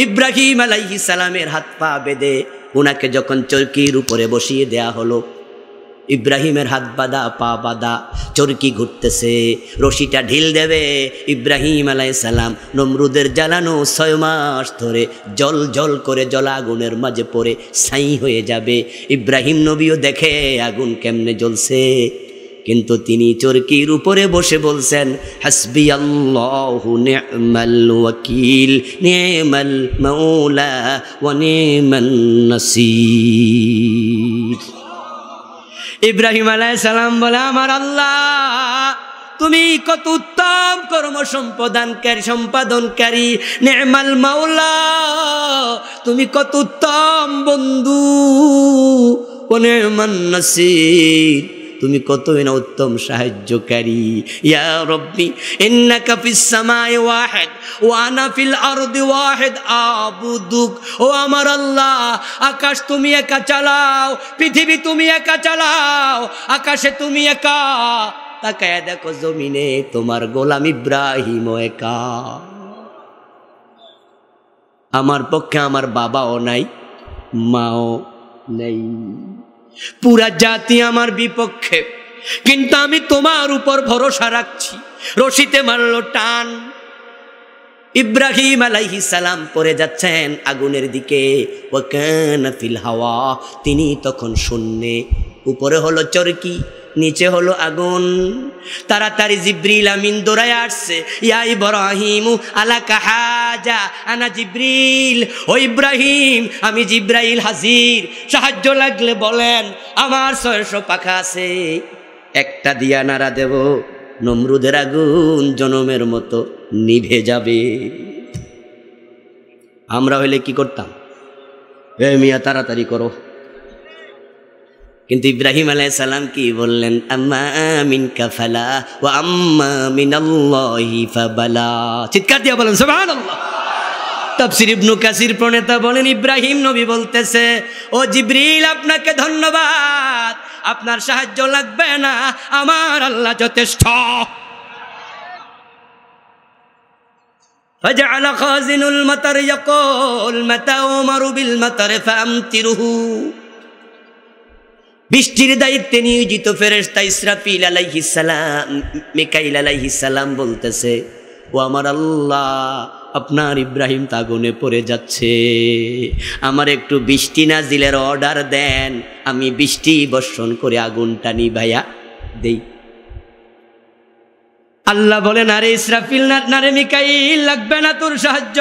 ইব্রাহিম আলাইহিস সালামের হাত পা বেঁধে উনাকে যখন চরকির উপরে বসিয়ে দেয়া হলো, ইব্রাহিমের হাত বাঁধা পা বাঁধা, চরকি ঘুরতেছে, রশিটা ঢিল দেবে। ইব্রাহিম আলাইহিস সালাম নমরুদের জ্বালানো 6 মাস ধরে জল জল করে জলাগুনের মাঝে পড়ে ছাই হয়ে যাবে। ইব্রাহিম নবীও দেখে আগুন কেমনে জ্বলছে, কিন্তু তিনি চরকির উপরে বসে বলছেন, হাসবি আল্লাহু নি'মাল ওয়াকিল নি'মাল মাওলা ওয়া নি'মান নাসির। ইব্রাহিম আলাইহিস সালাম বলে, আমার আল্লাহ তুমি কত উত্তম কর্ম সম্পাদনকারী, নি'মাল মাওলা তুমি কত উত্তম বন্ধু, ওয়া নি'মান নাসির তুমি কতই না উত্তম সাহায্যকারী। ইয়া রব্বি ইন্নাকা ফিস সামাই ওয়াহিদ ওয়া আনা ফিল আরদি ওয়াহিদ আবুদুক। ও আমার আল্লাহ, আকাশ তুমি একা চালাও, পৃথিবী তুমি একা চালাও, আকাশে তুমি একা, তাকায় দেখো জমিনে তোমার গোলাম ইব্রাহিম একা। আমার পক্ষে আমার বাবাও নাই, মাও নাই, পুরা জাতি আমার বিপক্ষে, কিন্তু আমি তোমার উপর ভরসা রাখছি। রশিতে মারলো টান, ইব্রাহিম আলাইহিস সালাম পড়ে যাচ্ছেন আগুনের দিকে। ওয়া কানা ফিল হাওয়া, তিনি তখন শূন্যে, উপরে হলো চরকি, নিচে হলো আগুন। তাড়াতাড়ি জিব্রিল আমিন দৌড়ায় আসছে, ইয়া ইব্রাহিম আলাকা হাজা আনা জিব্রিল। ও ইব্রাহিম, আমি জিব্রাইল হাজির, সাহায্য লাগলে বলেন, আমার 600 পাখা আছে, একটা দিয়া নাড়া দেব, নমরুদের আগুন জনমের মতো নিভে যাবে। আমরা হইলে কি করতাম? এ মিয়া তাড়াতাড়ি করো। কিন্তু ইব্রাহিম আলাইহিস সালাম কি বললেন? আম্মা মিনকা ফালা ওয়া আম্মা মিনাল্লাহি ফাবালা। চিৎকার দিয়ে বলেন সুবহানাল্লাহ। তাফসীর ইবনে কাসির প্রণেতা বলেন, ইব্রাহিম নবী বলতেছে, ও জিবরিল আপনাকে ধন্যবাদ, আপনার সাহায্য লাগবে না, আমার আল্লাহ যথেষ্ট। ফাজআলা খাজিনুল মাতার ইয়াকুল মাতা উমারু বিল মাতার ফামতিরুহু। বৃষ্টির দায়িত্বে নিয়োজিত ফেরেশতা ইসরাফিল আলাইহিস সালাম, মিকাইল আলাইহিস সালাম বলতেছে, ও আমার আল্লাহ, আপনার ইব্রাহিম আগুনে পড়ে যাচ্ছে, আমার একটু বৃষ্টি নাজিলের অর্ডার দেন, আমি বৃষ্টি বর্ষণ করে আগুনটা নিভাইয়া দেই। আল্লাহ বলেন, আরে ইসরাফিল না রে মিকাইল, লাগবে না তোর সাহায্য,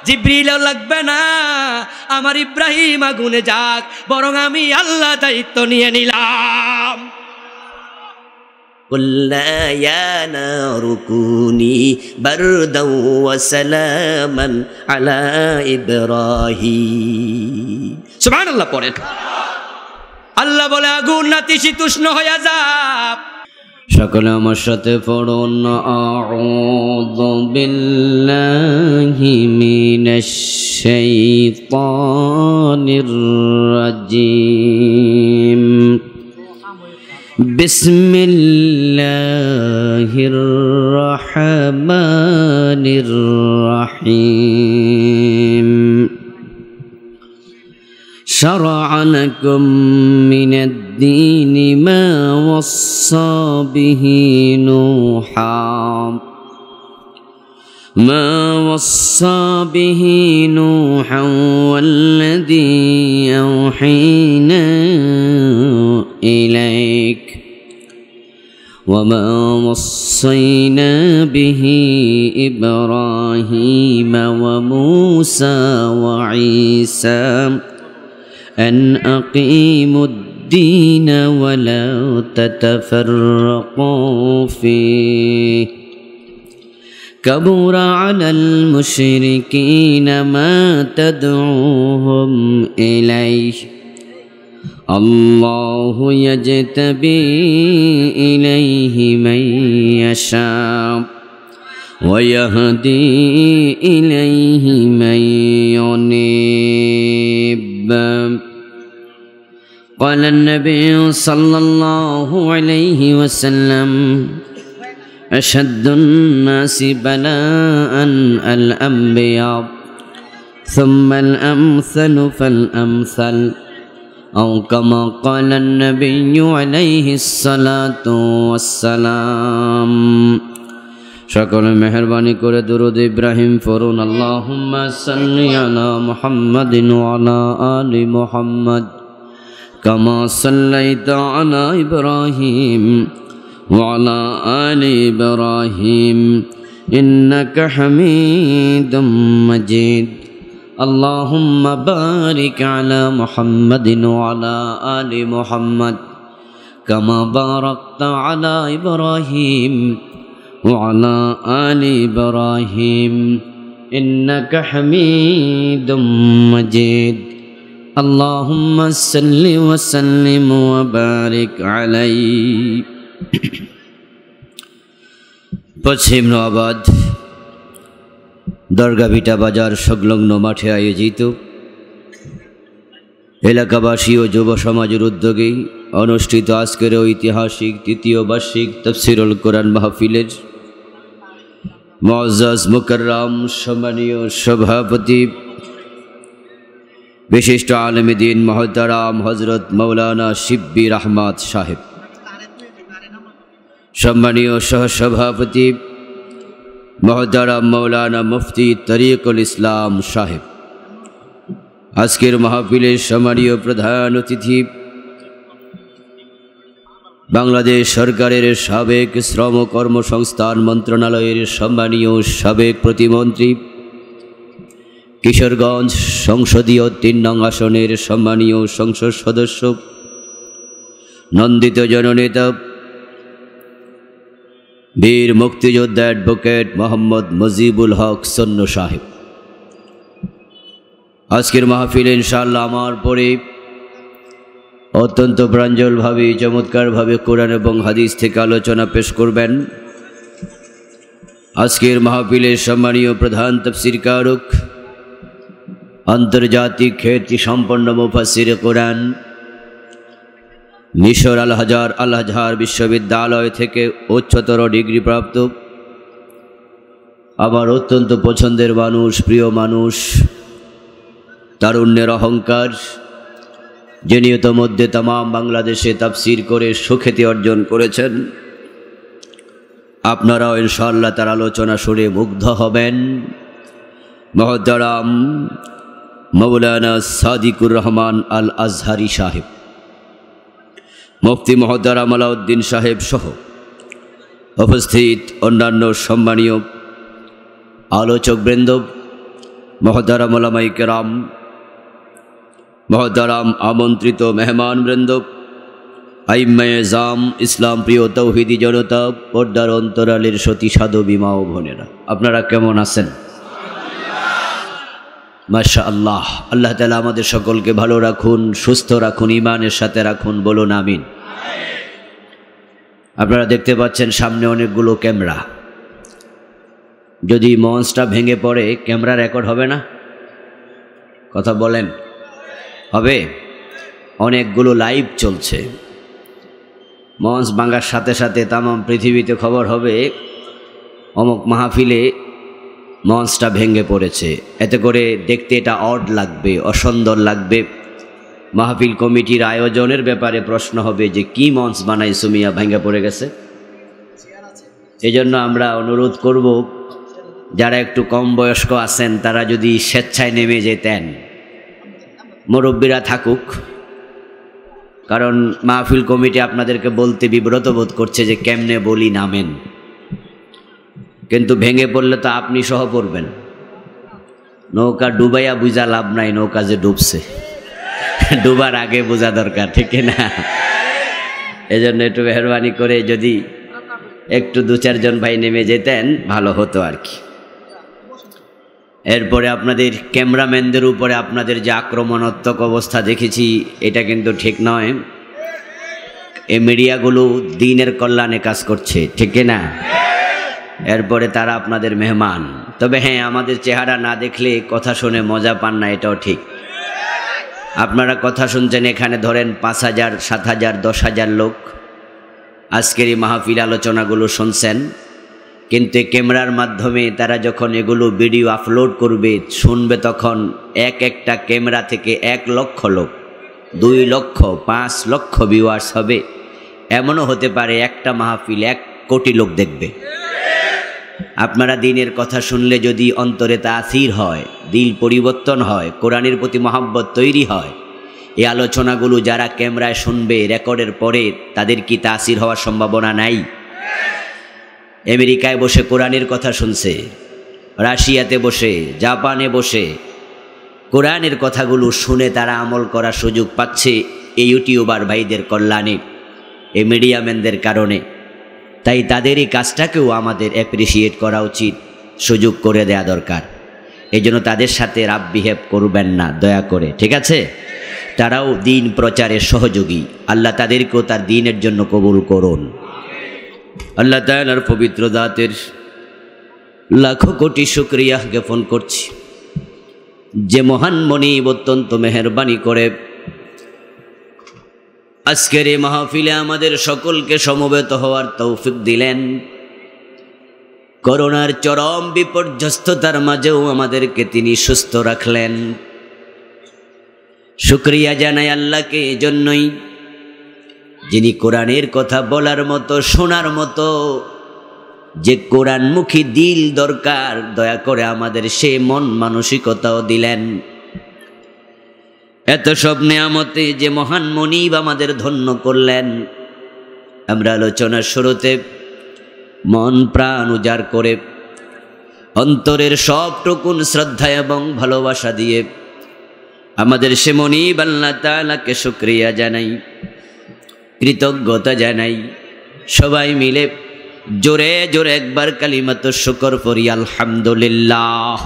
জিব্রিলও লাগবে না, আমার ইব্রাহিম আগুনে যাক, বরং আমি আল্লাহ দায়িত্ব নিয়ে নিলাম। কুল্লা ইয়া নারু কুনি বারদাও ওয়া সালামান আলা ইব্রাহিম। সুবহানাল্লাহ পড়েন। আল্লাহ বলে, আগুন নাতিশীতোষ্ণ হয়ে যাক। সকলে আমার সাথে পড়ুন, আউযু বিল্লাহি মিনাশ শাইতানির রাজিম। বিসমিল্লাহির রহমানির রহিম। شرع لكم من الدين ما وصى به نوحا والذي أوحينا إليك وما وصينا به إبراهيم وموسى وعيسى أن أقيموا الدين ولا تتفرقوا فيه كبر على المشركين ما تدعوهم إليه الله يجتبي إليه من يشاء ويهدي إليه من ينيب. قال النبي صلى الله عليه وسلم أشد الناس بلاء الأنبياء ثم الأمثل فالأمثل أو كما قال النبي عليه الصلاة والسلام সকল মেহেরবানি করে দুরূদ ইব্রাহিম পড়ুন আল্লাহুম্মা সাল্লি আলা মুহাম্মাদিন ওয়া আলা আলি মুহাম্মাদ কামা সাল্লাইতা আলা ইব্রাহিম ওয়া আলা আলি ইব্রাহিম ইন্নাকা হামিদুম মাজিদ আল্লাহুম্মা বারিক আলা মুহাম্মাদিন ওয়া আলা আলি মুহাম্মাদ কামা বারাকতা আলা ইব্রাহিম وعلى آل إبراهيم إنك حميد مجيد اللهم صل وسلم وبارك عليه পশ্চিম নওয়াবাদ দরগাভিটা বাজার সংলগ্ন মাঠে আয়োজিত এলাকাবাসী ও যুব সমাজের উদ্যোগে অনুষ্ঠিত আজকের ঐতিহাসিক তৃতীয় বার্ষিক তাফসীরুল কোরআন মাহফিলের মুআজ্জাজ মুকাররম সম্মানীয় সভাপতি বিশিষ্ট আলেম দ্বীন মুহতারাম হযরত মাওলানা শিব্বির আহমদ সাহেব, সম্মানীয় সহসভাপতি মুহতারাম মাওলানা মুফতি তরিকুল ইসলাম সাহেব, আজকের মাহফিলের সম্মানীয় প্রধান অতিথি বাংলাদেশ সরকারের সাবেক শ্রম কর্মসংস্থান মন্ত্রণালয়ের সম্মানীয় সাবেক প্রতিমন্ত্রী, কিশোরগঞ্জ সংসদীয় ৩ নং আসনের সম্মানীয় সংসদ সদস্য, নন্দিত জননেতা বীর মুক্তিযোদ্ধা অ্যাডভোকেট মোহাম্মদ মুজিবুল হক সন্ন সাহেব। আজকের মাহফিলে ইনশাআল্লাহ আমার পরে অত্যন্ত প্রাঞ্জলভাবে চমৎকারভাবে কোরআন এবং হাদিস থেকে আলোচনা পেশ করবেন আজকের মাহফিলের সম্মানীয় প্রধান তাফসীরকারক, আন্তর্জাতিক খ্যাতি সম্পন্ন মুফাসসির কোরআন, মিশর আল আজহার বিশ্ববিদ্যালয় থেকে উচ্চতর ডিগ্রি প্রাপ্ত আমার অত্যন্ত পছন্দের মানুষ, প্রিয় মানুষ, তারুণ্যের অহংকার, যিনি ইতোমধ্যে তামাম বাংলাদেশে তাফসীর করে সুখ্যাতি অর্জন করেছেন। আপনারাও ইনশাআল্লাহ তার আলোচনা শুনে মুগ্ধ হবেন। মুহতারাম মাওলানা সাদিকুর রহমান আল আজহারি সাহেব, মুফতি মুহতারাম আলাউদ্দিন সাহেব সহ উপস্থিত অন্যান্য সম্মানীয় আলোচকবৃন্দ, মুহতারাম উলামায়ে কেরাম, মহতারাম আমন্ত্রিত মেহমানবৃন্দ, আইম্মায়ে জাম, ইসলাম প্রিয় তৌহিদি জনতা, পর্দার অন্তরালের সতী সাধবী মা ও বোনেরা, আপনারা কেমন আছেন? মাশাআল্লাহ। আল্লাহ তাআলা আমাদের সকলকে ভালো রাখুন, সুস্থ রাখুন, ঈমানের সাথে রাখুন, বলুন আমিন। আপনারা দেখতে পাচ্ছেন সামনে অনেকগুলো ক্যামেরা। যদি মঞ্চটা ভেঙে পড়ে ক্যামেরা রেকর্ড হবে না? কথা বলেন, হবে? অনেকগুলো লাইভ চলছে। মঞ্চ ভাঙার সাথে সাথে তামাম পৃথিবীতে খবর হবে অমুক মাহফিলে মঞ্চটা ভেঙে পড়েছে। এতে করে দেখতে এটা অড লাগবে, অসুন্দর লাগবে। মাহফিল কমিটির আয়োজনের ব্যাপারে প্রশ্ন হবে যে কি মঞ্চ বানাই সুমিয়া ভেঙে পড়ে গেছে। এই জন্য আমরা অনুরোধ করব, যারা একটু কম বয়স্ক আছেন তারা যদি স্বেচ্ছায় নেমে যেতেন, মুরব্বীরা থাকুক, কারণ মাহফিল কমিটি আপনাদেরকে বলতে বিব্রত বোধ করছে যে কেমনে বলি নামেন, কিন্তু ভেঙে পড়লে তো আপনি সহ পড়বেন। নৌকা ডুবাইয়া বুঝা লাভ নাই, নৌকা যে ডুবছে, ডুবার আগে বোঝা দরকার, ঠিক না? এজন্য একটু মেহরবানি করে যদি একটু 2-4 জন ভাই নেমে যেতেন ভালো হতো আর কি। এরপরে আপনাদের ক্যামেরাম্যানদের উপরে আপনাদের যে আক্রমণাত্মক অবস্থা দেখেছি, এটা কিন্তু ঠিক নয়। এই মিডিয়াগুলো দ্বীনের কল্যাণে কাজ করছে, ঠিক না? এরপরে তারা আপনাদের মেহমান। তবে হ্যাঁ, আমাদের চেহারা না দেখলে কথা শুনে মজা পান না, এটাও ঠিক। আপনারা কথা শুনছেন, এখানে ধরেন 5,000, 7,000, 10,000 লোক আজকের এই মাহফিল আলোচনাগুলো শুনছেন। কিন্তু ক্যামেরার মাধ্যমে তারা যখন এগুলো ভিডিও আপলোড করবে, শুনবে, তখন একটা ক্যামেরা থেকে 1 লক্ষ লোক, 2 লক্ষ, 5 লক্ষ ভিউয়ার্স হবে। এমনও হতে পারে একটা মাহফিল 1 কোটি লোক দেখবে। আপনারা দিনের কথা শুনলে যদি অন্তরে তাসির হয়, দিল পরিবর্তন হয়, কোরআনের প্রতি মহব্বত তৈরি হয়, এই আলোচনাগুলো যারা ক্যামেরায় শুনবে রেকর্ডের পরে, তাদের কি তাসির হওয়ার সম্ভাবনা নাই? আমেরিকায় বসে কোরআনের কথা শুনছে, রাশিয়াতে বসে, জাপানে বসে কোরআনের কথাগুলো শুনে তারা আমল করার সুযোগ পাচ্ছে এই ইউটিউবার ভাইদের কল্যাণে, এই মিডিয়াম্যানদের কারণে। তাই তাদের এই কাজটাকেও আমাদের অ্যাপ্রিসিয়েট করা উচিত, সুযোগ করে দেয়া দরকার। এই জন্য তাদের সাথে রাফ বিহেভ করবেন না দয়া করে, ঠিক আছে? তারাও দিন প্রচারের সহযোগী। আল্লাহ তাদেরকেও তার দিনের জন্য কবুল করুন। আল্লাহ তাআলার পবিত্র জাতের লাখো কোটি শুকরিয়া জ্ঞাপন করছি, যে মহান মনিব অত্যন্ত মেহেরবানি করে আজকের এই মাহফিলে আমাদের সকলকে সমবেত হওয়ার তৌফিক দিলেন। করোনার চরম বিপর্যস্ততার মাঝেও আমাদেরকে তিনি সুস্থ রাখলেন। শুকরিয়া জানাই আল্লাহকে এজন্যই, যিনি কোরআনের কথা বলার মতো, শোনার মতো যে কোরআনমুখী দিল দরকার, দয়া করে আমাদের সে মন মানসিকতাও দিলেন। এত সব নেয়ামতে যে মহান মনিব আমাদের ধন্য করলেন। আমরা আলোচনার শুরুতে মন প্রাণ উজাড় করে অন্তরের সবটুকুন শ্রদ্ধা এবং ভালোবাসা দিয়ে আমাদের সে মনিব আল্লাহ তাআলাকে শুকরিয়া জানাই, কৃতজ্ঞতা জানাই। সবাই মিলে জোরে জোরে একবার কালিমাতুশ শুকর পড়ি, আলহামদুলিল্লাহ।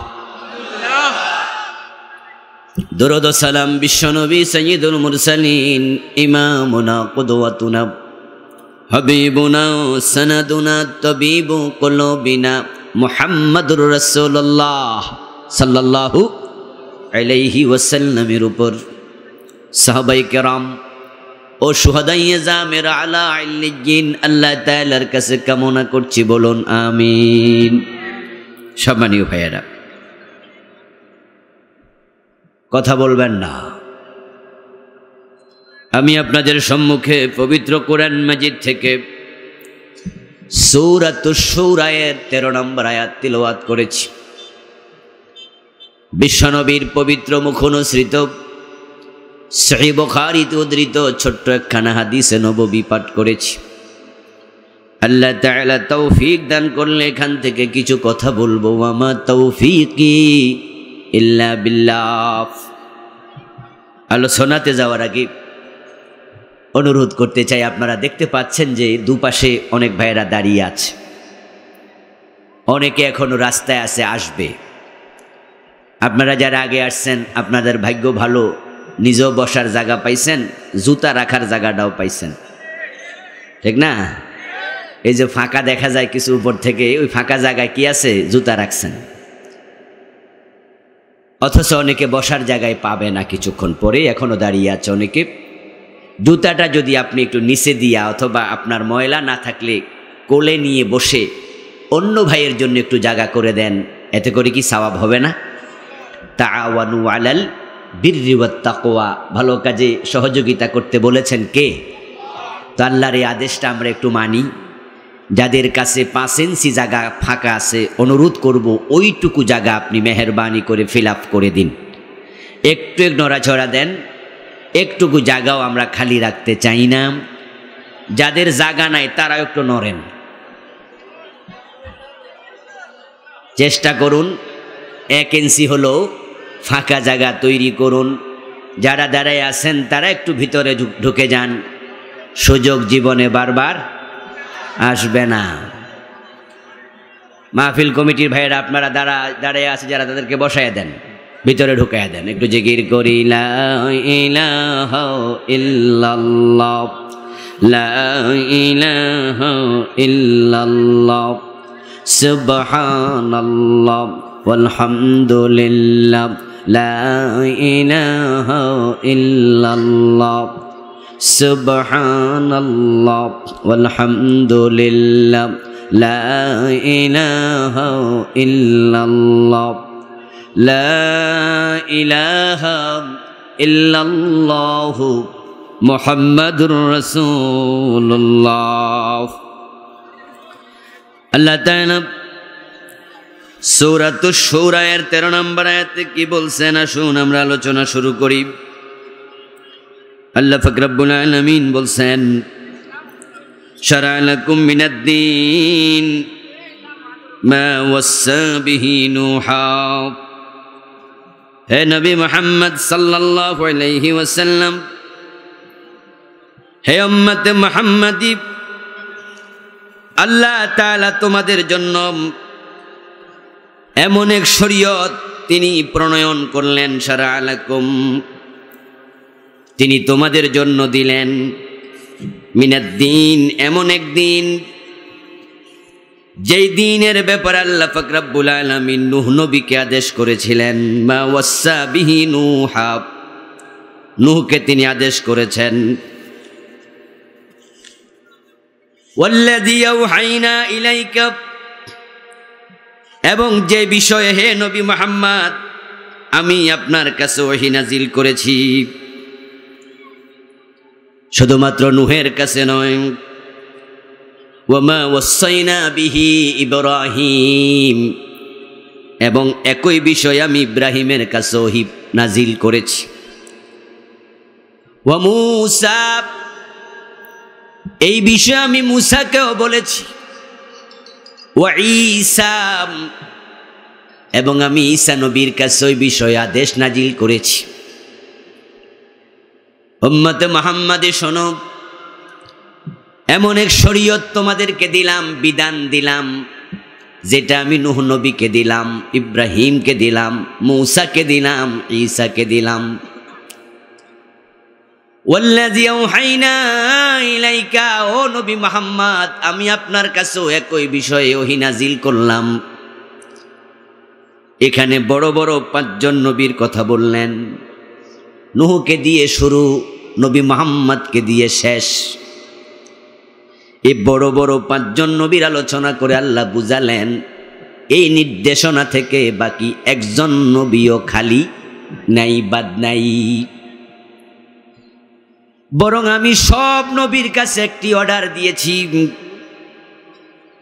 দরুদ ও সালাম বিশ্বনবী সাইয়্যিদুল মুরসালিন, ইমামুনা কুদওয়াতুনা হাবিবুনা সানাদুনা তাবিবু কুলুবিনা মুহাম্মাদুর রাসূলুল্লাহ সাল্লাল্লাহু আলাইহি ওয়াসাল্লামের উপর, সাহাবায়ে কেরাম ও শুহাদায়ে জামের আলা ইল্লিয়িন আল্লাহ তাআলার কাছে কামনা করছি, বলুন আমিন। সম্মানীয় ভাইয়েরা, কথা বলবেন না। আমি আপনাদের সম্মুখে পবিত্র কোরআন মাজিদ থেকে সূরাতুশ শূরা এর 13 নম্বর আয়াত তিলাওয়াত করেছি। বিশ্বনবীর পবিত্র মুখ অনুসৃত সহিহ বুখারীতে উদ্ধৃত ছোট্ট একখানা হাদিসে নববী পাঠ করেছি। আল্লাহ তাআলা তৌফিক দান করলে এখান থেকে কিছু কথা বলবো। ওয়ামা তৌফিকি ইল্লা বিল্লাহ। আলোচনাতে যাওয়ার আগে অনুরোধ করতে চাই, আপনারা দেখতে পাচ্ছেন যে দুপাশে অনেক ভাইয়েরা দাঁড়িয়ে আছে, অনেকে এখনো রাস্তায় আছে, আসবে। আপনারা যারা আগে আসছেন আপনাদের ভাগ্য ভালো, নিজেও বসার জায়গা পাইছেন, জুতা রাখার জায়গাটাও পাইছেন, ঠিক না? এই যে ফাঁকা দেখা যায় কিছু উপর থেকে, ওই ফাঁকা জায়গায় কি আছে? জুতা রাখছেন। অথচ অনেকে বসার জায়গায় পাবে না কিছুক্ষণ পরে, এখনো দাঁড়িয়ে আছে অনেকে। জুতাটা যদি আপনি একটু নিচে দিয়া অথবা আপনার ময়লা না থাকলে কোলে নিয়ে বসে অন্য ভাইয়ের জন্য একটু জায়গা করে দেন, এতে করে কি সওয়াব হবে না? তাআওয়ানু আলাল বিররি ওয়াত তাকওয়া, ভালো কাজে সহযোগিতা করতে বলেছেন কে? তো আল্লাহর এই আদেশটা আমরা একটু মানি। যাদের কাছে 5 ইঞ্চি জায়গা ফাঁকা আছে, অনুরোধ করব ওইটুকু জায়গা আপনি মেহেরবানি করে ফিল আপ করে দিন, একটু নড়াচড়া দেন। একটুকু জায়গাও আমরা খালি রাখতে চাই না। যাদের জায়গা নাই তারা একটু নড়েন, চেষ্টা করুন 1 ইঞ্চি হলেও ফাঁকা জায়গা তৈরি করুন। যারা দাঁড়ায় আছেন তারা একটু ভিতরে ঢুকে যান, সুযোগ জীবনে বারবার আসবে না। মাহফিল কমিটির ভাইয়েরা আপনারা দাঁড়ায় আছে যারা, তাদেরকে বসায় দেন, ভিতরে ঢুকায় দেন। একটু জিকির করি, লা ইলাহা ইল্লাল্লাহ, লা ইলাহা ইল্লাল্লাহ, সুবহানাল্লাহ ওয়ালহামদুলিল্লাহ, লা ইলাহা ইল্লাল্লাহ, সুবহানাল্লাহ ওয়ালহামদুলিল্লাহ, লা ইলাহা ইল্লাল্লাহ লা ইলাহা ইল্লাল্লাহু মুহাম্মাদুর রাসূলুল্লাহ। আল্লাহ তাআলা সূরাতুশ শুরা এর 13 নম্বর আয়াতে কি বলছেন আসুন আমরা আলোচনা শুরু করি। আল্লাহ পাক রব্বুল আলামিন বলছেন শারআ লাকুম মিনাদ-দীন মা ওয়াসসা বিহি নূহা। হে নবী মুহাম্মদ সাল্লাল্লাহু আলাইহি ওয়াসাল্লাম, হে উম্মতে মুহাম্মাদি, আল্লাহ তাআলা তোমাদের জন্য এমন এক শরীয়ত তিনি প্রণয়ন করলেন, শারআ লাকুম, তিনি তোমাদের জন্য দিলেন, মিনাদ-দীন, এমন এক দিন যেই দিনের ব্যাপারে আল্লাহ পাক রব্বুল আলামিন নূহ নবীকে আদেশ করেছিলেন, মা ওয়াসসা বিহি নূহা, নূহকে তিনি আদেশ করেছেন, ওয়াল্লাযী আওহাইনা ইলাইকা, এবং যে বিষয়ে হে নবী মুহাম্মদ আমি আপনার কাছে ওহী নাজিল করেছি, শুধুমাত্র নূহের কাছে নয়, ওয়ামা ওয়াসাইনা বিহি ইব্রাহিম, এবং একই বিষয় আমি ইব্রাহিমের কাছে ওহী নাজিল করেছি, ওয়া মূসা, এই বিষয়ে আমি মূসাকেও বলেছি, ওয়া ঈসা, এবং আমি ঈসা নবীর কাছে ওই বিষয়ে আদেশ নাজিল করেছি। উম্মতে মুহাম্মাদে শোনো, এমন এক শরীয়ত তোমাদেরকে দিলাম, বিধান দিলাম, যেটা আমি নূহ নবীকে দিলাম, ইব্রাহিমকে দিলাম, মূসাকে দিলাম, ঈসাকে দিলাম। ওয়াল্লাযী আওহাইনা ইলাইকা, ও নবী মুহাম্মদ আমি আপনার কাছেও একই বিষয়ে ওহী নাজিল করলাম। এখানে বড় বড় 5 জন নবীর কথা বললেন, নূহকে দিয়ে শুরু, নবী মুহাম্মদকে দিয়ে শেষ। এই বড় বড় 5 জন নবীর আলোচনা করে আল্লাহ বুঝালেন এই নির্দেশনা থেকে বাকি একজন নবীও খালি নাই, বাদ নাই, বরং আমি সব নবীর কাছে একটি অর্ডার দিয়েছি।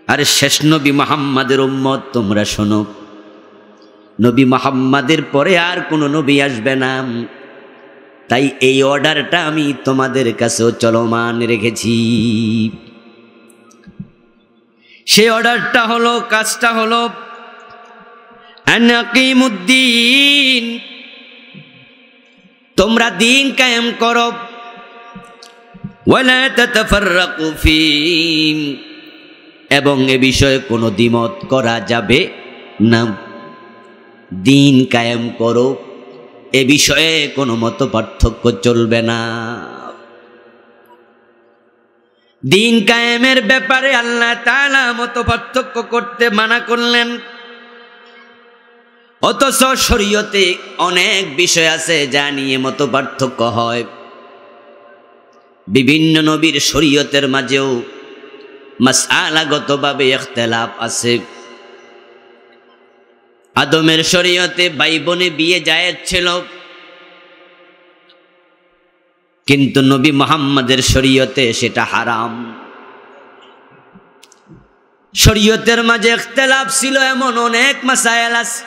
আর শেষ নবী মুহাম্মাদের উম্মত তোমরা শোনো, নবী মুহাম্মাদের পরে আর কোনো নবী আসবে না, তাই এই অর্ডারটা আমি তোমাদের কাছেও চলমান রেখেছি। সেই অর্ডারটা হলো, কাজটা হলো আনাকিমুদ্দিন, তোমরা দিন কায়েম করো, ওয়ালা তাতাফাররাকু ফীহ, এবং এ বিষয়ে কোনো দ্বিমত করা যাবে না। দিন কায়েম করো, এ বিষয়ে কোনো মত পার্থক্য চলবে না। দিন কায়েমের ব্যাপারে আল্লাহ তাআলা মত পার্থক্য করতে মানা করলেন, অথচ শরীয়তে অনেক বিষয় আছে যা নিয়ে মত পার্থক্য হয়। বিভিন্ন নবীর শরীয়তের মাঝেও মাসআলাগতভাবে ইখতিলাফ আছে। আদমের শরীয়তে ভাই বোনে বিয়ে জায়েজ ছিল, কিন্তু নবী মুহাম্মদের শরীয়তে সেটা হারাম। শরীয়তের মাঝে ইখতিলাফ ছিল এমন অনেক মাসায়েল আছে।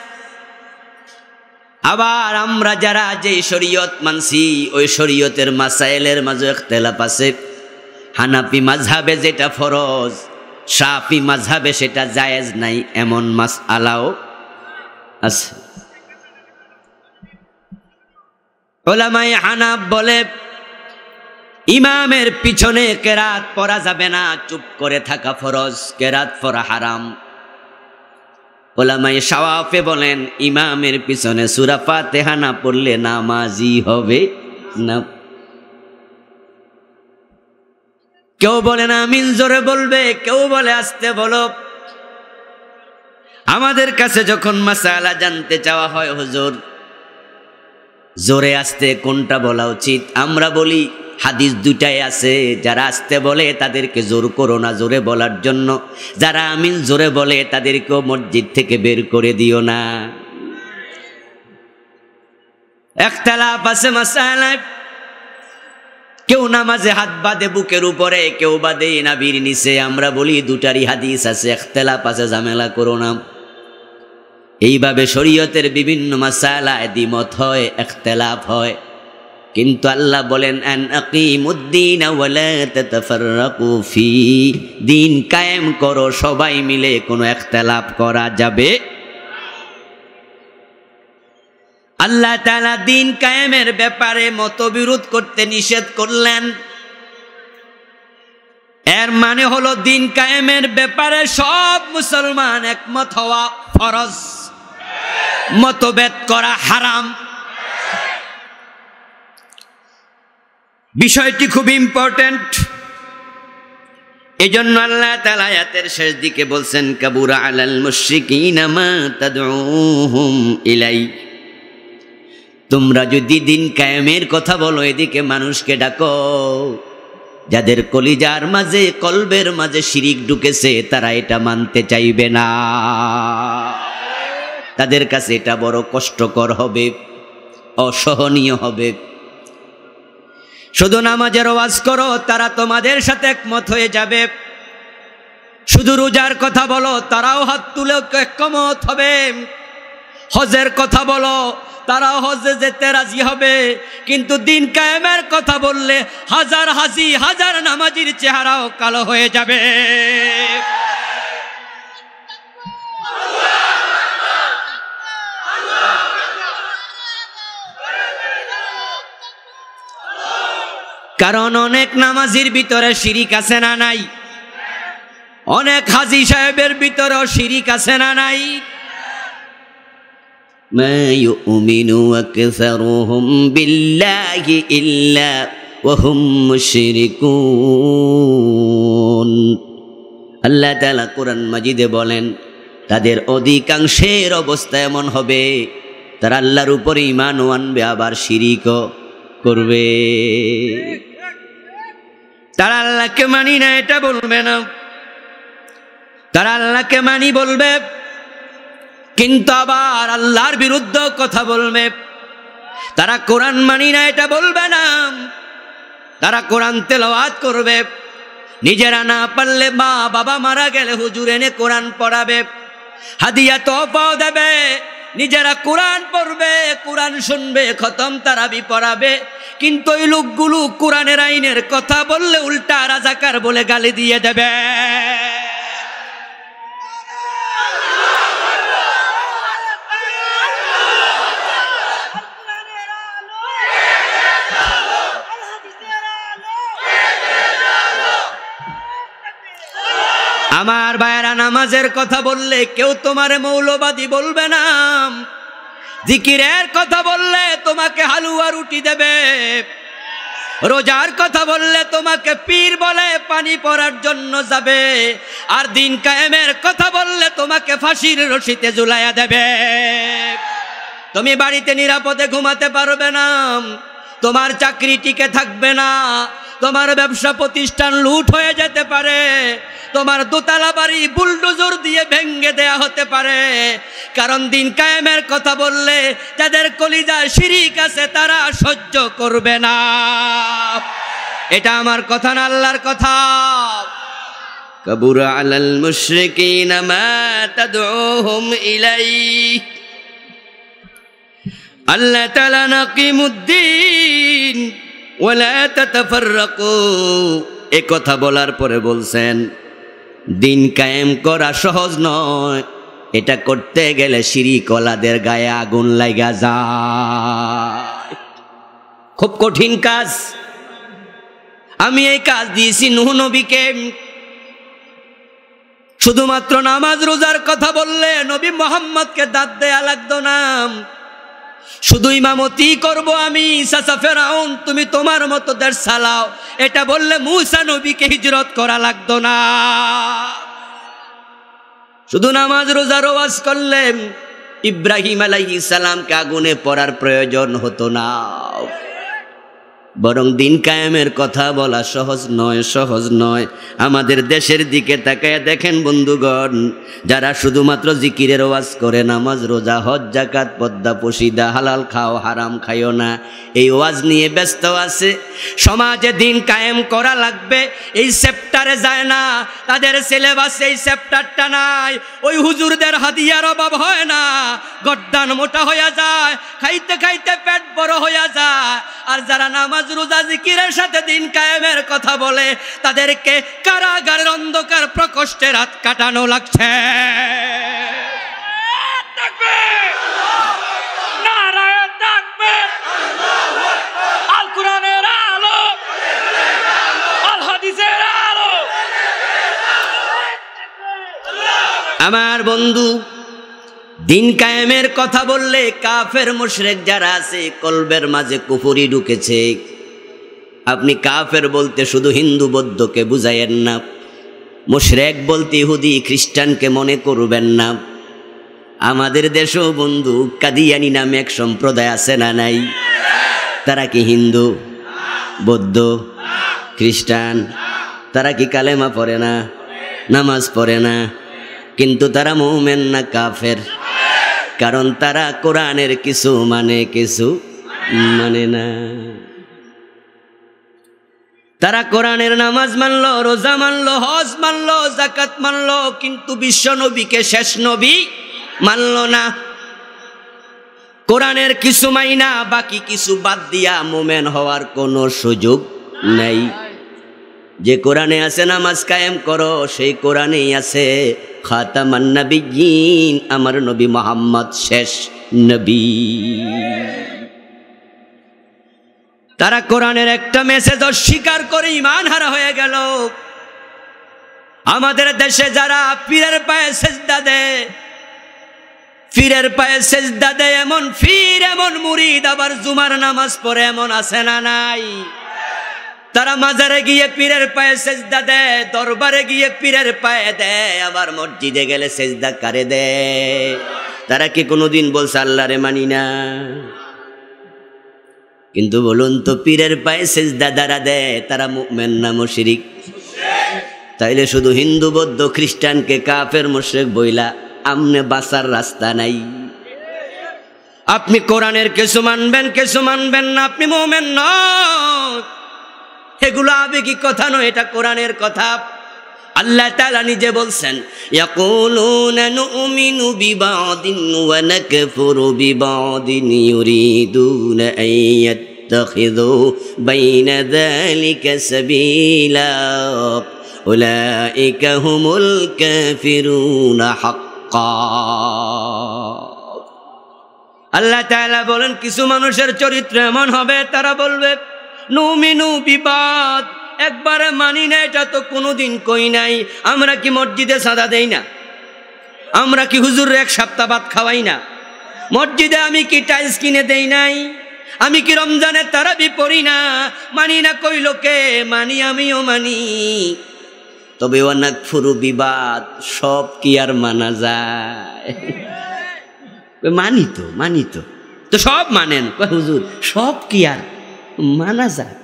আবার আমরা যারা যে শরীয়ত মানছি ওই শরীয়তের মাসায়েলের মাঝে ইখতিলাফ আছে। হানাফি মাযহাবে যেটা ফরজ, শাফি মাযহাবে সেটা জায়েজ নাই, এমন মাসআলাও আছে। উলামায়ে হানাফ বলে ইমামের পিছনে কেরাত পড়া যাবে না, চুপ করে থাকা ফরজ, কেরাত পড়া হারাম। উলামায়ে শাওয়াফি বলেন ইমামের পিছনে সূরা ফাতিহা না পড়লে নামাজি হবে না। কেউ বলেন আমিন জোরে বলবে, কেউ বলে আস্তে বলো। আমাদের কাছে যখন মাসালা জানতে চাওয়া হয় হুজুর জোরে আস্তে কোনটা বলা উচিত, আমরা বলি হাদিস দুটাই আছে, যারা আসতে বলে তাদেরকে জোর করো না জোরে বলার জন্য, যারা আমিন জোরে বলে তাদেরকেও মসজিদ থেকে বের করে দিও না। ইখতিলাফ আছে মাসালায়, কেউ নামাজে হাত বাঁধে বুকের উপরে, কেউ বাঁধে নাভির নিচে। আমরা বলি দুটারই হাদিস আছে, ইখতিলাফ আছে, ঝামেলা করো না। এইভাবে শরীয়তের বিভিন্ন মাসালায় দ্বিমত হয়, ইখতিলাফ হয়, কিন্তু আল্লাহ বলেন আন আকিমুদ্দিন ওয়া লা তাতাফাররাকু ফি, দিন কায়েম করো সবাই মিলে, কোনো ইখতিলাফ করা যাবে। আল্লাহ তাআলা দিন কায়েমের ব্যাপারে মতবিরোধ করতে নিষেধ করলেন। এর মানে হলো দিন কায়েমের ব্যাপারে সব মুসলমান একমত হওয়া ফরজ, মতভেদ করা হারাম। বিষয়টি খুব ইম্পর্টেন্ট। এজন্য আল্লাহ তাআলা আয়াতের শেষ দিকে বলছেন কাবুরা আলাল মুশরিকিনা মা তাদউহুম ইলাই, তোমরা যদি দিন কায়েমের কথা বলো, এদিকে মানুষকে ডাকো, যাদের কলিজার মাঝে কলবের মাঝে শিরিক ঢুকেছে তারা এটা মানতে চাইবে না, তাদের কাছে এটা বড় কষ্টকর হবে, অসহনীয় হবে। শুধু নামাজের ওয়াজ করো, তারা তোমাদের সাথে একমত হয়ে যাবে। শুধু রোজার কথা বলো, তারাও হাত তুলে একমত হবে। হজের কথা বলো, তারাও হজে যেতে রাজি হবে। কিন্তু দিন কায়েমের কথা বললে হাজার হাজি হাজার নামাজির চেহারাও কালো হয়ে যাবে। কারণ অনেক নামাজির ভিতরে শিরিক আছে না নাই? অনেক হাজি সাহেবের ভিতরেও শিরিক আছে না নাই? মা ইউমিনু আকসারুহুম বিল্লাহি ইল্লা ওয়া হুম মুশরিকুন। আল্লাহ তাআলা কোরআন মাজিদে বলেন, তাদের অধিকাংশের অবস্থা এমন হবে, তারা আল্লাহর উপরে ঈমানও আনবে আবার শিরিকও করবে। তারা আল্লাহকে মানি না এটা বলবে না, তারা আল্লাহকে মানি বলবে, কিন্তু আবার আল্লাহর বিরুদ্ধে কথা বলবে। তারা কোরআন মানি না এটা বলবে না, তারা কোরআন তেলাওয়াত করবে। নিজেরা না পারলে মা বাবা মারা গেলে হুজুর এনে কোরআন পড়াবে, হাদিয়া তোফাও দেবে। নিজেরা কোরআন পড়বে, কোরআন শুনবে, খতম তারাবি পড়াবে। কিন্তু ওই লোকগুলো কোরআনের আইনের কথা বললে উল্টা রাজাকার বলে গালি দিয়ে দেবে। আমার ভাইয়েরা, নামাজের কথা বললে কেউ তোমারে মৌলবাদী বলবে না, জিকিরের কথা বললে তোমাকে হালুয়া রুটি দেবে, রোজার কথা বললে তোমাকে পীর বলে পানি পড়ার জন্য যাবে, আর দিন কায়েমের কথা বললে তোমাকে ফাঁসির রশিতে ঝুলাইয়া দেবে। তুমি বাড়িতে নিরাপদে ঘুমাতে পারবে না, তোমার চাকরি টিকে থাকবে না, তোমার ব্যবসা প্রতিষ্ঠান লুট হয়ে যেতে পারে, তোমার দোতলা বাড়ি বুলডোজার দিয়ে ভেঙে দেয়া হতে পারে। কারণ দিন কায়েমের কথা বললে যাদের কলিজায় শিরিক আছে তারা সহ্য করবে না। এটা আমার কথা না, আল্লাহর কথা। কাবুরা আলাল মুশরিকিনা মা তাদউহুম ইলাইহি, আল্লাহ তাআলা নাকিমুদ্দিন ওয়া লা তাতাফাররাকু, এ কথা বলার পরে বলছেন দিন কায়েম করা সহজ নয়, এটা করতে গেলে শিরিকওয়ালাদের গায়ে আগুন লাগা যায়, খুব কঠিন কাজ। আমি এই কাজ দিয়েছি নূহ নবীকে। শুধুমাত্র নামাজ রোজার কথা বললে নবী মুহাম্মদকে দাঁত দেয়া লাগতো না। শুধু ইমামতি করব আমি, চাচা ফেরাউন তুমি তোমার মতো দেশ চালাও, এটা বললে মূসা নবীকে হিজরত করা লাগতো না। শুধু নামাজ রোজার ওয়াজ করলে ইব্রাহিম আলাইহিস সালামকে আগুনে পড়ার প্রয়োজন হতো না। বরং দিন কায়েমের কথা বলা সহজ নয়, সহজ নয়। আমাদের দেশের দিকে তাকায় দেখেন বন্ধুগণ, যারা শুধুমাত্র জিকিরের ওয়াজ করে, নামাজ রোজা হজ জাকাত পদ্মা পশিদা হালাল খাও হারাম খাইও না, এই ওয়াজ নিয়ে ব্যস্ত আছে। সমাজে দিন কায়েম করা লাগবে, এই চ্যাপ্টারে যায় না, তাদের সিলেবাসে এই চ্যাপ্টারটা নাই। ওই হুজুরদের হাদিয়ার অভাব হয় না, গর্দান মোটা হয়ে যায়, খাইতে খাইতে পেট বড় হয়ে যায়। আর যারা নামাজ রোজা জিকিরের সাথে দিন কায়েমের কথা বলে, তাদেরকে কারাগারের অন্ধকার প্রকোষ্ঠে রাত কাটানো লাগছে। আল কুরআনের আলো, আল হাদিসের আলো। আমার বন্ধু, দিন কায়েমের কথা বললে কাফের মুশরিক যারা আছে কলবের মাঝে কুফরি ঢুকেছে। আপনি কাফের বলতে শুধু হিন্দু বৌদ্ধকে বুঝাইয়েন না, মুশরিক বলতে ইহুদি খ্রিস্টানকে মনে করবেন না। আমাদের দেশেও বন্ধু কাদিয়ানি নামে এক সম্প্রদায় আছে না নাই? তারা কি হিন্দু, বৌদ্ধ, খ্রিস্টান? তারা কি কালেমা পড়ে না, নামাজ পড়ে না? কিন্তু তারা মুমিন না কাফের? কারণ তারা কোরআনের কিছু মানে কিছু মানে না। তারা কোরআনের নামাজ মানলো, রোজা মানলো, হজ মানলো, যাকাত মানলো, কিন্তু বিশ্ব নবীকে শেষ নবী মানলো না। কোরআনের কিছু মাইনা বাকি কিছু বাদ দিয়া মুমিন হওয়ার কোনো সুযোগ নেই। যে কোরআনে আছে নামাজ কায়েম করো, সেই কোরআনেই আছে খাতামান নবিয়্যিন, আমার নবী মুহাম্মদ শেষ নবী। তারা কোরআনের একটা মেসেজ অস্বীকার করে ঈমান হারা হয়ে গেল। আমাদের দেশে যারা পীরের পায়ে সেজদা দেয়, পীরের পায়ে সেজদা দেয় এমন পীর, এমন মুরিদ, আবার জুমার নামাজ পড়ে এমন আছে না নাই? তারা মাজারে গিয়ে পীরের পায়ে সেজদা দেয়, দরবারে গিয়ে পীরের পায়ে দেয়, আবার মসজিদে গেলে সেজদা কারে দেয়? তারা কি কোনোদিন বলছে আল্লাহরে মানি না? কিন্তু বলুন তো, পীরের পায়ে সেজদা যারা দেয় তারা মুমিন না মুশরিক? তাইলে শুধু হিন্দু বৌদ্ধ খ্রিস্টানকে কাফের মুশরিক বইলা আমনে বাঁচার রাস্তা নাই। আপনি কোরআনের কিছু মানবেন, কিছু মানবেন না, আপনি মুমিন নন। এগুলো আবেগিক কথা নয়, এটা কোরআনের কথা। আল্লাহ তাআলা নিজে বলছেন, ইয়াকুলুনা নুমিনু বিবাদিন ওয়া নাকফুরু বিবাদিন ইউরিদুনা আন ইয়াত্তাখিযু বাইনা যালিকা সাবিলা উলাইকা হুমুল কাফিরুনা হাক্কা। আল্লাহ তাআলা বলেন, কিছু মানুষের চরিত্র এমন হবে, তারা বলবে নুমিনু বিবাদ, একবারে মানি না, এটা তো কোনোদিন কই নাই। আমরা কি মসজিদে চাঁদা দেই না? আমরা কি হুজুরের এক সপ্তাহ ভাত খাওয়াই না? মসজিদে আমি কি টাইলস কিনে দেই নাই? আমি কি রমজানে তারাবি পড়ি না? মানি না কই লোকে, মানি, আমিও মানি। তবে ওয়ানাকফুরু বিবাদ, সব কি আর মানা যায়? মানি তো সব মানেন। হুজুর সব কি আর মানা যায়?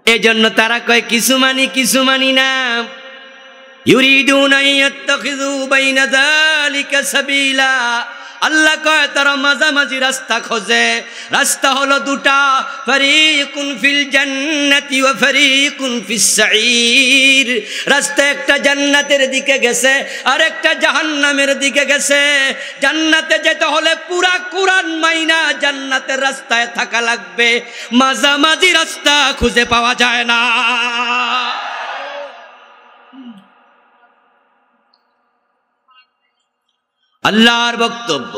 এজন্য তারা কয় কিছু মানি, কিছু মানি না। ইউরিদুনা ইয়াত্তাখিযু বাইনা যালিকা সাবিলা, আল্লাহ কয় তারা মাঝামাঝি রাস্তা খোঁজে। রাস্তা হলো দুটা, ফারিকুন ফিল জান্নাতি ওয়া ফারিকুন ফিস সাঈর। রাস্তা একটা জান্নাতের দিকে গেছে, আর একটা জাহান্নামের দিকে গেছে। জান্নাতে যেতে হলে পুরা কুরআন মাইনা জান্নাতের রাস্তায় থাকা লাগবে, মাঝামাঝি রাস্তা খুঁজে পাওয়া যায় না। আল্লাহর বক্তব্য,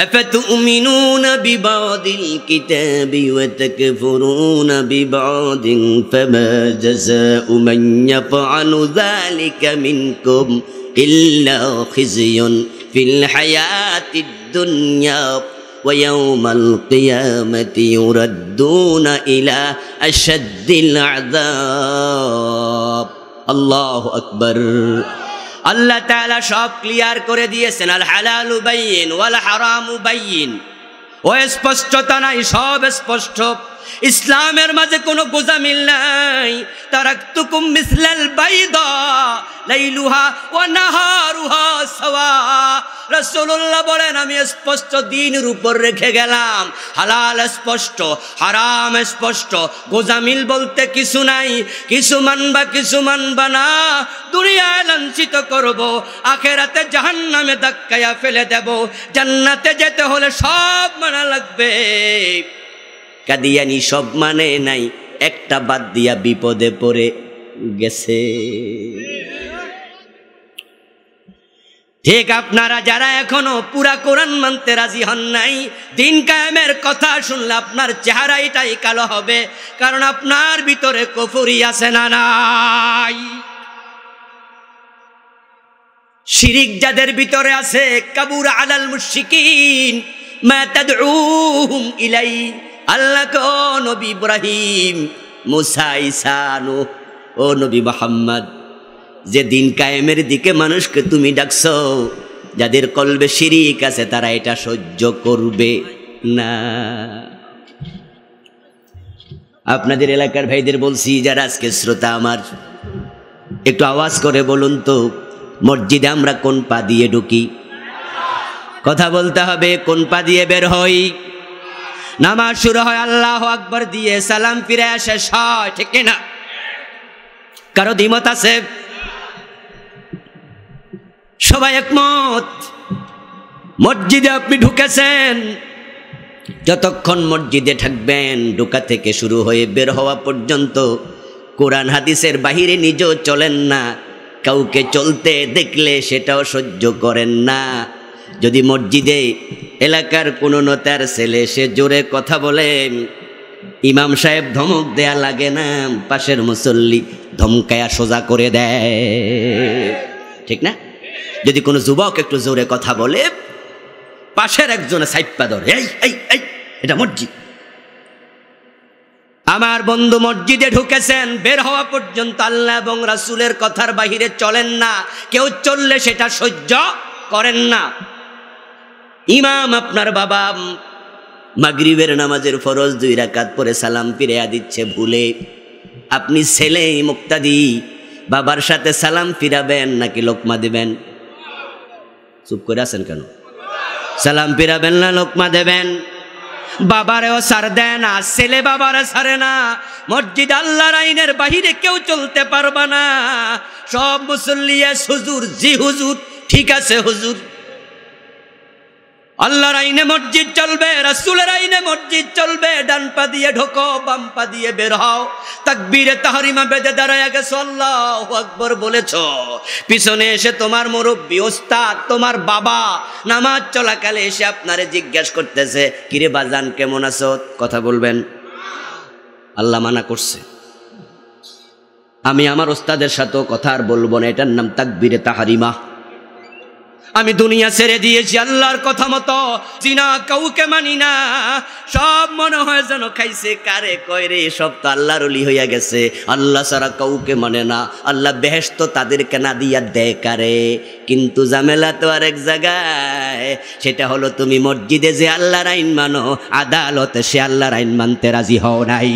আফাতুমিনুনা বিবাদিল কিতাবি ওয়া তাকফুরুনা বিবাদিন ফামা জাযাউ মান ইয়াফআলু যালিকা মিনকুম ইল্লা খিzyun ফিল হায়াতিদ দুনিয়া ওয়া ইয়াওমাল কিয়ামাতি ইউরাদ্দুনা ইলা আশাদ্দিল আযাব। আল্লাহু আকবার। আল্লাহ তাআলা সব ক্লিয়ার করে দিয়েছেন, আল হালালু বাইয়িন ওয়াল হারামু বাইয়িন ও স্পষ্টতা নাই, সব স্পষ্ট। ইসলামের মাঝে কোনো গোজামিল নাই। তারাকতুকুম মিসলাল বাইদা লাইলুহা ওয়া নাহারুহা সাওয়া। রাসূলুল্লাহ বলেন আমি স্পষ্ট দ্বীনের উপর রেখে গেলাম। হালাল স্পষ্ট, হারাম স্পষ্ট, গোজামিল বলতে কিছু নাই। কিছু মানবা কিছু মানবা না, দুনিয়ায় লাঞ্ছিত করব, আখেরাতে জাহান্নামে ধাক্কায়া ফেলে দেব। জান্নাতে যেতে হলে সব মানা লাগবে। কাদিয়ানি সব মানে নাই, একটা বাদ দিয়া বিপদে পড়ে গেছে। ঠিক আপনারা যারা এখনো পুরা কোরআন মানতে রাজি হন নাই, দিন কায়েমের কথা শুনলে আপনার চেহারাটাই কালো হবে, কারণ আপনার ভিতরে কুফরি আছে না নাই? শিরিক যাদের ভিতরে আছে, কাবুর আলাল মুশরিকিন মা তাদউহুম ইলাই। আল্লাহ কো নবী ইব্রাহিম, মুসা, ঈসা, নূহ, ও নবী মুহাম্মদ, যে দিন কায়েমের দিকে মানুষকে তুমি ডাকছো, যাদের কলবে শিরিক আছে তারা এটা সহ্য করবে না। আপনাদের এলাকার ভাইদের বলছি, যারা আজকে শ্রোতা আমার, একটু আওয়াজ করে বলুন তো, মসজিদে আমরা কোন পা দিয়ে ঢুকি? কথা বলতে হবে, কোন পা দিয়ে বের হই? নামাজ শুরু হয় আল্লাহু আকবার দিয়ে, সালাম ফিরে শেষ হয়, ঠিক না? কারো দ্বিমত আছে? সবাই একমত? মসজিদে আপনি ঢুকেছেন, যতক্ষণ মসজিদে থাকবেন, ঢোকা থেকে শুরু হয়ে বের হওয়া পর্যন্ত কোরআন হাদিসের বাহিরে নিজেও চলেন না। কাউকে চলতে দেখলে সেটাও সহ্য করেন না। যদি মসজিদে এলাকার কোনো নেতার ছেলে সে জোরে কথা বলে, ইমাম সাহেব ধমক দেয়া লাগে না, পাশের মুসল্লি ধমকায়া সোজা করে দেয়, ঠিক না? যদি কোনো যুবক একটু জোরে কথা বলে, পাশের একজনে সাইপ্পা ধরে, এই এই এই, এটা মসজিদ। আমার বন্ধু মসজিদে ঢুকেছেন, বের হওয়া পর্যন্ত আল্লাহ এবং রাসূলের কথার বাহিরে চলেন না। কেউ চললে সেটা সহ্য করেন না। ইমাম আপনার বাবা মাগরিবের নামাজের ফরজ 2 রাকাত পরে সালাম ফিরিয়ে দিচ্ছে ভুলে, আপনি ছেলে মুক্তাদি, বাবার সাথে সালাম ফিরাবেন নাকি লোকমা দিবেন? চুপ করে আছেন কেন? সালাম ফিরাবেন না লোকমা দেবেন? বাবারেও সার দেয় না, ছেলে বাবারে সারে না। মসজিদ আল্লাহর আইনের বাহিরে কেউ চলতে পারবা না। সব মুসল্লি হুজুর, জি হুজুর, ঠিক আছে হুজুর। আল্লাহর আইনে মসজিদ চলবে, রাসূলের আইনে মসজিদ চলবে। ডান পা দিয়ে ঢোকো, বাম পা দিয়ে বের হও। তাকবীরে তাহরিমা বেঁধে দাঁড়ায় গেছো, আল্লাহু আকবার বলেছো, পিছনে এসে তোমার মুরব্বি, ওস্তাদ, তোমার বাবা নামাজ চলাকালে এসে আপনারে জিজ্ঞাসা করতেছে, কিরে বাজান কেমন আছো? কথা বলবেন? আল্লাহ মানা করছে। আমি আমার ওস্তাদের সাথেও কথা আর বলবো না, এটার নাম তাকবীরে তাহরিমা। আমি দুনিয়া ছেড়ে দিয়েছি আল্লাহর কথা মতো, জিনা কাউকে মানি না। সব মনে হয় যেন খাইছে কারে কয় রে, সব তো আল্লাহর ওলি হইয়া গেছে, আল্লাহ ছাড়া কাউকে মানে না। আল্লাহ বেহেশত তাদেরকে না দিয়া দেয় কারে। কিন্তু ঝামেলা তো আরেক জায়গায়, সেটা হলো তুমি মসজিদে যে আল্লাহর আইন মানো, আদালতে সে আল্লাহর আইন মানতে রাজি হও নাই।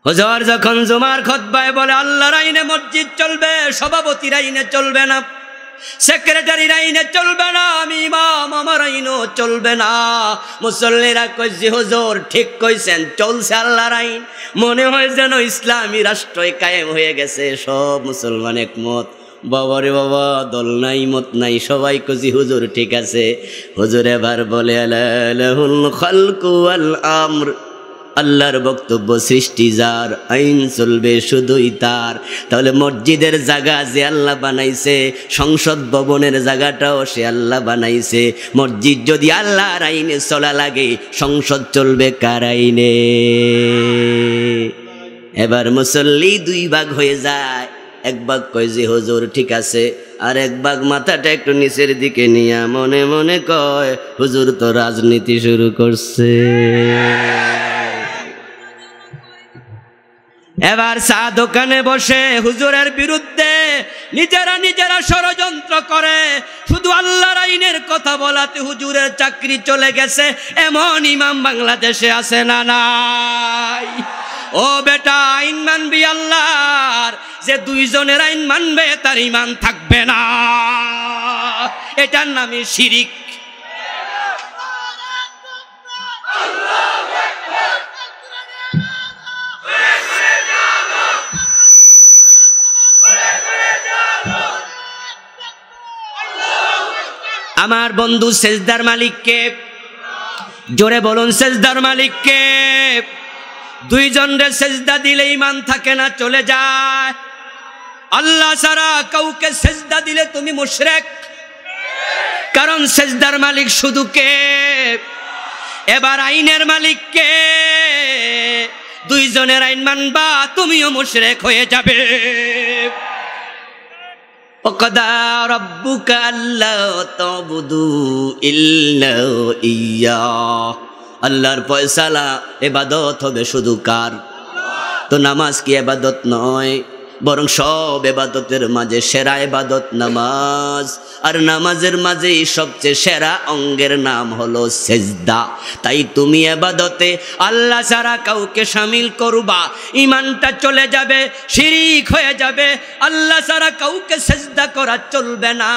হুজুর যখন জুমার খুতবায় বলে আল্লাহর আইনে মসজিদ চলবে, সভাপতির আইনে চলবে না, সেক্রেটারির আইনে চলবে না, আমি ইমাম আমার আইনও চলবে না। মুসল্লিরা কইছে হুজুর ঠিক কইছেন, চলছে আল্লাহর আইন। মনে হয় যেন ইসলামী রাষ্ট্রই কায়েম হয়ে গেছে। সব মুসলমান একমত। বাবারে বাবা, দল নাই মত নাই, সবাই কইছি হুজুর ঠিক আছে। হুজুর এবার বলে আলাহুল খালকু ওয়াল আমর, আল্লাহর বক্তব্য সৃষ্টি যার, আইন চলবে শুধুই তার। তাহলে মসজিদের জায়গা যে আল্লাহ বানাইছে, সংসদ ভবনের জায়গাটাও সে আল্লাহ বানাইছে। মসজিদ যদি আল্লাহর আইনে চলা লাগে, সংসদ চলবে কার আইনে? এবার মুসল্লি 2 ভাগ হয়ে যায়। এক ভাগ কয় যে হুজুর ঠিক আছে, আর এক ভাগ মাথাটা একটু নিচের দিকে নিয়ে মনে মনে কয় হুজুর তো রাজনীতি শুরু করছে। এবার চা দোকানে বসে হুজুরের বিরুদ্ধে নিজেরা ষড়যন্ত্র করে। শুধু আল্লাহ আইনের কথা বলাতে হুজুরের চাকরি চলে গেছে, এমন ইমাম বাংলাদেশে আছে না নাই? ও বেটা, আইন মানবি আল্লাহর, যে দুইজনের আইন মানবে তার ঈমান থাকবে না, এটার নামে শিরিক। আমার বন্ধু সেজদার মালিককে, জোরে বলুন সেজদার মালিককে। দুইজনের সেজদা দিলে ঈমান থাকে না, চলে যায়। আল্লাহ ছাড়া কাউকে সেজদা দিলে তুমি মুশরিক, কারণ সেজদার মালিক শুধু কে? এবার আইনের মালিক কে? দুইজনের আইন মানবা, তুমিও মুশরিক হয়ে যাবে। وَقَضَى رَبُّكَ أَلَّا تَعْبُدُوا إِلَّا إِيَّاهُ। আল্লাহর ফয়সালা, ইবাদত হবে শুধু কার? তো নামাজ কি ইবাদত নয়? বরং সব ইবাদতের মাঝে সেরা ইবাদত নামাজ, আর নামাজের মাঝেই সবচেয়ে সেরা অঙ্গের নাম হলো সেজদা। তাই তুমি ইবাদতে আল্লাহ ছাড়া কাউকে শামিল করবা, ঈমানটা চলে যাবে, শিরিক হয়ে যাবে। আল্লাহ ছাড়া কাউকে সেজদা করা চলবে না।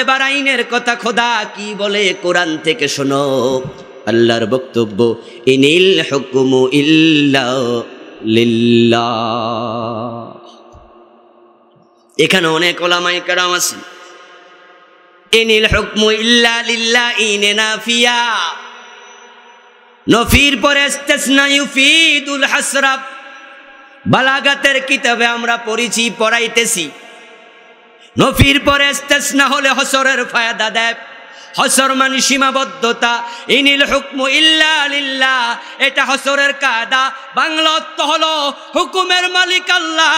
এবার আইনের কথা খোদা কি বলে কোরআন থেকে শোনো। আল্লাহর বক্তব্য, ইনিল হুকমু ইল্লা লিল্লাহ। এখানে অনেক ওলামায়ে কেরাম আছে। ইনিল হুকমু ইল্লা লিল্লাহ, ইনে নাফিয়া, নফির পরে ইস্তিসনা ইউফিদুল হাসরা। বালাগাতের কিতাবে আমরা পড়েছি, পড়াইতেছি, নফির পরে ইস্তিসনা হলে হসরের ফায়দা দেয়। হসর মানে সীমাবদ্ধতা। ইনিল হুকমু ইল্লা লিল্লাহ, এটা হসরের কায়দা। বাংলা অর্থ হলো হুকুমের মালিক আল্লাহ।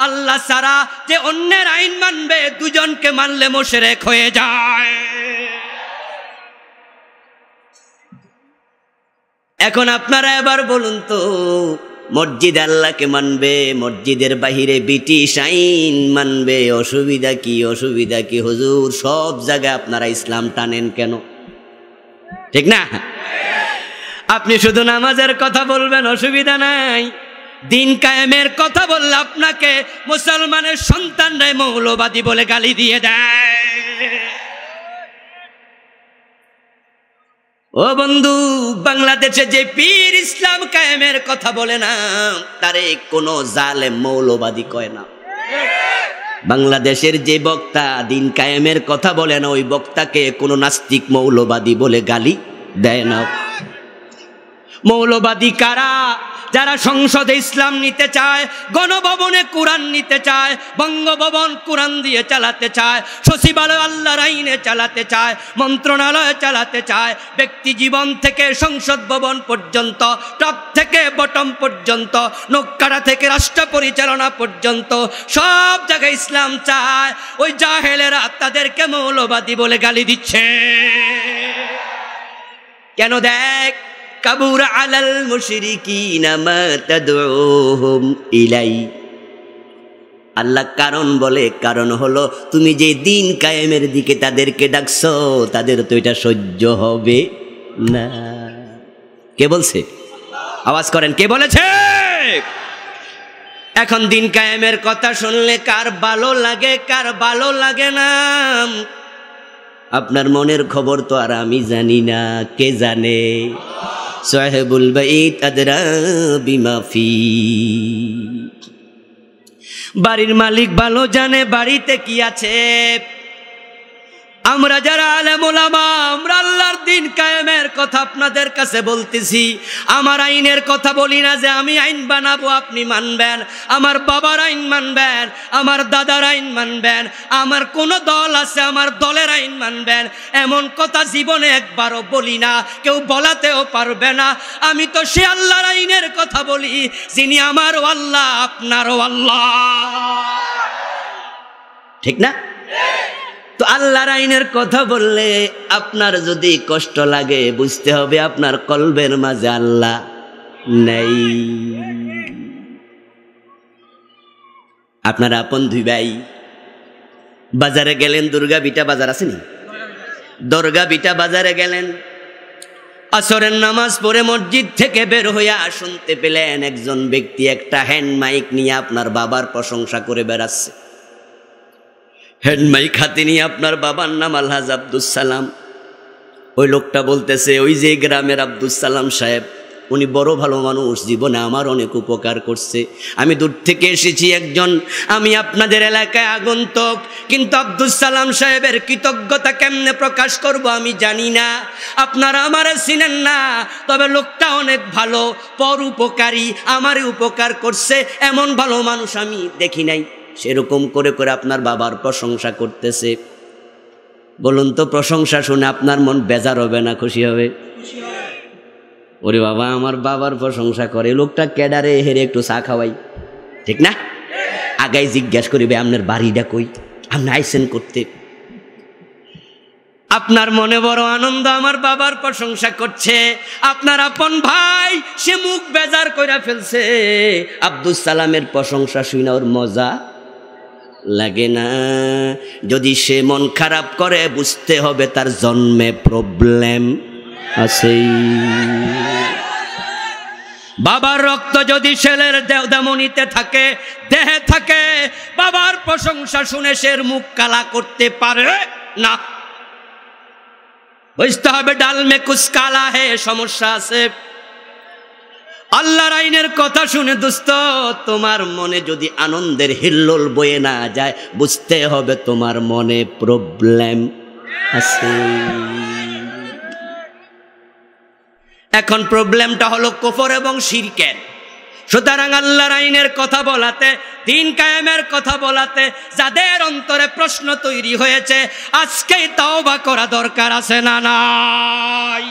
আল্লাহ ছাড়া যে অন্যের আইন মানবে, দুজনকে মানলে মুশরিক হয়ে যায়। এখন আপনারা এবার বলুন তো, মসজিদ আল্লাহকে মানবে, মসজিদের বাহিরে ব্রিটিশ আইন মানবে, অসুবিধা কি? অসুবিধা কি হুজুর? সব জায়গায় আপনারা ইসলাম টানেন কেন? ঠিক না? আপনি শুধু নামাজের কথা বলবেন, অসুবিধা নাই। দিন কায়েমের কথা বললে আপনাকে মুসলমানের সন্তানরাই মৌলবাদী বলে গালি দিয়ে দেয়। ও বন্ধু, বাংলাদেশে যে পীর ইসলাম কায়েমের কথা বলে না, তারে কোনো জালেম মৌলবাদী কয় না। বাংলাদেশের যে বক্তা দিন কায়েমের কথা বলে না, ওই বক্তাকে কোনো নাস্তিক মৌলবাদী বলে গালি দেয় না। মৌলবাদী কারা? যারা সংসদে ইসলাম নিতে চায়, গণভবনে কোরআন নিতে চায়, বঙ্গভবন কোরআন দিয়ে চালাতে চায়, সচিবালয় আল্লাহর আইনে চালাতে চায়, মন্ত্রণালয় চালাতে চায়, ব্যক্তি জীবন থেকে সংসদ ভবন পর্যন্ত, টপ থেকে বটম পর্যন্ত, নৌকাটা থেকে রাষ্ট্র পরিচালনা পর্যন্ত সব জায়গায় ইসলাম চায়। ওই জাহেলেরা তাদেরকে মৌলবাদী বলে গালি দিচ্ছে কেন? দেখ, কাবুর আলাল মুশরিকিনা মা তাদউহুম ইলাই। আল্লাহ কারণ বলে, কারণ হলো তুমি যে দিন কায়েমের দিকে তাদেরকে ডাকছো, তাদের তো এটা সহ্য হবে না। কে বলছে? আওয়াজ করেন, কে বলেছে? এখন দিন কায়েমের কথা শুনলে কার ভালো লাগে, কার ভালো লাগে না? আপনার মনের খবর তো আর আমি জানি না, কে জানে? সাহেবুল বাইত আদরা বিমা ফি। বাড়ির মালিক ভালো জানে বাড়িতে কি আছে। আমরা যারা আলেম ওলামা, আমরা আল্লাহর দিন কায়েমের কথা আপনাদের কাছে বলতেছি। আমার আইনের কথা বলি না যে আমি আইন বানাবো আপনি মানবেন, আমার বাবার আইন মানবেন, আমার দাদার আইন মানবেন, আমার কোন দল আছে আমার দলের আইন মানবেন, এমন কথা জীবনে একবারও বলি না, কেউ বলাতেও পারবে না। আমি তো সে আল্লাহর আইনের কথা বলি যিনি আমারও আল্লাহ, আপনারও আল্লাহ। ঠিক না? তো আল্লাহর আইনের কথা বললে আপনার যদি কষ্ট লাগে, বুঝতে হবে আপনার কলবের মাঝে আল্লাহ নেই। আপনার আপন দুই ভাই বাজারে গেলেন, দুর্গা বিটা বাজার আসেনি? দরগা বিটা বাজারে গেলেন, আসরের নামাজ পড়ে মসজিদ থেকে বের হইয়া শুনতে পেলেন একজন ব্যক্তি একটা হ্যান্ড মাইক নিয়ে আপনার বাবার প্রশংসা করে বেড়াচ্ছে। হ্যান্ড মাইক হাতে নিয়ে আপনার বাবার নাম আলহাজ আব্দুস সালাম। ওই লোকটা বলতেছে, ওই যে গ্রামের আব্দুস সালাম সাহেব, উনি বড় ভালো মানুষ, জীবনে আমার অনেক উপকার করছে। আমি দূর থেকে এসেছি একজন, আমি আপনাদের এলাকায় আগন্তুক, কিন্তু আব্দুস সালাম সাহেবের কৃতজ্ঞতা কেমনে প্রকাশ করব আমি জানি না। আপনারা আমারে চিনেন না, তবে লোকটা অনেক ভালো, পর উপকারী, আমারই উপকার করছে, এমন ভালো মানুষ আমি দেখি নাই। সেরকম করে করে আপনার বাবার প্রশংসা করতেছে। বলুন তো, প্রশংসা শুনে আপনার মন বেজার হবে না খুশি হবে? ওরে বাবা, আমার বাবার প্রশংসা করে, লোকটা ক্যাডারে হেরে একটু চা খাওয়াই, ঠিক না? আগাই জিজ্ঞাসা করিবে আপনার বাড়িটা কই, আপনি আইসেন করতে। আপনার মনে বড় আনন্দ, আমার বাবার প্রশংসা করছে। আপনার আপন ভাই সে মুখ বেজার কইরা ফেলছে, আব্দুস সালামের প্রশংসা শুনে ওর মজা লাগে না। যদি সে মন খারাপ করে, বুঝতে হবে তার জন্মে প্রবলেম আছে। বাবার রক্ত যদি ছেলের দেহমনিতে থাকে, দেহে থাকে, বাবার প্রশংসা শুনে সে মুখ কালা করতে পারে না। বুঝতে হবে ডাল মে কুছ কালা হে, সমস্যা আছে। আল্লাহর আইনের কথা শুনে দোস্ত, তোমার মনে যদি আনন্দের হিল্লোল বয়ে না যায়, বুঝতে হবে তোমার মনে প্রবলেম আছে। এখন প্রবলেমটা হলো কুফর এবং শিরকের। সুতরাং আল্লাহর আইনের কথা বলাতে, দিন কায়েমের কথা বলাতে যাদের অন্তরে প্রশ্ন তৈরি হয়েছে, আজকেই তাওবা করা দরকার আছে না নাই?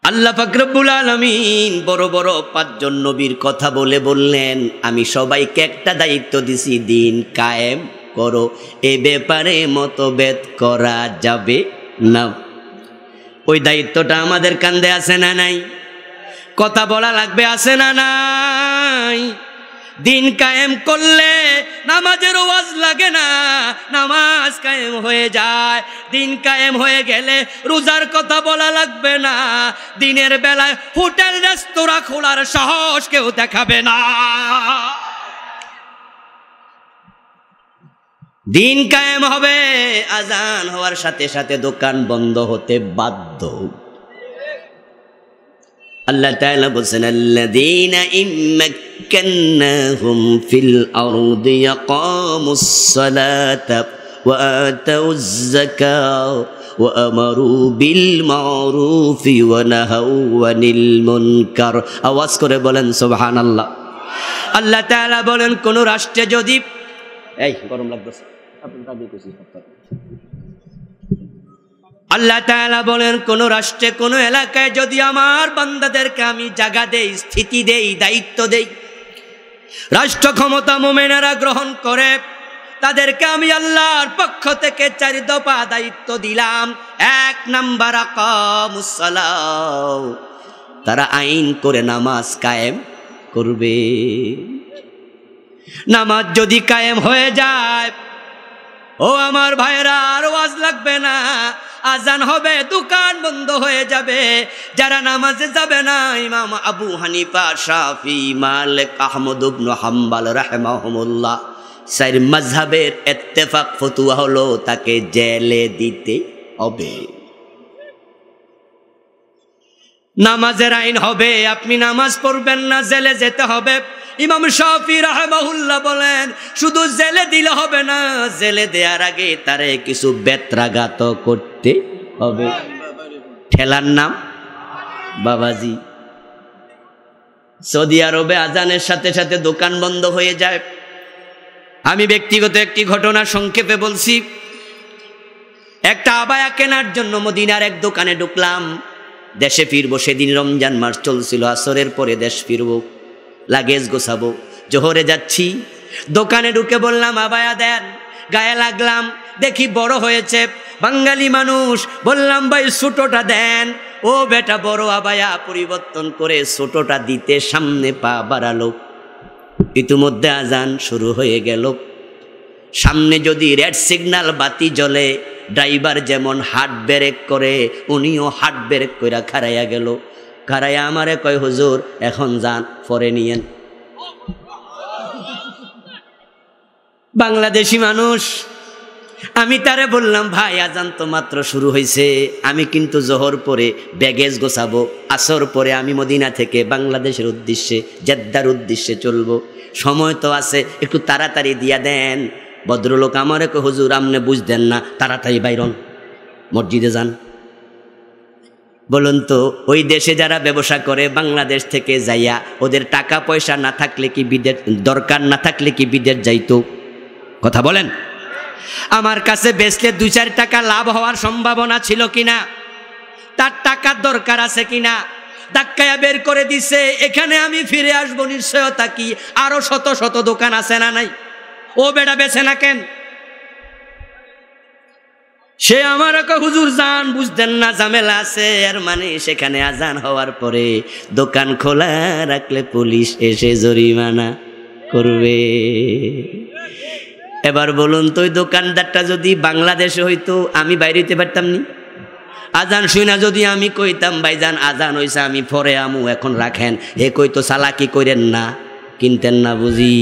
আল্লাহ পাক রব্বুল আলামিন বড় বড় 5 জন নবীর কথা বলে বললেন, আমি সবাইকে একটা দায়িত্ব দিছি, দিন কায়েম করো, এ ব্যাপারে মতভেদ করা যাবে না। ওই দায়িত্বটা আমাদের কাঁধে আছে না নাই? কথা বলা লাগবে, আছে না নাই? দিন কায়েম করলে নামাজের ওয়াজ লাগে না, নামাজ কায়েম হয়ে যায়। দিন কায়েম হয়ে গেলে রোজার কথা বলা লাগবে না। দিনের বেলায় হোটেল রেস্তোরাঁ খোলার সাহস কেউ দেখাবে না। দিন কায়েম হবে, আজান হওয়ার সাথে সাথে দোকান বন্ধ হতে বাধ্য। আল্লাহ তাআলা বলেন, আল্লাযীনা ইম্মাক্কান্নাহুম ফিল আরদি ইয়াকামুস সালাতা ওয়া আতাউয যাকাতা ওয়া আমারু বিল মারুফি ওয়া নাহাউ আনিল মুনকার। আওয়াজ করে বলেন সুবহানাল্লাহ। আল্লাহ তাআলা বলেন, কোন রাষ্ট্রে যদি, এই গরম লাগতেছে, আল্লাহ তাআলা বলেন, কোন রাষ্ট্রে কোন এলাকায় যদি আমার বান্দাদেরকে আমি জায়গা দেই, স্থিতি দেই, দায়িত্ব দেই, রাষ্ট্র ক্ষমতা মুমিনেরা গ্রহণ করে, তাদেরকে আমি আল্লাহর পক্ষ থেকে 4 দফা দায়িত্ব দিলাম। 1 নাম্বার, আকামুস সালাহ, তারা আইন করে নামাজ কায়েম করবে। নামাজ যদি কায়েম হয়ে যায়, ও আমার ভাইরা, আর ওয়াজ লাগবে না, আজান হবে, দোকান বন্ধ হয়ে যাবে। যারা নামাজে যাবে না, ইমাম আবু হানিফা, শাফি, মালিক, আহমদ ইবনে হাম্বল রাহিমাহুমুল্লাহ 4 মাযহাবের ইত্তেফাক ফতোয়া হলো তাকে জেলে দিতে হবে। নামাজের আইন হবে, আপনি নামাজ পড়বেন না, জেলে যেতে হবে। ইমাম শাফি রাহিমাহুল্লাহ বলেন, শুধু জেলে দিলে হবে না, জেলে দেওয়ার আগে তারে কিছু বেত্রাঘাত করতে হবে। ঠেলার নাম বাবাজি। সৌদি আরবে আজানের সাথে সাথে দোকান বন্ধ হয়ে যায়। আমি ব্যক্তিগত একটি ঘটনা সংক্ষেপে বলছি। একটা আবায়া কেনার জন্য মদিনার এক দোকানে ঢুকলাম। দেশে ফিরবো, সেদিন রমজান মাস চলছিল। আসরের পরে দেশ ফিরবো, লাগেজ গোছাবো, জোহরে যাচ্ছি। দোকানে ঢুকে বললাম, আবায়া দেন। গায়ে লাগলাম, দেখি বড় হয়েছে, বাঙালি মানুষ। বললাম, ভাই ছোটটা দেন। ও বেটা, বড় আবায়া পরিবর্তন করে ছোটটা দিতে সামনে পা বাড়ালো। ইতিমধ্যে আজান শুরু হয়ে গেল। সামনে যদি রেড সিগন্যাল বাতি জ্বলে, ড্রাইভার যেমন হার্ট ব্রেক করে, উনিও হার্ট ব্রেক কইরা খাড়াইয়া গেল। খাড়াইয়া আমারে কয়, হুজুর এখন যান, পরে নিয়েন। বাংলাদেশি মানুষ। আমি তারে বললাম, ভাই আজান তো মাত্র শুরু হয়েছে, আমি কিন্তু জোহর পরে ব্যাগেজ গোছাবো, আসর পরে আমি মদিনা থেকে বাংলাদেশের উদ্দেশ্যে, জেদ্দার উদ্দেশ্যে চলবো, সময় তো আছে, একটু তাড়াতাড়ি দিয়া দেন। ভদ্রলোক আমারে কয়, হুজুর আপনি বুঝতেন না, তাড়াতাড়ি বাইরন, মসজিদে যান। বলুন তো, ওই দেশে যারা ব্যবসা করে বাংলাদেশ থেকে যাইয়া, ওদের টাকা পয়সা না থাকলে কি বিদেশ, দরকার না থাকলে কি বিদেশ যাইতো? কথা বলেন। আমার কাছে বেচলে 2-4 টাকা লাভ হওয়ার সম্ভাবনা ছিল কিনা, তার টাকার দরকার আছে কিনা, ধাক্কায়া বের করে দিছে। এখানে আমি ফিরে আসবো নিশ্চয়তা কি? আরো শত শত দোকান আছে না নাই? ও বেটা বেছে না কেন? সে আমার হুজুর যান, বুঝতেন না ঝামেলা আছে। এর মানে সেখানে আজান হওয়ার পরে দোকান খোলা রাখলে পুলিশ এসে জরিমানা করবে। এবার বলুন তো, ওই দোকানদারটা যদি বাংলাদেশে হইতো, আমি বাইরে হইতে পারতাম নি? আজান শুনা যদি আমি কইতাম, ভাইজান আজান হইছে, আমি পরে আমু, এখন রাখেন, এ কইতো চালাকি কইরেন না, কিনতেন না বুঝি।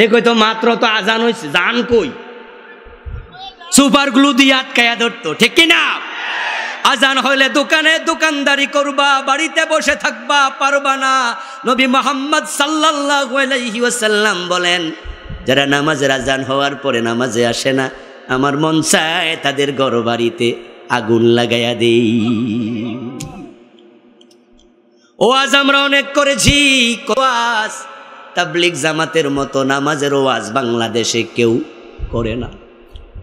এ কইতো মাত্র তো আজান হইছে, জান কই, সুপার গ্লু দিয়ে আটকায়া ধরতো, ঠিক কিনা? আজান হইলে দোকানে দোকানদারি করবা, বাড়িতে বসে থাকবা পারবা না। নবী মুহাম্মদ সাল্লাল্লাহু আলাইহি ওয়াসাল্লাম বলেন, যারা নামাজের আজান হওয়ার পরে নামাজে আসে না, আমার মন চায় তাদের ঘর বাড়িতে আগুন লাগাইয়া দেই। ওয়াজ আমরা অনেক করেছি, ওয়াজ তাবলীগ জামাতের মতো নামাজের ওয়াজ বাংলাদেশে কেউ করে না।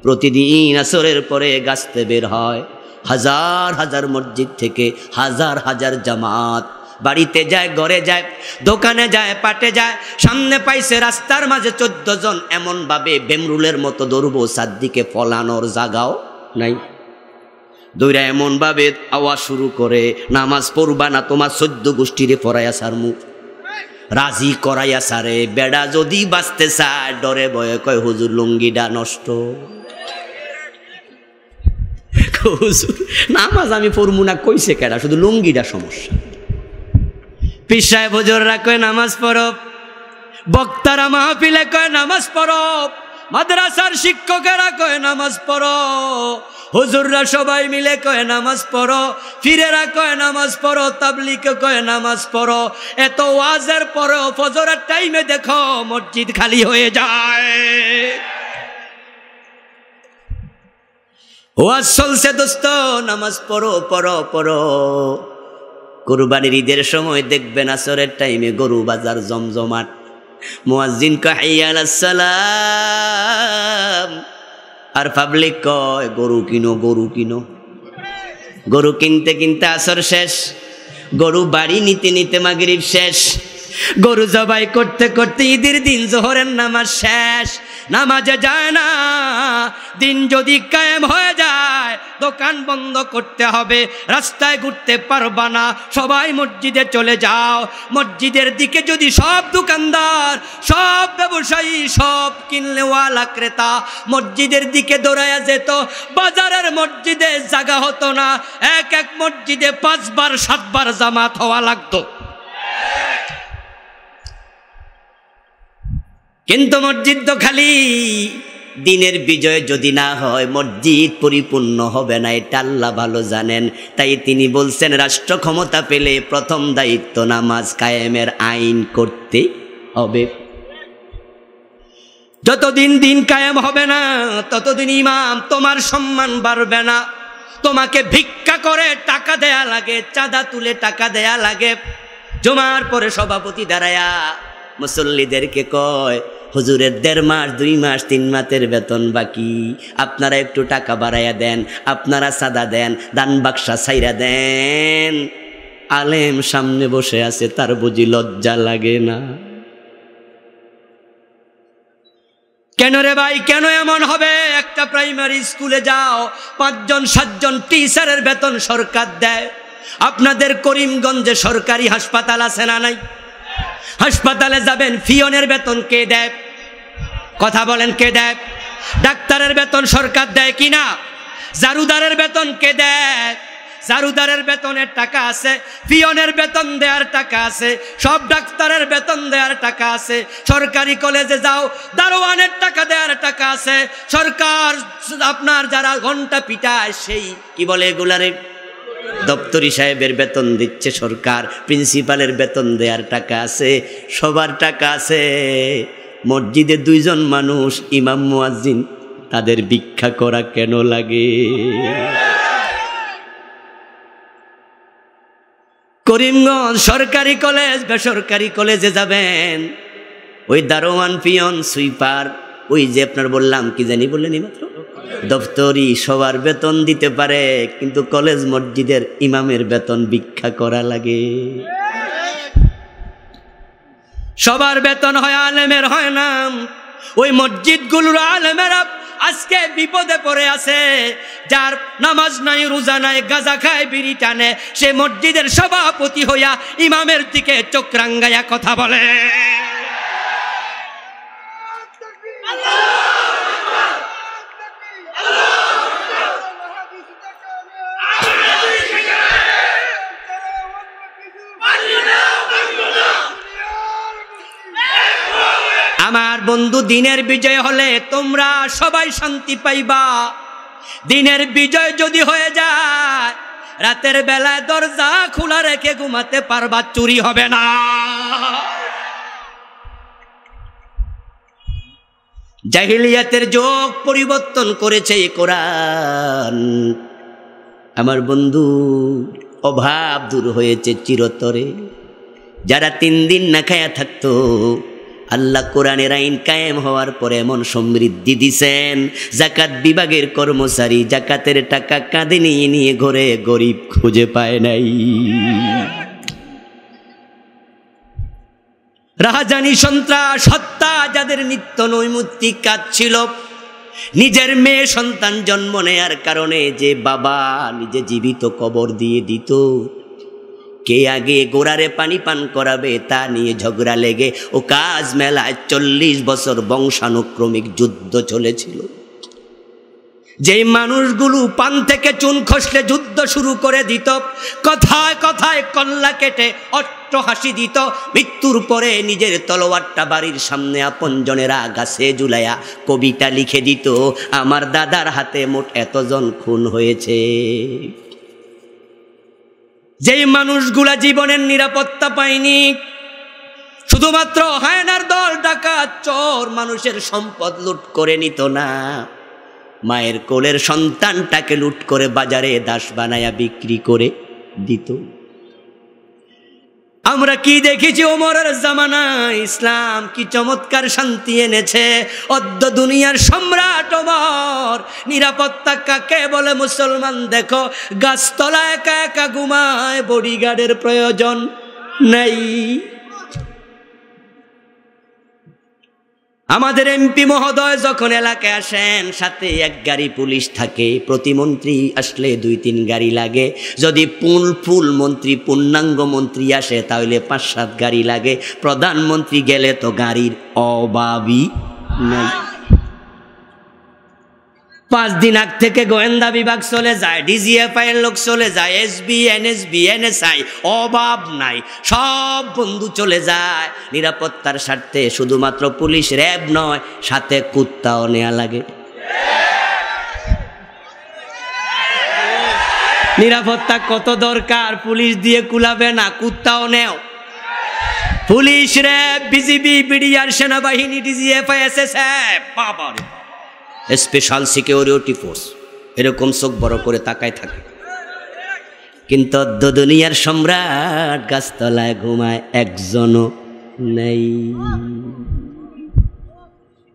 প্রতিদিন আসরের পরে গাছতে বের হয়, হাজার হাজার মসজিদ থেকে হাজার হাজার জামাত, বাড়িতে যায়, ঘরে যায়, দোকানে যায়, পাটে যায়, সামনে পাইছে রাস্তার মাঝে 14 জন, এমনভাবে বেমরুলের মতো দৌড়বো, চারদিকে ফলানোর জাগাও নাই, দৌড়া এমনভাবে আওয়াজ শুরু করে, নামাজ পড়বা না, তোমার 14 গোষ্ঠীরে পড়াইয়া সারমু, রাজি করাইয়া সারে। বেড়া যদি বাঁচতে চায়, ডরে ভয়ে কয়, হুজুর লুঙ্গিটা নষ্ট, হুজুর নামাজ আমি পড়মু না কইছে কেডা, শুধু লুঙ্গিটা সমস্যা। পীর সাহেব হুজুররা কয় নামাজ পড়ো, বক্তারা মাহফিলে কয় নামাজ পড়ো, মাদ্রাসার শিক্ষকেরা কয় নামাজ পড়ো, হুজুররা সবাই মিলে কয় নামাজ পড়ো, ফিরেরা কয় নামাজ পড়ো, তাবলীগে কয় নামাজ পড়ো। এত ওয়াজের পরেও ফজরের টাইমে দেখো মসজিদ খালি হয়ে যায়। ওয়াজ চলছে দোস্ত, নামাজ পড়ো পড়ো পড়ো। কুরবানির ঈদের সময় দেখবেন আসরের টাইমে গরু বাজার জমজমাট, মুয়াজ্জিন কয় হাইয়া আলাস সালাম, আর পাবলিক কয় গরু কিনো গরু কিনো। গরু কিনতে কিনতে আসর শেষ, গরু বাড়ি নিতে নিতে মাগরিব শেষ, গরু জবাই করতে করতে ঈদের দিন জোহরের নামাজ শেষ। নামাজে যায় না, দিন যদি কায়েম হয়ে যায় দোকান বন্ধ করতে হবে, রাস্তায় ঘুরতে পারবা না, সবাই মসজিদে চলে যাও। মসজিদের দিকে যদি সব দোকানদার, সব ব্যবসায়ী, সব কিনলেওয়ালা ক্রেতা মসজিদের দিকে দৌড়াইয়া যেত, বাজারের মসজিদে জায়গা হতো না, এক এক মসজিদে 5 বার 7 বার জামাত হওয়া লাগতো। কিন্তু মসজিদ তো খালি। দিনের বিজয় যদি না হয় মসজিদ পরিপূর্ণ হবে না, এটা আল্লাহ ভালো জানেন। তাই তিনি বলছেন, রাষ্ট্র ক্ষমতা পেলে প্রথম দায়িত্ব নামাজ কায়েমের আইন করতে হবে। যতদিন দিন কায়েম হবে না ততদিন ইমাম তোমার সম্মান বাড়বে না। তোমাকে ভিক্ষা করে টাকা দেয়া লাগে, চাঁদা তুলে টাকা দেয়া লাগে। জুমার পরে সভাপতি দাঁড়ায়া মুসল্লিদেরকে কয়, হুজুরের 1.5 মাস 2 মাস 3 মাসের বেতন বাকি, আপনারা একটু টাকা বাড়াইয়া দেন, আপনারা চাঁদা দেন, দান বাক্সা ছাইরা দেন। আলেম সামনে বসে আছে, তার বুঝি লজ্জা লাগে না? কেন রে ভাই, কেন এমন হবে? একটা প্রাইমারি স্কুলে যাও, 5 জন 7 জন টিচারের বেতন সরকার দেয়। আপনাদের করিমগঞ্জে সরকারি হাসপাতাল আছে না নাই? হাসপাতালে যাবেন, পিয়নের বেতন কে দেয়? কথা বলেন কে দেয়? ডাক্তারের বেতন সরকার দেয় কিনা? জারুদারের বেতন কে দেয়? জারুদারের বেতনের টাকা আছে, পিয়নের বেতন দেওয়ার টাকা আছে, সব ডাক্তারের বেতন দেওয়ার টাকা আছে, সরকারি কলেজে যাও দারোয়ানের টাকা দেওয়ার টাকা আছে, সরকার আপনার যারা ঘন্টা পিটায় সেই কি বলে এগুলারে দপ্তরি সাহেবের বেতন দিচ্ছে সরকার, প্রিন্সিপালের বেতন দেওয়ার টাকা আছে, সবার টাকা আছে। মসজিদে 2 জন মানুষ ইমাম মুয়াজ্জিন, তাদের ভিক্ষা করা কেন লাগে? করিমগঞ্জ সরকারি কলেজ বেসরকারি কলেজে যাবেন, ওই দারোয়ান পিয়ন সুইপার, ওই যে আপনার বললাম কি জানি বললেন মাত্র দপ্তরি, সবার বেতন দিতে পারে, কিন্তু কলেজ মসজিদের ইমামের বেতন ভিক্ষা করা লাগে। সবার বেতন হয়, আলেমের হয় না। ওই মসজিদগুলোর আলেমেরা আজকে বিপদে পড়ে আছে। যার নামাজ নাই, রোজা নাই, গাঁজা খায়, বিড়ি টানে, সে মসজিদের সভাপতি হইয়া ইমামের দিকে চোখ রাঙ্গাইয়া কথা বলে। আমার বন্ধু, দিনের বিজয় হলে তোমরা সবাই শান্তি পাইবা। দিনের বিজয় যদি হয়ে যায়, রাতের বেলায় দরজা খোলা রেখে ঘুমাতে পারবা, চুরি হবে না। জাহিলিয়াতের যুগ পরিবর্তন করেছে এই কোরআন। আমার বন্ধু, অভাব দূর হয়েছে চিরতরে। যারা 3 দিন না খায়া থাকতো, আল্লাহ কোরআনের আইন কায়েম হওয়ার পরে এমন সমৃদ্ধি দিছেন, জাকাত বিভাগের কর্মচারী জাকাতের টাকা কাঁধে নিয়ে নিয়ে ঘরে গরিব খুঁজে পায় নাই। রাহাজানি, সন্ত্রাস, হত্যা যাদের নিত্য নৈমিত্তিক কাজ ছিল, নিজের মেয়ে সন্তান জন্ম নেয়ার কারণে যে বাবা নিজে জীবিত কবর দিয়ে দিত, কে আগে গোড়ারে পানি পান করাবে তা নিয়ে ঝগড়া লেগে ও কাজ মেলায় 40 বছর বংশানুক্রমিক যুদ্ধ চলেছিল। যেই মানুষগুলো পান থেকে চুন খসলে যুদ্ধ শুরু করে দিত, কথায় কথায় কল্লা কেটে অট্ট হাসি দিত, মৃত্যুর পরে নিজের তলোয়ারটা বাড়ির সামনে আপনজনেরা গাছে ঝুলাইয়া কবিতা লিখে দিত, আমার দাদার হাতে মোট এতজন খুন হয়েছে। যেই মানুষগুলা জীবনের নিরাপত্তা পায়নি, শুধুমাত্র হায়নার দল, ডাকাত, চোর মানুষের সম্পদ লুট করে নিত না, মায়ের কোলের সন্তানটাকে লুট করে বাজারে দাস বানায়া বিক্রি করে দিত। আমরা কি দেখেছি ওমরের জামানায় ইসলাম কি চমৎকার শান্তি এনেছে। অদ্য দুনিয়ার সম্রাট ওমর, নিরাপত্তা কাকে বলে মুসলমান দেখো, গাছতলা একা একা ঘুমায়, বডিগার্ডের প্রয়োজন নেই। আমাদের এমপি মহোদয় যখন এলাকায় আসেন, সাথে 1 গাড়ি পুলিশ থাকে, প্রতিমন্ত্রী আসলে 2-3 গাড়ি লাগে, যদি ফুল মন্ত্রী পূর্ণাঙ্গ মন্ত্রী আসে তাহলে 5-7 গাড়ি লাগে, প্রধানমন্ত্রী গেলে তো গাড়ির অভাবই নাই। 5 দিন আগ থেকে গোয়েন্দা বিভাগ চলে যায়, ডিজিএফআই এর লোক চলে যায়, এসবি, এনএসবি, এনএসআই, অভাব নাই, সব বন্ধু চলে যায় নিরাপত্তার স্বার্থে। শুধুমাত্র পুলিশ র্যাব নয়, সাথে কুত্তাও নেওয়া লাগে। নিরাপত্তা কত দরকার, পুলিশ দিয়ে কুলাবে না, কুত্তাও নেও। পুলিশ, র্যাব, বিজিবি, বিডিআর, সেনাবাহিনী, ডিজিএফআই, এসএসএফ, বাবা রে, স্পেশাল সিকিউরিটি ফোর্স, এরকম চোখ বড় করে তাকায় থাকে। কিন্তু দুনিয়ার সম্রাট গাছতলায় ঘুমায়, একজনও নেই।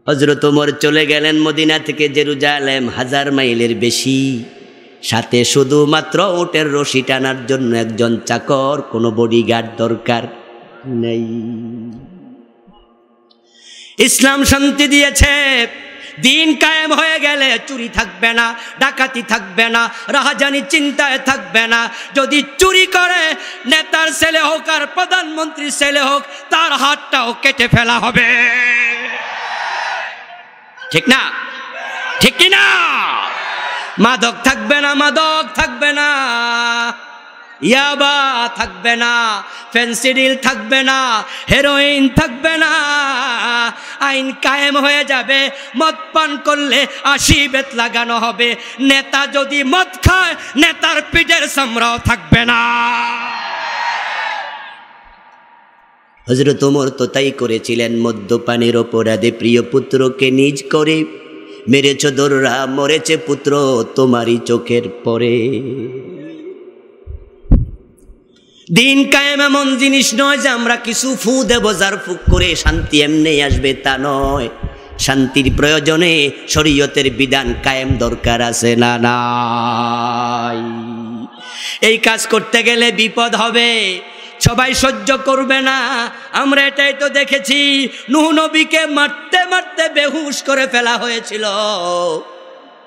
হযরত ওমর চলে গেলেন মদিনা থেকে জেরুজালেম, 1000 মাইলের বেশি, সাথে শুধুমাত্র উটের রশি টানার জন্য একজন চাকর, কোনো বডিগার্ড দরকার নেই। ইসলাম শান্তি দিয়েছে। দিন কায়েম হয়ে গেলে চুরি থাকবে না, ডাকাতি থাকবে না, রাহাজানি চিন্তায় থাকবে না। যদি চুরি করে নেতার ছেলে হোক আর প্রধানমন্ত্রীর ছেলে হোক, তার হাতটাও কেটে ফেলা হবে। ঠিক না? ঠিক কি না? মাদক থাকবে না, মাদক থাকবে না, ইয়াবা থাকবে না, ফেন্সিডিল থাকবে না, হেরোইন থাকবে না। আইন কায়েম হয়ে যাবে। মদ পান করলে 80 বেত লাগানো হবে। নেতা যদি মদ খায়, নেতার পিঠের চামড়াও থাকবে না। হযরত ওমর তো তাই করেছিলেন। মদ্যপানের অপরাধে প্রিয় পুত্রকে নিজ করে মেরেছ দোররা, মরেছে পুত্র তোমারই চোখের পরে। দিন কায়েম এমন জিনিস নয় যে আমরা কিছু ফু দেব যার ফুক করে শান্তি এমনি আসবে, তা নয়। শান্তির প্রয়োজনে শরীয়তের বিধান কায়েম দরকার আছে না নাই? এই কাজ করতে গেলে বিপদ হবে, সবাই সহ্য করবে না। আমরা এটাই তো দেখেছি, নূহ নবীকে মারতে মারতে বেহুশ করে ফেলা হয়েছিল।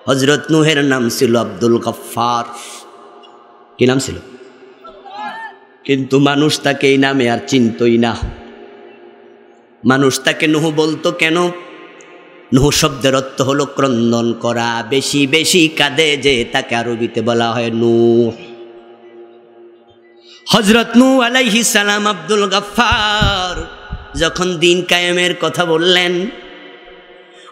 হযরত নূহের নাম ছিল আব্দুল গফফার। কি নাম ছিল? কিন্তু মানুষ তাকে এই নামে আর চিনতই না। মানুষ তাকে নূহ বলতো কেন? নূহ শব্দের অর্থ হলো ক্রন্দন করা, বেশি বেশি কাঁদে যে, তাকে আরবিতে বলা হয় নূহ। হযরত নূহ আলাইহিস সালাম আব্দুল গফফার যখন দিন কায়েমের কথা বললেন,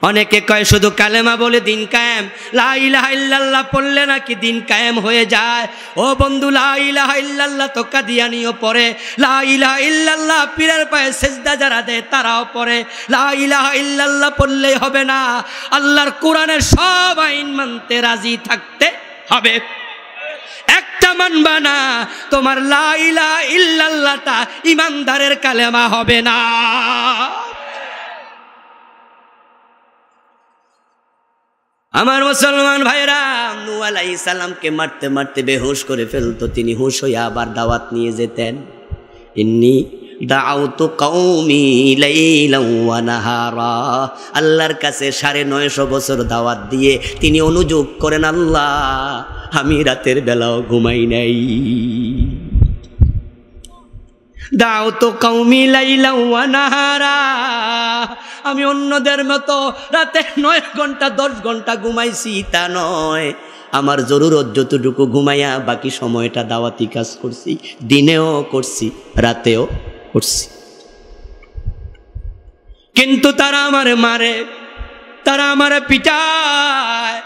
অনেকে কয় শুধু কালেমা বলে দিন কায়েম, লা ইলাহা ইল্লাল্লাহ পড়লে নাকি দিন কায়েম হয়ে যায়। ও বন্ধু, লা ইলাহা ইল্লাল্লাহ তো কাদিয়ানিও পড়ে, লা ইলাহা ইল্লাল্লাহ পীরের পায়ে সেজদা যারা দেয় তারাও পড়ে। লা ইলাহা ইল্লাল্লাহ পড়লেই হবে না, আল্লাহর কোরআনের সব আইন মানতে রাজি থাকতে হবে। একটা মানবা না, তোমার লা ইলাহা ইল্লাল্লাহটা ইমানদারের কালেমা হবে না। আমার মুসলমান ভাইরা, নূহ আলাইহিস সালামকে মারতে মারতে বেহুশ করে ফেলতো। তিনি হুশ হয়ে আবার দাওয়াত নিয়ে যেতেন। ইন্নী দাউতু কওমি লাইলান ওয়া নাহারা। আল্লাহর কাছে 950 বছর দাওয়াত দিয়ে তিনি অনুযোগ করেন, আল্লাহ আমি রাতের বেলাও ঘুমাই নাই। দাউতু কওমি লাইলান ওয়া নাহারা। আমি অন্যদের মতো রাতে 9 ঘন্টা 10 ঘন্টা ঘুমাইছি তা নয়। আমার জরুরত যতটুকু ঘুমাইয়া বাকি সময়টা দাওয়াতি কাজ করছি, দিনেও করছি, রাতেও করছি। কিন্তু তারা আমারে মারে, তারা আমারে পিটায়।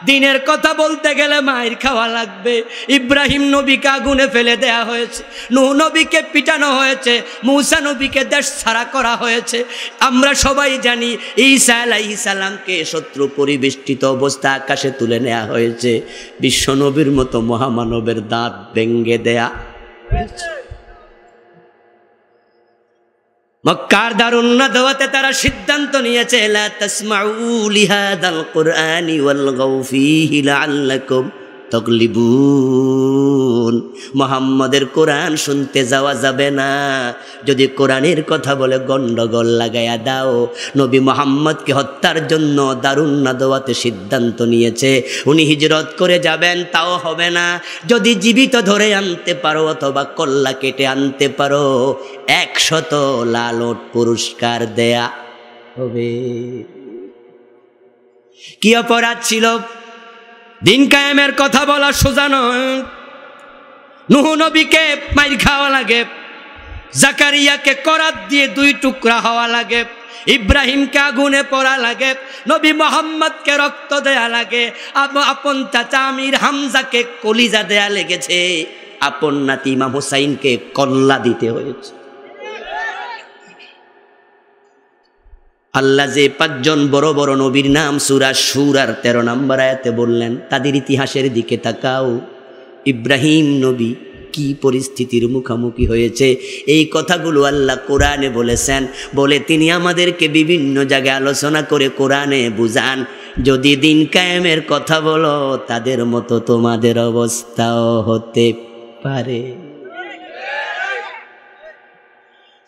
দিনের কথা বলতে গেলে মায়ের খাওয়া লাগবে। ইব্রাহিম নবীকে আগুনে ফেলে দেয়া হয়েছে, নূহ নবীকে পিটানো হয়েছে, মূসা নবীকে দেশ ছাড়া করা হয়েছে। আমরা সবাই জানি ঈসা আলাইহিস সালামকে শত্রু পরিবেষ্টিত অবস্থা আকাশে তুলে নেওয়া হয়েছে। বিশ্ব নবীর মতো মহামানবের দাঁত ভেঙে দেয়া হয়েছে। মক্কার দারুন নাদওয়াতে তারা সিদ্ধান্ত নিয়েছে, লা তাসমাউ লিহাদাল কুরআনি ওয়ালগাউ ফীহি লাআল্লাকুম তাগলিবুন। মুহাম্মাদের কোরআন শুনতে যাওয়া যাবে না। যদি কোরআনের কথা বলে গন্ডগোল লাগায়া দাও। নবী মুহাম্মদকে হত্যার জন্য দারুন নাদওয়াতে সিদ্ধান্ত নিয়েছে। উনি হিজরত করে যাবেন, তাও হবে না। যদি জীবিত ধরে আনতে পারো অথবা কল্লা কেটে আনতে পারো, 100 লালট পুরস্কার দেয়া হবে। কি অপরাধ ছিল? দিন কায়েমের কথা বলা সোজা নয়। নূহ নবীকে মাইর খাওয়া লাগে, জাকারিয়াকে করাত দিয়ে 2 টুকরা হওয়া লাগে, ইব্রাহিমকে আগুনে পড়া লাগে, নবী মুহাম্মদকে রক্ত দেয়া লাগে, আপন চাচা আমির হামজাকে কলিজা দেয়া লেগেছে, আপন নাতি ইমাম হুসাইনকে কল্লা দিতে হয়েছে। আল্লাহ যে 5 জন বড় বড় নবীর নাম সূরা শুরার 13 নম্বর আয়াতে বললেন, তাদের ইতিহাসের দিকে তাকাও। ইব্রাহিম নবী কি পরিস্থিতির মুখোমুখি হয়েছে, এই কথাগুলো আল্লাহ কোরআনে বলেছেন। বলে তিনি আমাদেরকে বিভিন্ন জায়গায় আলোচনা করে কোরআনে বুঝান, যদি দিন কায়েমের কথা বলো তাদের মতো তোমাদের অবস্থাও হতে পারে।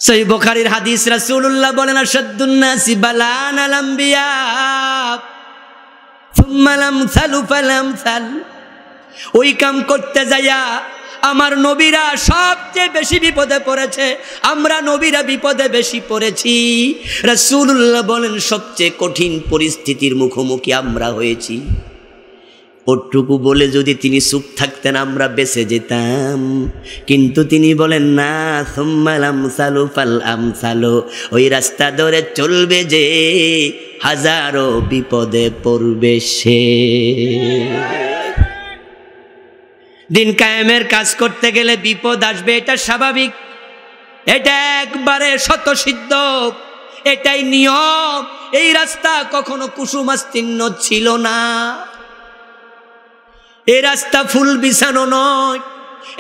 সহিহ বুখারীর হাদিস, রাসূলুল্লাহ বলেন, আশাদ্দুন নাসি বালান আল আম্বিয়া সুম্মা লামসালু ফালামসাল। ওই কাম করতে যাইয়া আমার নবীরা সবচেয়ে বেশি বিপদে পড়েছে, আমরা নবীরা বিপদে বেশি পড়েছি। রাসূলুল্লাহ বলেন সবচেয়ে কঠিন পরিস্থিতির মুখোমুখি আমরা হয়েছি। ওটুকু বলে যদি তিনি চুপ থাকতেন আমরা বেঁচে যেতাম, কিন্তু তিনি বলেন না, সুম্মাল আমসালু ফাল আমসালু, ওই রাস্তা ধরে চলবে যে হাজারো বিপদে পড়বে সে। দিন কায়েমের কাজ করতে গেলে বিপদ আসবে, এটা স্বাভাবিক, এটা একবারে স্বতঃসিদ্ধ, এটাই নিয়ম। এই রাস্তা কখনো কুসুমাস্তীর্ণ ছিল না, এই রাস্তা ফুল বিছানো নয়,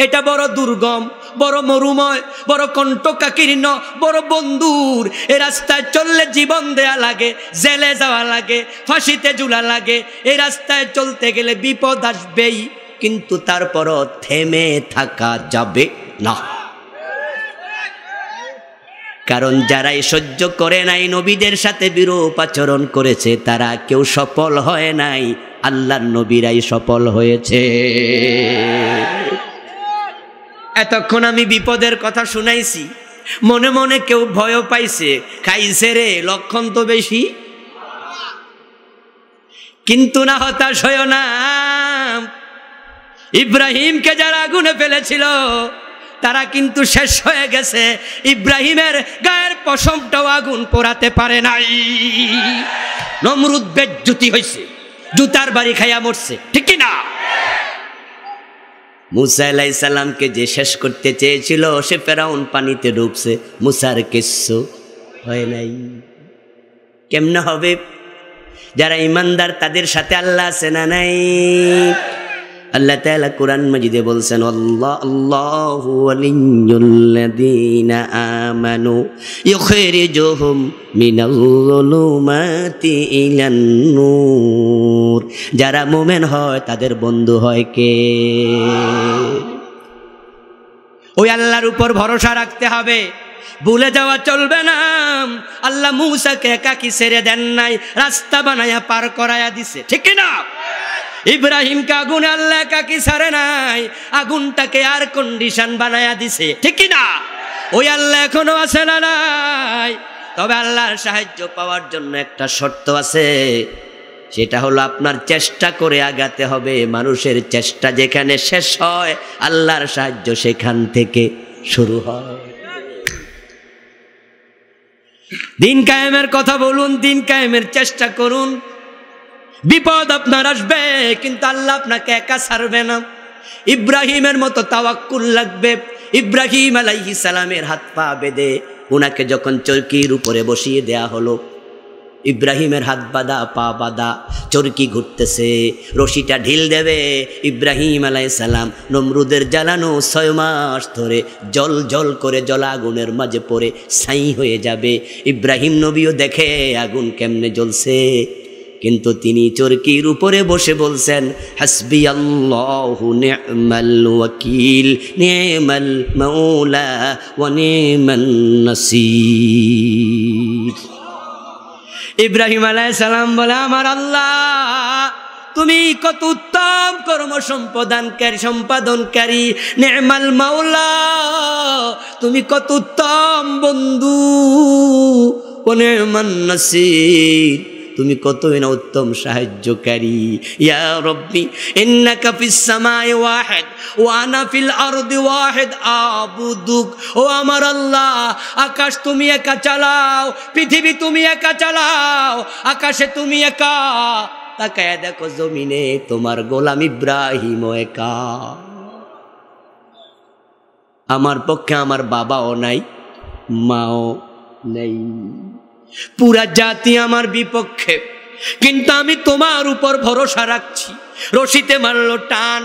এটা বড় দুর্গম, বড় মরুময়, বড় কণ্টকাকীর্ণ, বড় বন্ধুর। এই রাস্তায় চললে জীবন দেয়া লাগে, জেলে যাওয়া লাগে, ফাঁসিতে ঝুলা লাগে। এই রাস্তায় চলতে গেলে বিপদ আসবেই, কিন্তু তারপরও থেমে থাকা যাবে না। কারণ যারাই সহ্য করে নাই, নবীদের সাথে বিরূপ আচরণ করেছে, তারা কেউ সফল হয় নাই, আল্লাহর নবীরাই সফল হয়েছে। এতক্ষণ আমি বিপদের কথা শুনাইছি, মনে মনে কেউ ভয় পাইছে, খাইছে রে, লক্ষণ তো বেশি। কিন্তু না, হতাশ হয় না। ইব্রাহিমকে যারা আগুনে ফেলেছিল তারা কিন্তু শেষ হয়ে গেছে, ইব্রাহিমের গায়ের পশমটাও আগুন পোড়াতে পারে নাই। নমরুদ বেজ্জুতি হয়েছে, জুতার বাড়ি খাইয়া মরছে, ঠিক না? মুসা আলাইহিস সালামকে যে শেষ করতে চেয়েছিল, সে ফেরাউন পানিতে ডুবছে, মুসার কিচ্ছু হয় নাই। কেমনে হবে? যারা ইমানদার তাদের সাথে আল্লাহ আছে না নাই? আল্লাহ তাআলা কোরআন মাজিদে বলছেন, আল্লাহু ওয়ালিয়্যুল্লাযীনা আমানু ইউখরিজুহুম মিনাল-যুলুমাতি ইলান-নূর। যারা মুমিন হয় তাদের বন্ধু হয় কে? ওই আল্লাহর উপর ভরসা রাখতে হবে, ভুলে যাওয়া চলবে না। আল্লাহ মূসাকে একাকী ছেড়ে দেন নাই, রাস্তা বানায়া পার করায়া দিছে, ঠিক না? ইব্রাহিমকে আগুনে আল্লাহ একাকী ছাড়ে নাই, আগুনটাকে আর কন্ডিশন বানায়া দিছে, ঠিক না? ওই আল্লাহ এখনো আছে না নাই? তবে আল্লাহর সাহায্য পাওয়ার জন্য একটা শর্ত আছে, সেটা হলো আপনার চেষ্টা করে আগাতে হবে। মানুষের চেষ্টা যেখানে শেষ হয়, আল্লাহর সাহায্য সেখান থেকে শুরু হয়। দিন কায়েমের কথা বলুন, দিন কায়েমের চেষ্টা করুন। বিপদ আপনার আসবে, কিন্তু আল্লাহ আপনাকে একা ছাড়বে না। ইব্রাহিমের মতো তাওয়াক্কুল লাগবে। ইব্রাহিম আলাইহিস সালামের হাত পা বেঁধে উনাকে যখন চরকির উপরে বসিয়ে দেয়া হলো, ইব্রাহিমের হাত বাঁধা, পা বাঁধা, চরকি ঘুরতেছে, রশিটা ঢিল দেবে। ইব্রাহিম আলাইহিস সালাম নমরুদের জ্বালানো 6 মাস ধরে জল জল করে জলা আগুনের মাঝে পড়ে ছাই হয়ে যাবে। ইব্রাহিম নবীও দেখে আগুন কেমনে জ্বলছে, কিন্তু তিনি চরকির উপরে বসে বলছেন, হাসবি আল্লাহু নি'মাল ওয়াকিল, নি'মাল মাওলা ওয়া নি'মান নাসির। ইব্রাহিম আলাইহিস সালাম বলে, আমার আল্লাহ তুমি কত উত্তম কর্ম সম্পাদনকারী, নি'মাল মাওলা তুমি কত উত্তম বন্ধু, ওয়া নি'মান নাসির তুমি কতই না উত্তম সাহায্যকারী। ইয়া রব্বি ইন্নাকা ফিস সামাই ওয়াহিদ ওয়া আনা ফিল আরদি ওয়াহিদ আবুদুক। ও আমার আল্লাহ, আকাশ তুমি একা চালাও, পৃথিবী তুমি একা চালাও, আকাশে তুমি একা, তাকায়া দেখো জমিনে তোমার গোলাম ইব্রাহিম একা। আমার পক্ষে আমার বাবাও নাই, মাও নাই, পুরা জাতি আমার বিপক্ষে, কিন্তু আমি তোমার উপর ভরসা রাখছি। রশিতে মারল টান,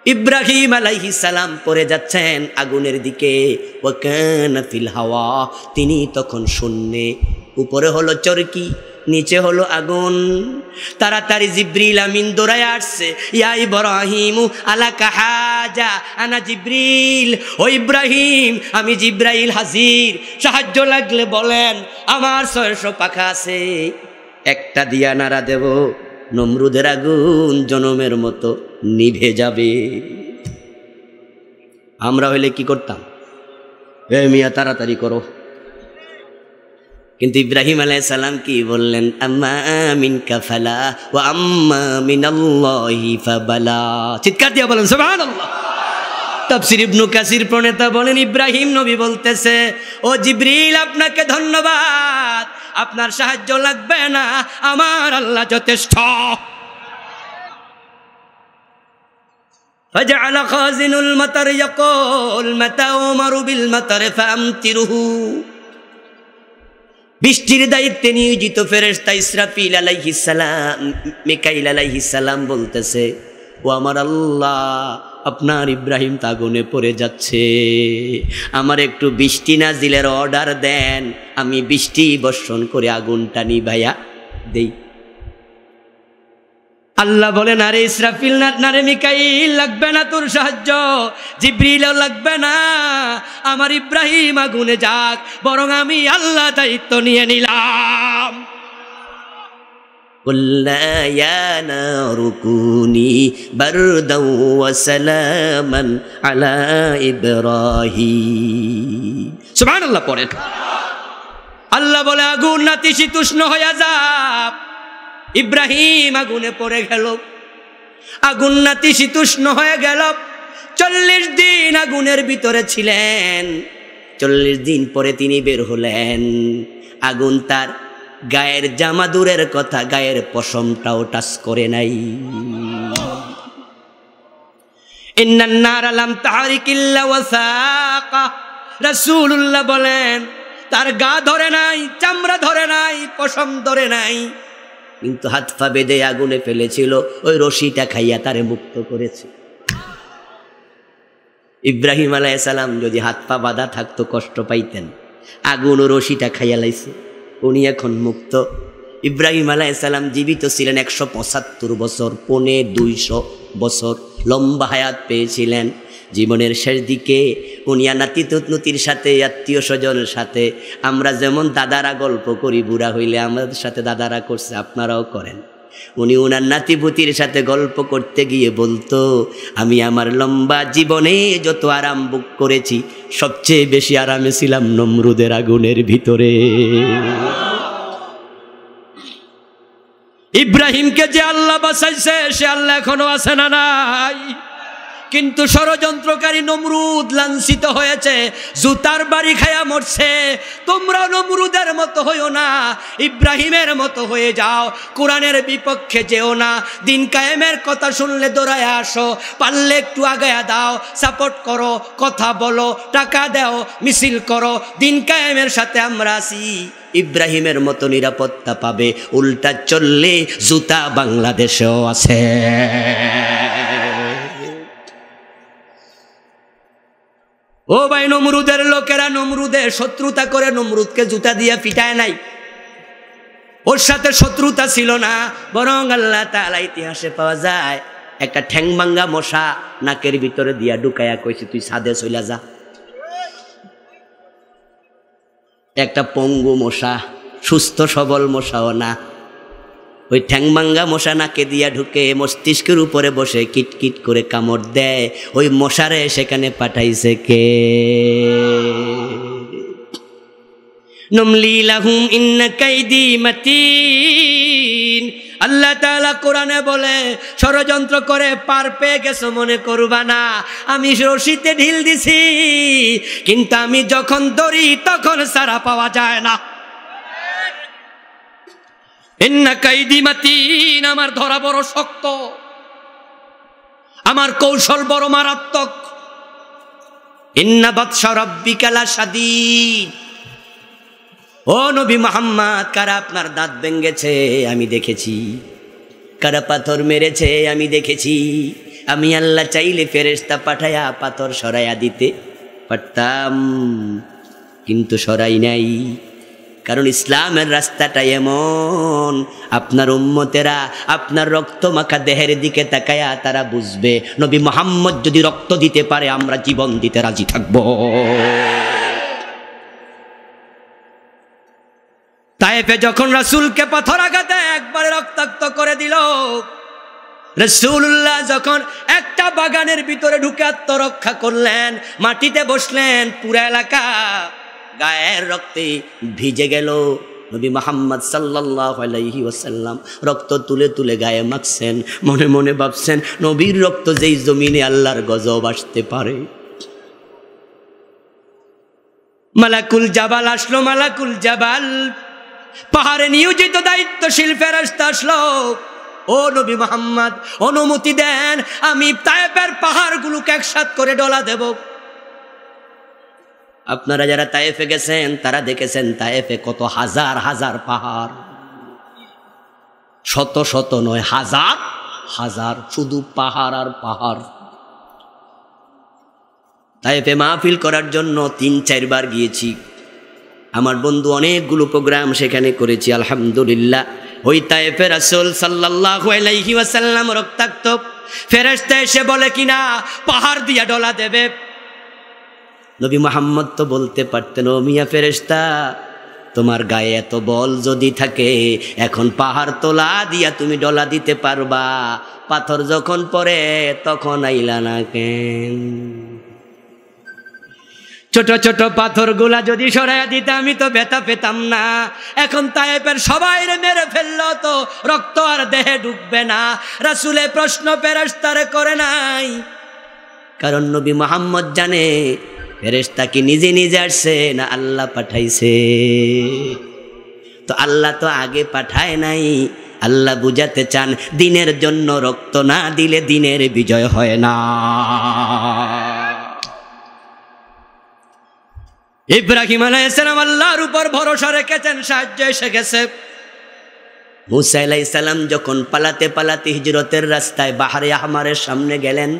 ইব্রাহিম আলাইহিস সালাম পড়ে যাচ্ছেন আগুনের দিকে। ওয়া কানা ফিল হাওয়া, তিনি তখন শূন্যে, উপরে হলো চরকি, নিচে হলো আগুন। তাড়াতাড়ি জিব্রিল আমিন দৌড়ায় আসছে, ইয়া ইব্রাহিম আলাকা হাজা আনা জিব্রিল। ও ইব্রাহিম, আমি জিব্রাইল হাজির, সাহায্য লাগলে বলেন, আমার 600 পাখা আছে, একটা দিয়া নাড়া দেব, নমরুদের আগুন জনমের মতো নিভে যাবে। আমরা হইলে কি করতাম? এ মিয়া তাড়াতাড়ি করো। কিন্তু ইব্রাহিম আলাইহিস সালাম কি বললেন? আম্মা মিনকা ফালা ওয়া আম্মা মিনাল্লাহি ফাবালা। চিৎকার দিয়ে বলেন সুবহানাল্লাহ। তাফসীর ইবনে কাসির প্রণেতা বলেন ইব্রাহিম নবী বলতেছে, ও জিবরিল আপনাকে ধন্যবাদ, আপনার সাহায্য লাগবে না, আমার আল্লাহ যথেষ্ট। فجعل خازن المطر يقول متى أمر بالمطر فأمطره। বৃষ্টির দায়িত্বে নিয়োজিত ফেরেশতা ইসরাফিল আলাইহিস সালাম, মিকাইল আলাইহিস সালাম বলতেছে, ও আমার আল্লাহ, আপনার ইব্রাহিম তো আগুনে পড়ে যাচ্ছে, আমার একটু বৃষ্টি নাজিলের অর্ডার দেন, আমি বৃষ্টি বর্ষণ করে আগুনটা নিভাইয়া দেই। আল্লাহ বলেন, আরে ইসরাফিল না রে মিকাইল, লাগবে না তোর সাহায্য, জিবরিলও লাগবে না, আমার ইব্রাহিম আগুনে যাক, বরং আমি আল্লাহ দায়িত্ব নিয়ে নিলাম। কুল্লা ইয়া নারু কুনি বারদাও ওয়া সালামান আলা ইব্রাহিম। সুবহানাল্লাহ পড়েন। আল্লাহ বলে আগুন নাতিশীতোষ্ণ হয়ে যাক। ইব্রাহিম আগুনে পড়ে গেল, আগুন নাতিশীতোষ্ণ হয়ে গেল। 40 দিন আগুনের ভিতরে ছিলেন। 40 দিন পরে তিনি বের হলেন। আগুন তার গায়ের জামা দূরের কথা, গায়ের পশমটাও টাচ করে নাই। ইন্নান নারা লাম তাহরিক ইল্লা ওয়াসাকা। রাসূলুল্লাহ বলেন, তার গা ধরে নাই, চামড়া ধরে নাই, পশম ধরে নাই, কিন্তু হাত পা বেঁধে আগুনে ফেলেছিল, ওই রশিটা খাইয়া তারে মুক্ত করেছে। ইব্রাহিম আলাইহিস সালাম যদি হাত পা বাঁধা থাকতো কষ্ট পাইতেন, আগুন ও রশিটা খাইয়া লাইছে, উনি এখন মুক্ত। ইব্রাহিম আলাইহিস সালাম জীবিত ছিলেন 175 বছর, 250 বছর লম্বা হায়াত পেয়েছিলেন। জীবনের শেষ দিকে উনি নাতি নতির সাথে, আত্মীয় স্বজনের সাথে, আমরা যেমন দাদারা গল্প করি, বুড়া হইলে আমাদের সাথে দাদারা করছে, আপনারাও করেন। উনি ওনার নাতিপুতির সাথে গল্প করতে গিয়ে বলতো, আমি আমার লম্বা জীবনে যত আরাম ভোগ করেছি, সবচেয়ে বেশি আরামে ছিলাম নমরুদের আগুনের ভিতরে। ইব্রাহিমকে যে আল্লাহ বাঁচাইছে, সে আল্লাহ এখনো আছে না নাই? কিন্তু ষড়যন্ত্রকারী নমরুদ লাঞ্ছিত হয়েছে, জুতার বাড়ি খায়া মরছে। তোমরা নমরুদের মতো হইও না, ইব্রাহিমের মতো হয়ে যাও। কোরআনের বিপক্ষে যেও না, দিন কায়েমের কথা শুনলে দৌড়ায় আসো, পারলে একটু আগায়া দাও, সাপোর্ট করো, কথা বলো, টাকা দাও, মিছিল করো। দিন কায়েমের সাথে আমরা আছি, ইব্রাহিমের মতো নিরাপত্তা পাবে। উল্টা চললে জুতা বাংলাদেশেও আছে। ও ভাই, নমরুদের লোকেরা নমরুদের শত্রুতা করে নমরুদকে জুতা দিয়ে পিটায় নাই, ওর সাথে শত্রুতা ছিল না। বরং আল্লাহ তাআলা ইতিহাসে পাওয়া যায়, একটা ঠ্যাং ভাঙ্গা মশা নাকের ভিতরে দিয়া ঢুকাইয়া কইছে, তুই ছাদে চইলা যা। একটা পঙ্গু মশা, সুস্থ সবল মশাও না, ওই ঠ্যাং ভাঙ্গা মশা নাকে দিয়া ঢুকে মস্তিষ্কের উপরে বসে কিটকিট করে কামড় দেয়। ওই মশারে সেখানে পাঠাইছে কে? নুমলি লাহুম ইন্না কাইদি মাতিন। আল্লাহ তাআলা কোরআনে বলে, ষড়যন্ত্র করে পার পেয়ে গেছো মনে করবা না, আমি রশিতে ঢিল দিছি, কিন্তু আমি যখন ধরি তখন ছাড়া পাওয়া যায় না। ইন্না কাইদি মাতিন, আমার ধরা বড় শক্ত, আমার কৌশল বড় মারাত্মক। ইন্না বাতশা রাব্বিকা লাশাদীদ। ও নবী মুহাম্মদ, কারা আপনার দাঁত ভেঙেছে আমি দেখেছি, কারা পাথর মেরেছে আমি দেখেছি। আমি আল্লাহ চাইলে ফেরেশতা পাঠায়া পাথর সরাইয়া দিতে পারতাম, কিন্তু সরাই নাই। কারণ ইসলামের রাস্তাটা এমন, আপনার উম্মতেরা আপনার রক্ত মাখা দেহের দিকে তাকায়া তারা বুঝবে, নবী মুহাম্মদ যদি রক্ত দিতে পারে, আমরা জীবন দিতে রাজি থাকব। তায়েফে যখন রাসূলকে পাথর আঘাতে একবারে রক্তাক্ত করে দিল, রাসূলুল্লাহ যখন এক একটা বাগানের ভিতরে ঢুকে আত্মরক্ষা করলেন, মাটিতে বসলেন, পুরা এলাকা গায়ের রক্তে ভিজে গেল। নবী মুহাম্মদ সাল্লাল্লাহু আলাইহি ওয়াসাল্লাম রক্ত তুলে তুলে গায়ে মাখছেন, মনে মনে ভাবছেন নবীর রক্ত যেই জমিনে আল্লাহর গজব আসতে পারে। মালাকুল জাবাল আসলো, মালাকুল জাবাল পাহাড়ে নিয়োজিত দায়িত্বশীল ফেরেশতা আসলো। ও নবী মুহাম্মদ, অনুমতি দেন, আমি তায়েফের পাহাড়গুলোকে একসাথ করে ডলা দেব। আপনারা যারা তায়েফে গেছেন তারা দেখেছেন তায়েফে কত হাজার হাজার পাহাড়, শত শত নয়, হাজার হাজার, শুধু পাহাড় আর পাহাড়। তায়েফে মাহফিল করার জন্য ৩-৪ বার গিয়েছি। আমার বন্ধু অনেকগুলো প্রোগ্রাম সেখানে করেছি, আলহামদুলিল্লাহ। ওই তায়েফে রাসূল সাল্লাল্লাহু আলাইহি ওয়াসাল্লাম রক্তাক্ত ফেরেশতা এসে বলে কিনা পাহাড় দিয়া ডলা দেবে। নবী মুহাম্মদ তো বলতে পারতেন, ও মিয়া ফেরেশতা, তোমার গায়ে এত বল যদি থাকে এখন পাহাড় তোলা দিয়া তুমি ডলা দিতে পারবা, পাথর যখন পড়ে তখন আইলা না কেন? ছোট ছোট পাথরগুলা যদি সরাইয়া দিতে আমি তো ব্যথা পেতাম না। এখন তায়েফের সবাই মেরে ফেললো তো রক্ত আর দেহে ঢুকবে না। রাসূলের প্রশ্ন ফেরেশতারে করে নাই, কারণ নবী মুহাম্মদ জানে ফেরেশতা কি নিজে নিজে আসছে না আল্লাহ পাঠাইছে। তো আল্লাহ তো আগে পাঠায় নাই, আল্লাহ বুঝাতে চান দিনের জন্য রক্ত না দিলে দিনের বিজয় হয় না। ইব্রাহিম আলাইহিস সালাম আল্লাহর উপর ভরসা রেখেছেন, সাহায্য এসে গেছে। মুসা আলাইহিস সালাম যখন পালাতে পালাতে হিজরতের রাস্তায় বাহারে আহমারের সামনে গেলেন,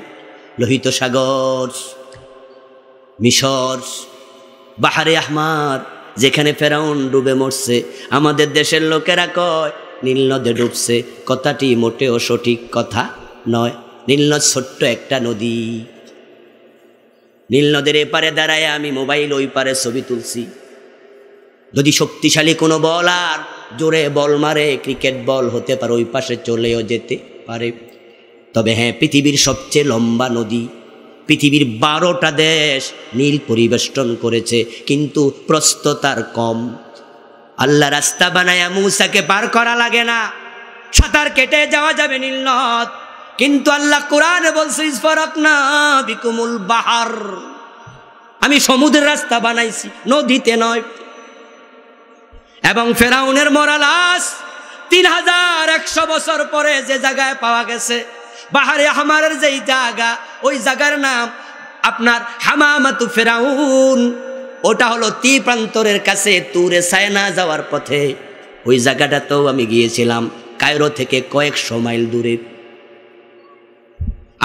লোহিত সাগর, মিশর, বাহারে আহমার, যেখানে ফেরাউন ডুবে মরছে। আমাদের দেশের লোকেরা কয় নীল নদে ডুবছে, কথাটি মোটেও সঠিক কথা নয়। নীল নদ ছোট্ট একটা নদী। নীল নদের এপারে দাঁড়ায় আমি মোবাইল ওই পারে ছবি তুলছি। যদি শক্তিশালী কোনো বলার জোরে বল মারে, ক্রিকেট বল হতে পারে, ওই পাশে চলেও যেতে পারে। তবে হ্যাঁ, পৃথিবীর সবচেয়ে লম্বা নদী, পৃথিবীর 12টা দেশ নীল পরিবেষ্টন করেছে, কিন্তু প্রস্থ তার কম। আল্লাহ রাস্তা বানায়া মুসাকে পার করা লাগে না, সাঁতার কেটে যাওয়া যাবে নীল নদ। কিন্তু আল্লাহ কোরআনে বলছে ইসফারাকনা বিকুমুল বাহার, আমি সমুদ্রের রাস্তা বানাইছি, নদীতে নয়। এবং ফেরাউনের মরা লাশ 3100 বছর পরে যে জায়গায় পাওয়া গেছে, বাহারে আহমারের যেই জায়গা, ওই জায়গার নাম আপনার হামামাতু ফেরাউন। ওটা হলো তীরপ্রান্তরের কাছে তুরে সায়না যাওয়ার পথে। ওই জায়গাটাতেও আমি গিয়েছিলাম, কায়রো থেকে কয়েকশো মাইল দূরে।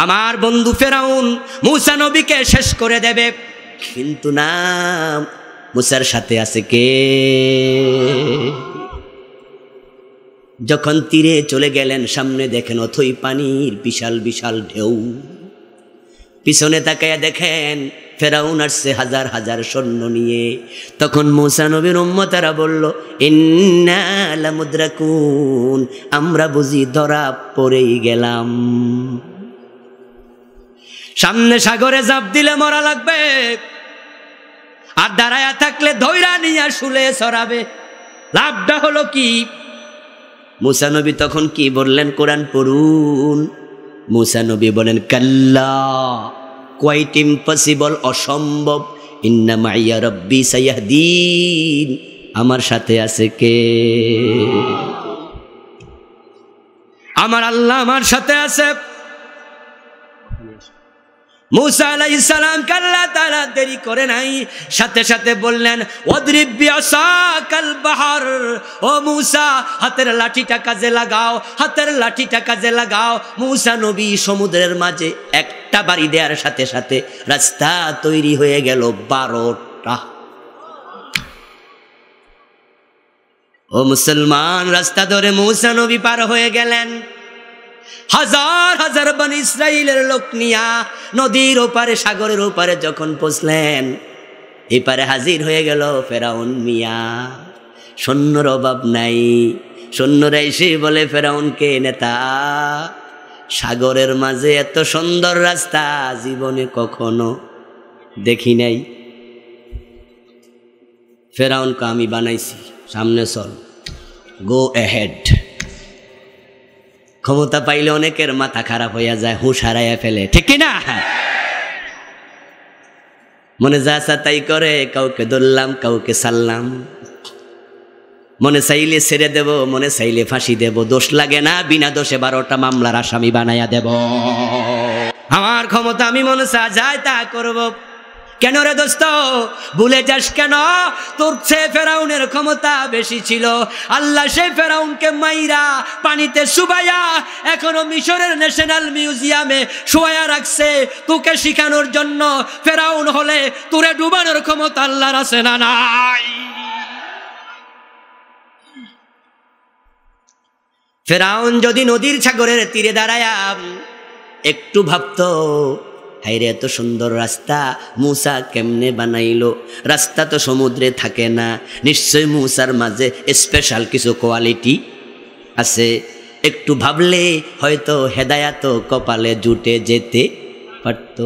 আমার বন্ধু ফেরাউন মুসা নবীকে শেষ করে দেবে, কিন্তু না, মুসার সাথে আছে কে? যখন তীরে চলে গেলেন, সামনে দেখেন অথই পানির বিশাল বিশাল ঢেউ, পিছনে তাকায়া দেখেন ফেরাউন আসছে হাজার হাজার সৈন্য নিয়ে। তখন মুসা নবীর উম্মতেরা বলল, ইন্না লামুদরাকুন, আমরা বুঝি ধরা পড়েই গেলাম। সামনে সাগরে ঝাঁপ দিলে মরা লাগবে, আর দাঁড়ায়া থাকলে ধৈরা নিয়া শুলে ছড়াবে। লাভটা হলো কি? মুসা নবী তখন কি বললেন? কোরআন পড়ুন। মুসা নবী বলেন, কাল্লা, কোয়াইট ইম্পসিবল, অসম্ভব। ইন্না মাইয়া রব্বি সাইয়াহদিন, আমার সাথে আছে কে? আমার আল্লাহ আমার সাথে আছে। মুসা আলাইহিস সালাম আল্লাহ তাআলা দেরি করে নাই, সাথে সাথে বললেন, ওয়াদরিব বিআসাকাল বাহর, ও মুসা হাতের লাঠিটা কাজে লাগাও, হাতের লাঠিটা কাজে লাগাও। মুসা নবী সমুদ্রের মাঝে একটা বাড়ি দেওয়ার সাথে সাথে রাস্তা তৈরি হয়ে গেল 12টা। ও মুসলমান, রাস্তা ধরে মুসা নবী পার হয়ে গেলেন। হাজার হাজার বনি ইসরাইলের লোক নিয়া নদীর ওপারে, সাগরের ওপারে যখন পৌঁছলেন, এপারে হাজির হয়ে গেল ফেরাউন মিয়া। সৈন্যর অভাব নাই। সৈন্যরা এসে বলে ফেরাউনকে, নেতা সাগরের মাঝে এত সুন্দর রাস্তা জীবনে কখনো দেখি নাই। ফেরাউনকে আমি বানাইছি, সামনে চল, গো অ্যাহেড। ক্ষমতা পাইলে অনেকের মাথা খারাপ হইয়া যায়, হুঁশ হারাইয়া ফেলে, ঠিক কিনা? মনে যা আসা তাই করে, কাউকে ধরলাম কাউকে ছাড়লাম, মনে চাইলে ছেড়ে দেব, মনে চাইলে ফাঁসি দেব, দোষ লাগে না, বিনা দোষে 12টা মামলার আসামি বানাইয়া দেব। আমার ক্ষমতা আমি মনে চা যায় তা করব। কেন রে দোস্ত ভুলে যাস কেন? তোর সে ফেরাউনের ক্ষমতা বেশি ছিল। আল্লাহ সে ফেরাউনকে মাইরা পানিতে শুবাইয়া এখনো মিশরের ন্যাশনাল মিউজিয়ামে শুয়াইয়া রাখছে তোকে শিখানোর জন্য। ফেরাউন হলে তোরে ডুবানোর ক্ষমতা আল্লাহর আছে না নাই? ফেরাউন যদি নদীর সাগরের তীরে দাঁড়ায়া একটু ভাবতো, হাইরে এত সুন্দর রাস্তা মূসা কেমনে বানাইলো? রাস্তা তো সমুদ্রে থাকে না, নিশ্চয় মূসার মাঝে স্পেশাল কিছু কোয়ালিটি আছে। একটু ভাবলে হয়তো হেদায়াত কপালে জুটে যেতে পারত।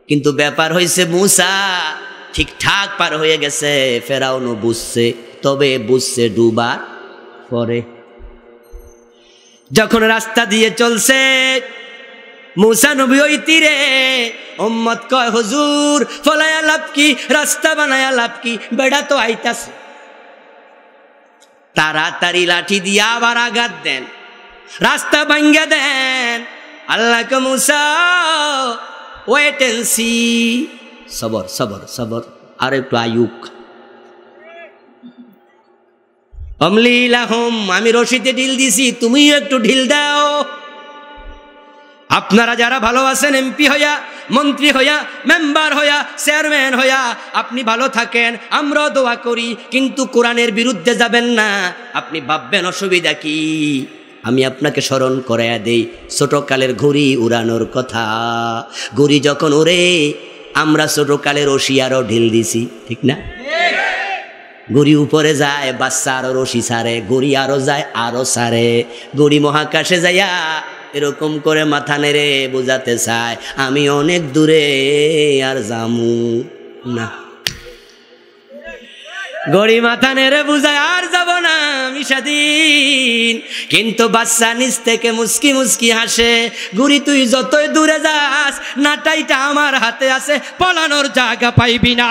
কিন্তু ব্যাপার হয়েছে মূসা ঠিকঠাক পার হয়ে গেছে, ফেরাউনও বুঝছে, তবে বুঝছে ডুবার পরে। যখন রাস্তা দিয়ে চলছে মূসা নবী ওই তীরে, উম্মত কয় হুজুর ফলায়া লাভ কি, রাস্তা বানায়া লাভ কি, বেড়া তো আইতাছে। তাড়াতাড়ি লাঠি দিয়ে আবার আঘাত দেন, রাস্তা ভাঙ্গা দেন। আল্লাহ কে মূসা ওয়েট এন্ড সি, সবর সবর সবর, আর একটু আয়ুক। অমলি লাহুম, আমি রশিতে ঢিল দিছি, তুমিও একটু ঢিল দাও। আপনারা যারা ভালো আছেন, এমপি হইয়া, মন্ত্রী হইয়া, মেম্বার হইয়া, চেয়ারম্যান হইয়া, আপনি ভালো থাকেন, আমরাও দোয়া করি, কিন্তু কোরআনের বিরুদ্ধে যাবেন না। আপনি ভাববেন অসুবিধা কি? আমি আপনাকে স্মরণ করাইয়া দেই ছোটকালের ঘুড়ি উড়ানোর কথা। ঘুড়ি যখন উড়ে, আমরা ছোটকালের রশি আরও ঢিল দিছি, ঠিক না? ঘুড়ি উপরে যায়, বাচ্চা আরো রশি ছাড়ে, ঘুড়ি আরো যায় আরো ছাড়ে। ঘুড়ি মহাকাশে যাইয়া এরকম করে মাথা নেড়ে বোঝাতে চায় আমি অনেক দূরে আর যামু না। ঘড়ি মাথা নেড়ে বুঝায় আর যাব না, আমি স্বাধীন। কিন্তু বাচ্চা নিচ থেকে মুস্কি মুস্কি হাসে, ঘুড়ি তুই যতই দূরে যাস, নাটাইটা আমার হাতে আছে, পলানোর জায়গা পাইবি না।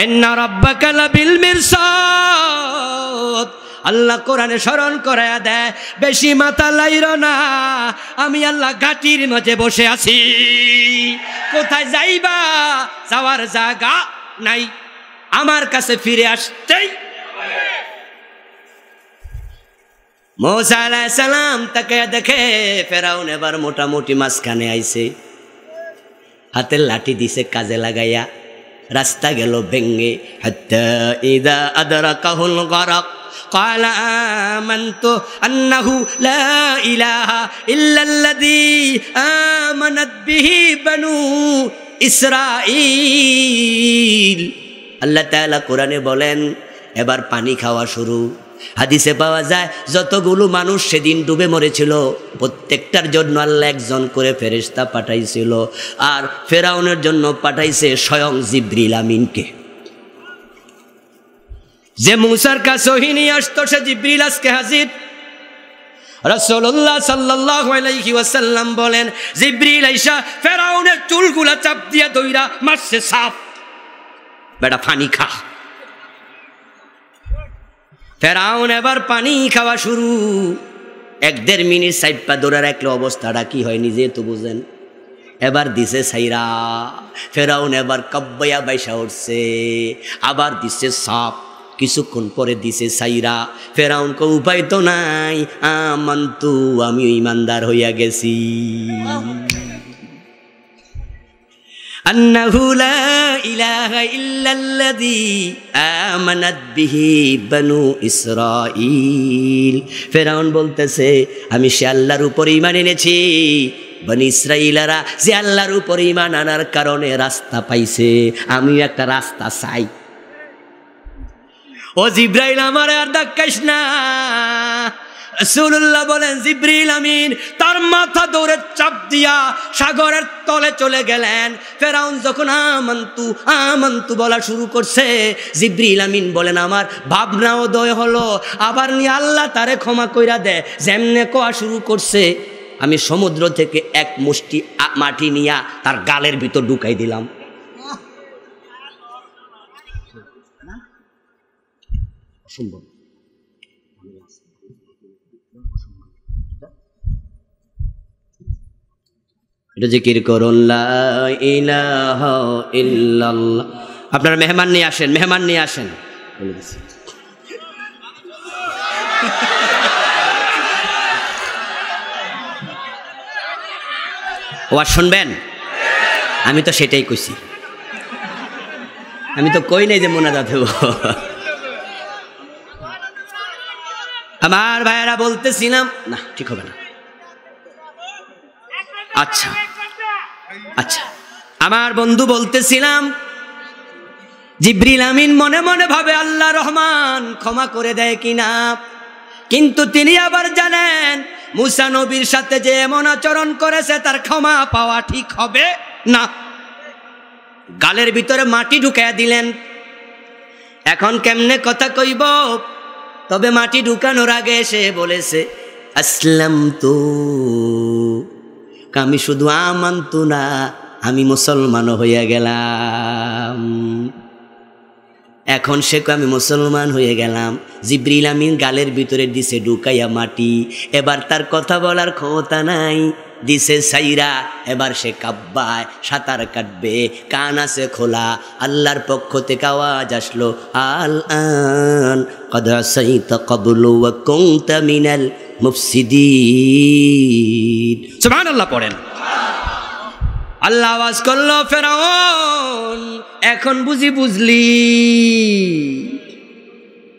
ইন্না রাব্বাকা লাবিল মিরসাদ, আল্লাহ কোরআনে স্মরণ করায়া দেয়, বেশি মাথা লাইরো না, আমি আল্লাহ ঘাটির মাঝে বসে আছি। কোথায় যাইবা? যাওয়ার জায়গা নাই, আমার কাছে ফিরে আসতেই। মূসা আলাইহিস সালাম তাকে দেখে ফেরাউন এবার মোটামুটি মাঝখানে আইছে, হাতের লাঠি দিছে কাজে লাগাইয়া, রাস্তা গেল ভেঙ্গে। হাত্তা ইযা আদরাকাহুল গরক قال آمنت أنه لا إله إلا الذي آمنت به بنو إسرائيل। আল্লাহ তাআলা কোরআনে বলেন এবার পানি খাওয়া শুরু। হাদিসে পাওয়া যায় যতগুলো মানুষ সেদিন ডুবে মরেছিল প্রত্যেকটার জন্য আল্লাহ একজন করে ফেরেশতা পাঠাইছিল, আর ফেরাউনের জন্য পাঠাইছে স্বয়ং জিবরিল আমিনকে। যে মূসার কাছে ওহী নিয়ে আসতো সে জিবরিল আজকে হাজির। রাসূলুল্লাহ সাল্লাল্লাহু আলাইহি ওয়াসাল্লাম বলেন জিবরিল আইসা ফেরাউনের চুলগুলা চাপ দিয়া দইরা মারছে সাপ, বেটা পানি খা। ফেরাউন এবার পানি খাওয়া শুরু। 1-1.5 মিনিট সাইড পা ধরে রাখলে অবস্থাটা কি হয় নিজে তো বুঝেন। এবার দিছে সাইরা, ফেরাউন এবার কাব্বাইয়া বাইসা উঠছে, আবার দিছে সাপ, কিছুক্ষণ পরে দিছে সাইরা। ফেরাউনকে উপায় তো নাই, আমান্তু আমি ইমানদার হইয়া গেছি। আন্নাহু লা ইলাহা ইল্লাল্লাযী আমানাত বিহি বনু ইসরাঈল। ফেরাউন বলতেছে আমি সে আল্লাহর উপর ঈমান এনেছি, বনি ইসরাঈলরা যে আল্লাহর উপর ঈমান আনার কারণে রাস্তা পাইছে, আমিও একটা রাস্তা চাই। ও জিব্রাইল আমার আর ধাক্কাইস না। রাসূলুল্লাহ বলেন জিবরিল আমিন তার মাথা দৌড়ে চাপ দিয়া সাগরের তলে চলে গেলেন। ফেরাউন যখন আমান্তু আমান্তু বলা শুরু করছে, জিবরিল আমিন বলেন আমার ভাবনা উদয় হলো, আবার নিয়ে আল্লাহ তারে ক্ষমা কইরা দেয়। যেমনে কোয়া শুরু করছে, আমি সমুদ্র থেকে এক মুষ্টি মাটি নিয়া তার গালের ভিতর ঢুকাই দিলাম। অসম্ভব। এটা জিকির করুন লা ইলাহা ইল্লাল্লাহ। আপনারা মেহমান নিয়ে আসেন, মেহমান নিয়ে আসেন। বলে দিচ্ছি ওয়াজ শুনবেন? আমি তো সেটাই কইছি, আমি তো কই নাই যে মোনাজাত দেব। আমার ভাইয়েরা বলতেছিলাম না, ঠিক হবে না। আচ্ছা আচ্ছা, আমার বন্ধু বলতেছিলাম জিবরিল আমিন মনে মনে ভাবে আল্লাহ রহমান ক্ষমা করে দেয় কিনা, কিন্তু তিনি আবার জানেন মুসা নবীর সাথে যে এমন আচরণ করেছে তার ক্ষমা পাওয়া ঠিক হবে না। গালের ভিতরে মাটি ঢুকাইয়া দিলেন। এখন কেমনে কথা কইব? তবে মাটি ঢুকানোর আগে সে বলেছে আসলাম তো, আমি শুধু আমান্তু না, আমি মুসলমান হইয়া গেলাম। এখন সে আমি মুসলমান হয়ে গেলাম। জিবরিল আমিন গালের ভিতরে দিছে ঢুকাইয়া মাটি, এবার তার কথা বলার ক্ষমতা নাই, দিছে সাইরা। এবার সে কাব্বায় সাঁতার কাটবে, কান আছে খোলা। আল্লাহর পক্ষ থেকে আওয়াজ আসলো আল আন কদ আসাইতা ক্বাবলু ওয়া কুনতা মিনাল মুফসিদিন। সুবহানাল্লাহ পড়েন। আল্লাহ আওয়াজ করলো ফেরাউন এখন বুঝলি?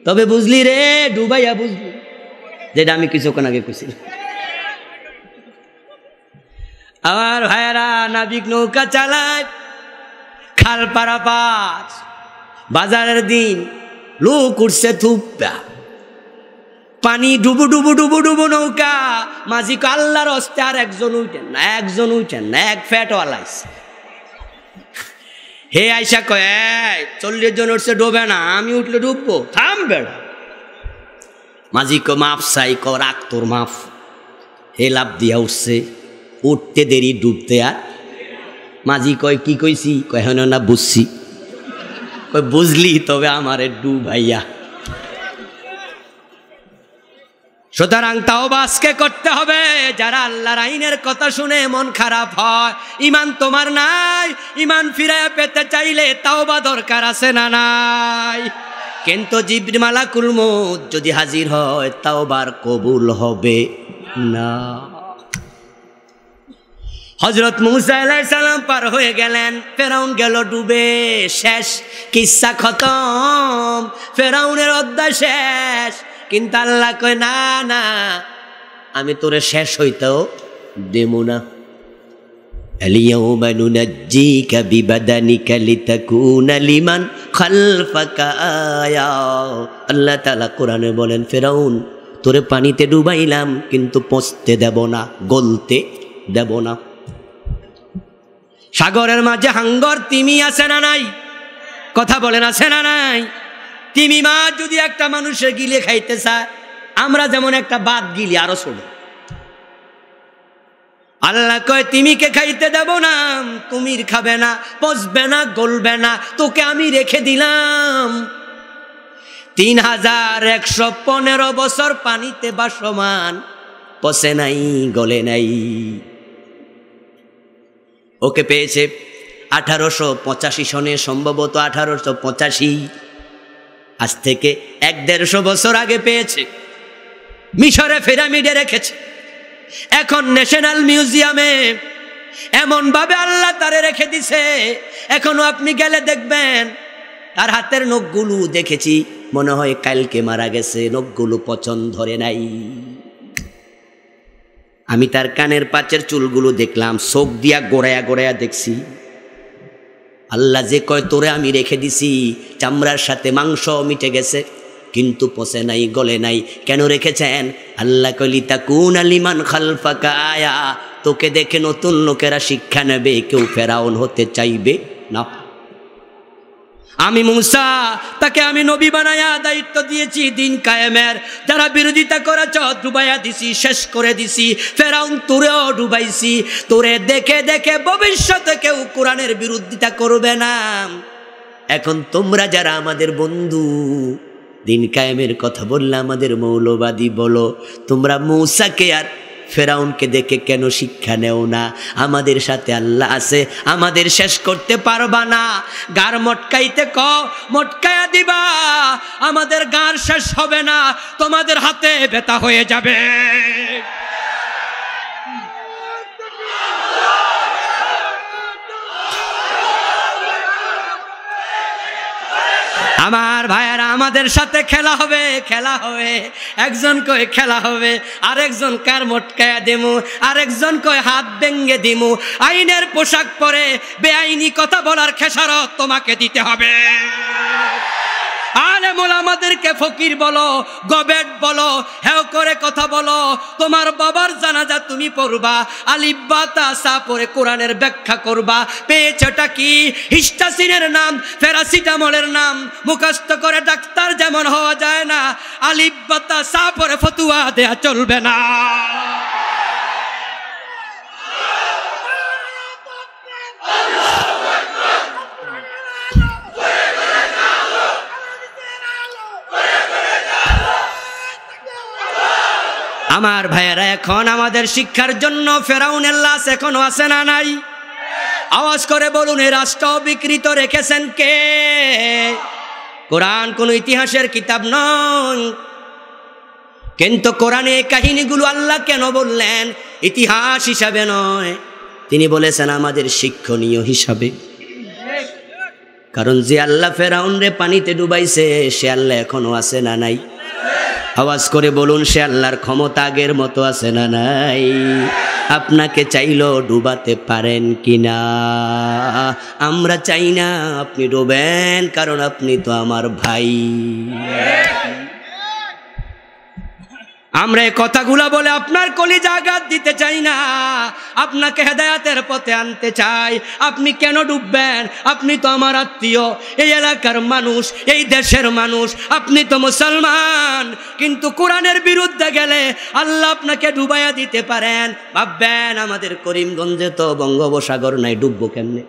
তবে বুঝলি রে, ডুবাইয়া বুঝলি, যেটা আমি কিছুক্ষণ আগে কইছিলাম। আমার ভাইয়ারা নাবিক নৌকা চালায়, খাল পারাপার, বাজারের দিন, লোক উঠছে থুপা, পানি ডুবু ডুবু ডুবু ডুবু নৌকা। মাঝি কো আল্লাহর হস্তে আর একজন উঠেন না, একজন উঠেন না, এক ফ্যাটওয়ালাইস। হে আইসা কয় 40 জন উঠছে, ডোবে না, আমি উঠলে ডুববো, থামবে। মাঝি কো মাফ চাই, ক রাখ তোর মাফ। হে লাভ দিয়া উঠছে, উঠতে দেরি ডুবতে আর। মাঝি কয় কি কইছি? কয় হেন না বুঝছি। কয় বুঝলি? তবে আমারে ডুবাইয়া। সুতরাং তাওবা আজকে করতে হবে। যারা আল্লাহর আইনের কথা শুনে মন খারাপ হয়, ইমান তোমার নাই, ইমান ফিরায় পেতে চাইলে তাওবা দরকার আছে না নাই? কিন্তু জিবরিল মালাকুল মউত যদি হাজির হয়, তাওবার কবুল হবে না। হযরত মুসা আলাইহিস সালাম পার হয়ে গেলেন, ফেরাউন গেল ডুবে, শেষ, কিচ্ছা খতম, ফেরাউনের অধ্যায় শেষ। কিন্তু আল্লাহ কয় না না, আমি তোরে শেষ হইতেও দেব না। আলিয়াউমা নুনাজ্জিকা বিবাদানিকা লিতাকুনা লিমান খালফাকা আয়া। আল্লাহ তাআলা কোরআনে বলেন ফেরাউন তোরে পানিতে ডুবাইলাম, কিন্তু পচতে দেব না, গলতে দেব না। সাগরের মাঝে হাঙ্গর তিমি আছে না নাই? কথা বলেন আছে না নাই? তিমি মাছ যদি একটা মানুষের গিলে খাইতে চায়, আমরা যেমন একটা বাদ গিলি আরো ছোট। আল্লাহ কয় তিমিকে খাইতে দেব না, কুমির খাবে না, পচবে না, গলবে না, তোকে আমি রেখে দিলাম। 3115 বছর পানিতে বাসমান, পচে নাই, গলে নাই। ওকে পেয়েছে 1885 সনে, সম্ভবত 1885, আজ থেকে 150 বছর আগে পেয়েছে। মিশরে পিরামিডে রেখেছে, এখন ন্যাশনাল মিউজিয়ামে এমন ভাবে আল্লাহ তারে রেখে দিছে, এখনো আপনি গেলে দেখবেন তার হাতের নখগুলো দেখেছি, মনে হয় কালকে মারা গেছে, নখগুলো পচন ধরে নাই। আমি তার কানের পাঁচের চুলগুলো দেখলাম, চোখ দিয়া গোড়ায়া গোড়ায়া দেখছি। আল্লাহ যে কয় তোরে আমি রেখে দিছি, চামড়ার সাথে মাংস মিটে গেছে, কিন্তু পচে নাই, গলে নাই। কেন রেখেছেন? আল্লাহ কলি তাকুন আলিমান খালফাকা আয়া, তোকে দেখে নতুন লোকেরা শিক্ষা নেবে, কেউ ফেরাউন হতে চাইবে না। আমি মুসা, তাকে আমি নবী বানায়া দায়িত্ব দিয়েছি দিন কায়েমের। যারা বিরোধিতা করেছ ডুবাইয়া দিছি, শেষ করে দিছি। ফেরাউন তোরেও ডুবাইছি। তোরে দেখে দেখে ভবিষ্যতে কেউ কোরআনের বিরোধিতা করবে না। এখন তোমরা যারা আমাদের বন্ধু, দিন কায়েমের কথা বললে আমাদের মৌলবাদী বলো, তোমরা মূসাকে আর ফেরাউনকে দেখে কেন শিক্ষা নেও না? আমাদের সাথে আল্লাহ আছে, আমাদের শেষ করতে পারবা না। গার মটকাইতে মটকায়া দিবা, আমাদের গার শেষ হবে না, তোমাদের হাতে ব্যথা হয়ে যাবে। আমার ভাইয়েরা, আমাদের সাথে খেলা হবে, খেলা হবে। একজন কয় খেলা হবে, আরেকজন কার মটকায়া দিমু, আরেকজন কয় হাত ভেঙ্গে দিমু। আইনের পোশাক পরে বেআইনি কথা বলার খেসারত তোমাকে দিতে হবে। আলেম ওলামাদেরকে ফকির বলো, গবেট বলো, হেও করে কথা বলো। তোমার বাবার জানাজা তুমি পড়বা, আলিফ বা তা সা পড়ে কোরআনের ব্যাখ্যা করবা। পেয়েছটা কি? হিস্টাসিনের নাম, প্যারাসিটামলের নাম মুখস্থ করে ডাক্তার যেমন হওয়া যায় না, আলিফ বা তা সা পড়ে ফতুয়া দেয়া চলবে না। আমার ভাইয়েরা, এখন আমাদের শিক্ষার জন্য ফেরাউনের লাশ এখনো আছে না নাই? আওয়াজ করে বলুন, এই রাষ্ট্র বিকৃত রেখেছেন কে? কোরআন কোন ইতিহাসের কিতাব নয়, কিন্তু কোরআনে এই কাহিনীগুলো আল্লাহ কেন বললেন? ইতিহাস হিসাবে নয়, তিনি বলেছেন আমাদের শিক্ষণীয় হিসাবে। কারণ যে আল্লাহ ফেরাউন রে পানিতে ডুবাইছে, সে আল্লাহ এখনো আছে না নাই? আওয়াজ করে বলুন, সে আল্লাহর ক্ষমতা আগের মতো আছে না নাই? আপনাকে চাইলো ডুবাতে পারেন কিনা? আমরা চাই না আপনি ডুবেন, কারণ আপনি তো আমার ভাই। আমরা এই কথাগুলো বলে আপনার কলিজা আঘাত দিতে চাই না, আপনাকে হেদায়েতের পথে আনতে চাই। আপনি কেন ডুববেন? আপনি তো আমার আত্মীয়, এই এলাকার মানুষ, এই দেশের মানুষ, আপনি তো মুসলমান। কিন্তু কোরআনের বিরুদ্ধে গেলে আল্লাহ আপনাকে ডুবাইয়া দিতে পারেন। ভাববেন আমাদের করিমগঞ্জে তো বঙ্গোপসাগর নাই, ডুববো কেমনে?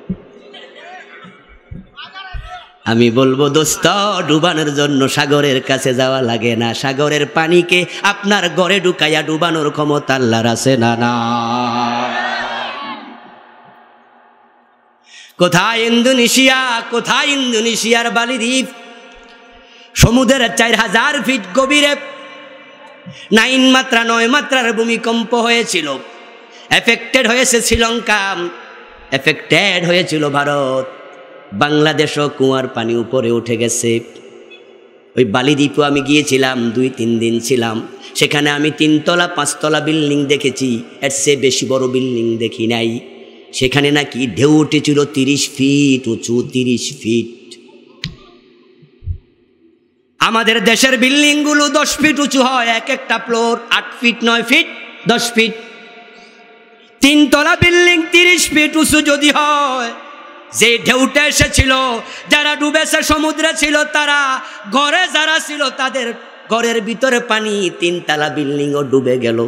আমি বলবো দোস্ত, ডুবানোর জন্য সাগরের কাছে যাওয়া লাগে না। সাগরের পানিকে আপনার ঘরে ঢুকাইয়া ডুবানোর ক্ষমতা আল্লাহর আছে না? না। কোথায় ইন্দোনেশিয়া, কোথায় ইন্দোনেশিয়ার বালি দ্বীপ? সমুদ্রের 4000 ফিট গভীরে 9 মাত্রা 9 মাত্রার ভূমিকম্প হয়েছিল। এফেক্টেড হয়েছে শ্রীলঙ্কা, এফেক্টেড হয়েছিল ভারত, বাংলাদেশও কুয়ার পানি উপরে উঠে গেছে। ওই বালিদ্বীপে আমি গিয়েছিলাম, 2-3 দিন ছিলাম সেখানে। আমি 3 তলা 5 তলা বিল্ডিং দেখেছি, এর চেয়ে বেশি বড় বিল্ডিং দেখি নাই। সেখানে নাকি ঢেউ উঠেছিল 30 ফিট উঁচু, 30 ফিট। আমাদের দেশের বিল্ডিংগুলো 10 ফিট উঁচু হয়, এক একটা ফ্লোর 8 ফিট 9 ফিট 10 ফিট। 3 তলা বিল্ডিং 30 ফিট উঁচু যদি হয়, যে ঢেউটা এসেছিল, যারা ডুবেছে সমুদ্রে ছিল, তারা ঘরে যারা ছিল তাদের ঘরের ভিতরে পানি, 3 তলা বিল্ডিংও ডুবে গেল।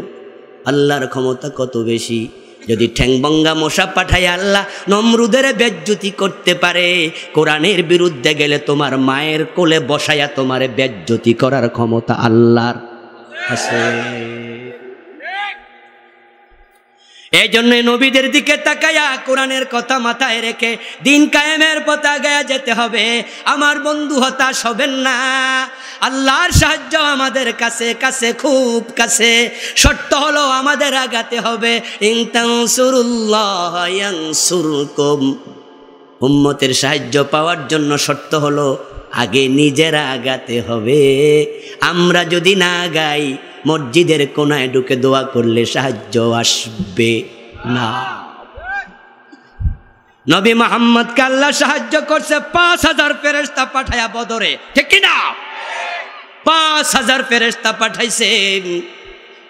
আল্লাহর ক্ষমতা কত বেশি! যদি ঠ্যাংবঙ্গা মশা পাঠায় আল্লাহ নমরুদের বেজ্জতি করতে পারে, কোরআনের বিরুদ্ধে গেলে তোমার মায়ের কোলে বসায়া তোমার বেজ্জতি করার ক্ষমতা আল্লাহর আছে। এই জন্য নবীদের দিকে তাকায়া কোরআনের কথা মাথায় রেখে দিন কায়েমের পথে আগায়া যেতে হবে। আমার বন্ধু, হতাশ হবেন না, আল্লাহর সাহায্য আমাদের কাছে কাছে, খুব কাছে। শর্ত হলো আমাদের আগাতে হবে। ইন তানসুরুল্লাহ ইয়ানসুরকুম। উম্মতের সাহায্য পাওয়ার জন্য শর্ত হলো আগে নিজেরা আগাতে হবে। আমরা যদি না আগাই, মসজিদের কোনায় ঢুকে দোয়া করলে সাহায্য আসবে না। নবী মুহাম্মদকে আল্লাহ সাহায্য করছে 5000 ফেরেশতা পাঠায়া বদরে, ঠিক কি না? 5,000 ফেরেশতা পাঠাইছে।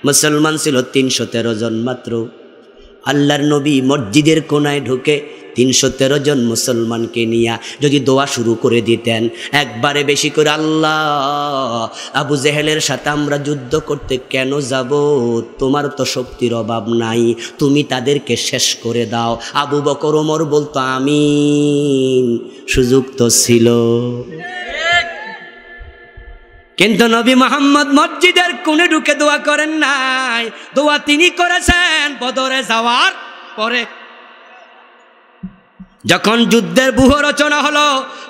মুসলমান ছিল 313 জন মাত্র। আল্লাহর নবী মসজিদের কোনায় ঢুকে 313 জন মুসলমানকে নিয়ে যদি দোয়া শুরু করে দিতেন একবারে বেশি করে, আল্লাহ আবু জেহেলের সাথে আমরা যুদ্ধ করতে কেন যাব, তোমার তো শক্তির অভাব নাই, তুমি তাদেরকে শেষ করে দাও। আবু বকর ওমর বলতো আমিন, সুযোগ তো ছিল। কিন্তু নবী মুহাম্মদ মসজিদের কোণে ঢুকে দোয়া করেন নাই, দোয়া তিনি করেছেন বদরে যাওয়ার পরে। যখন যুদ্ধের ব্যূহ রচনা হলো,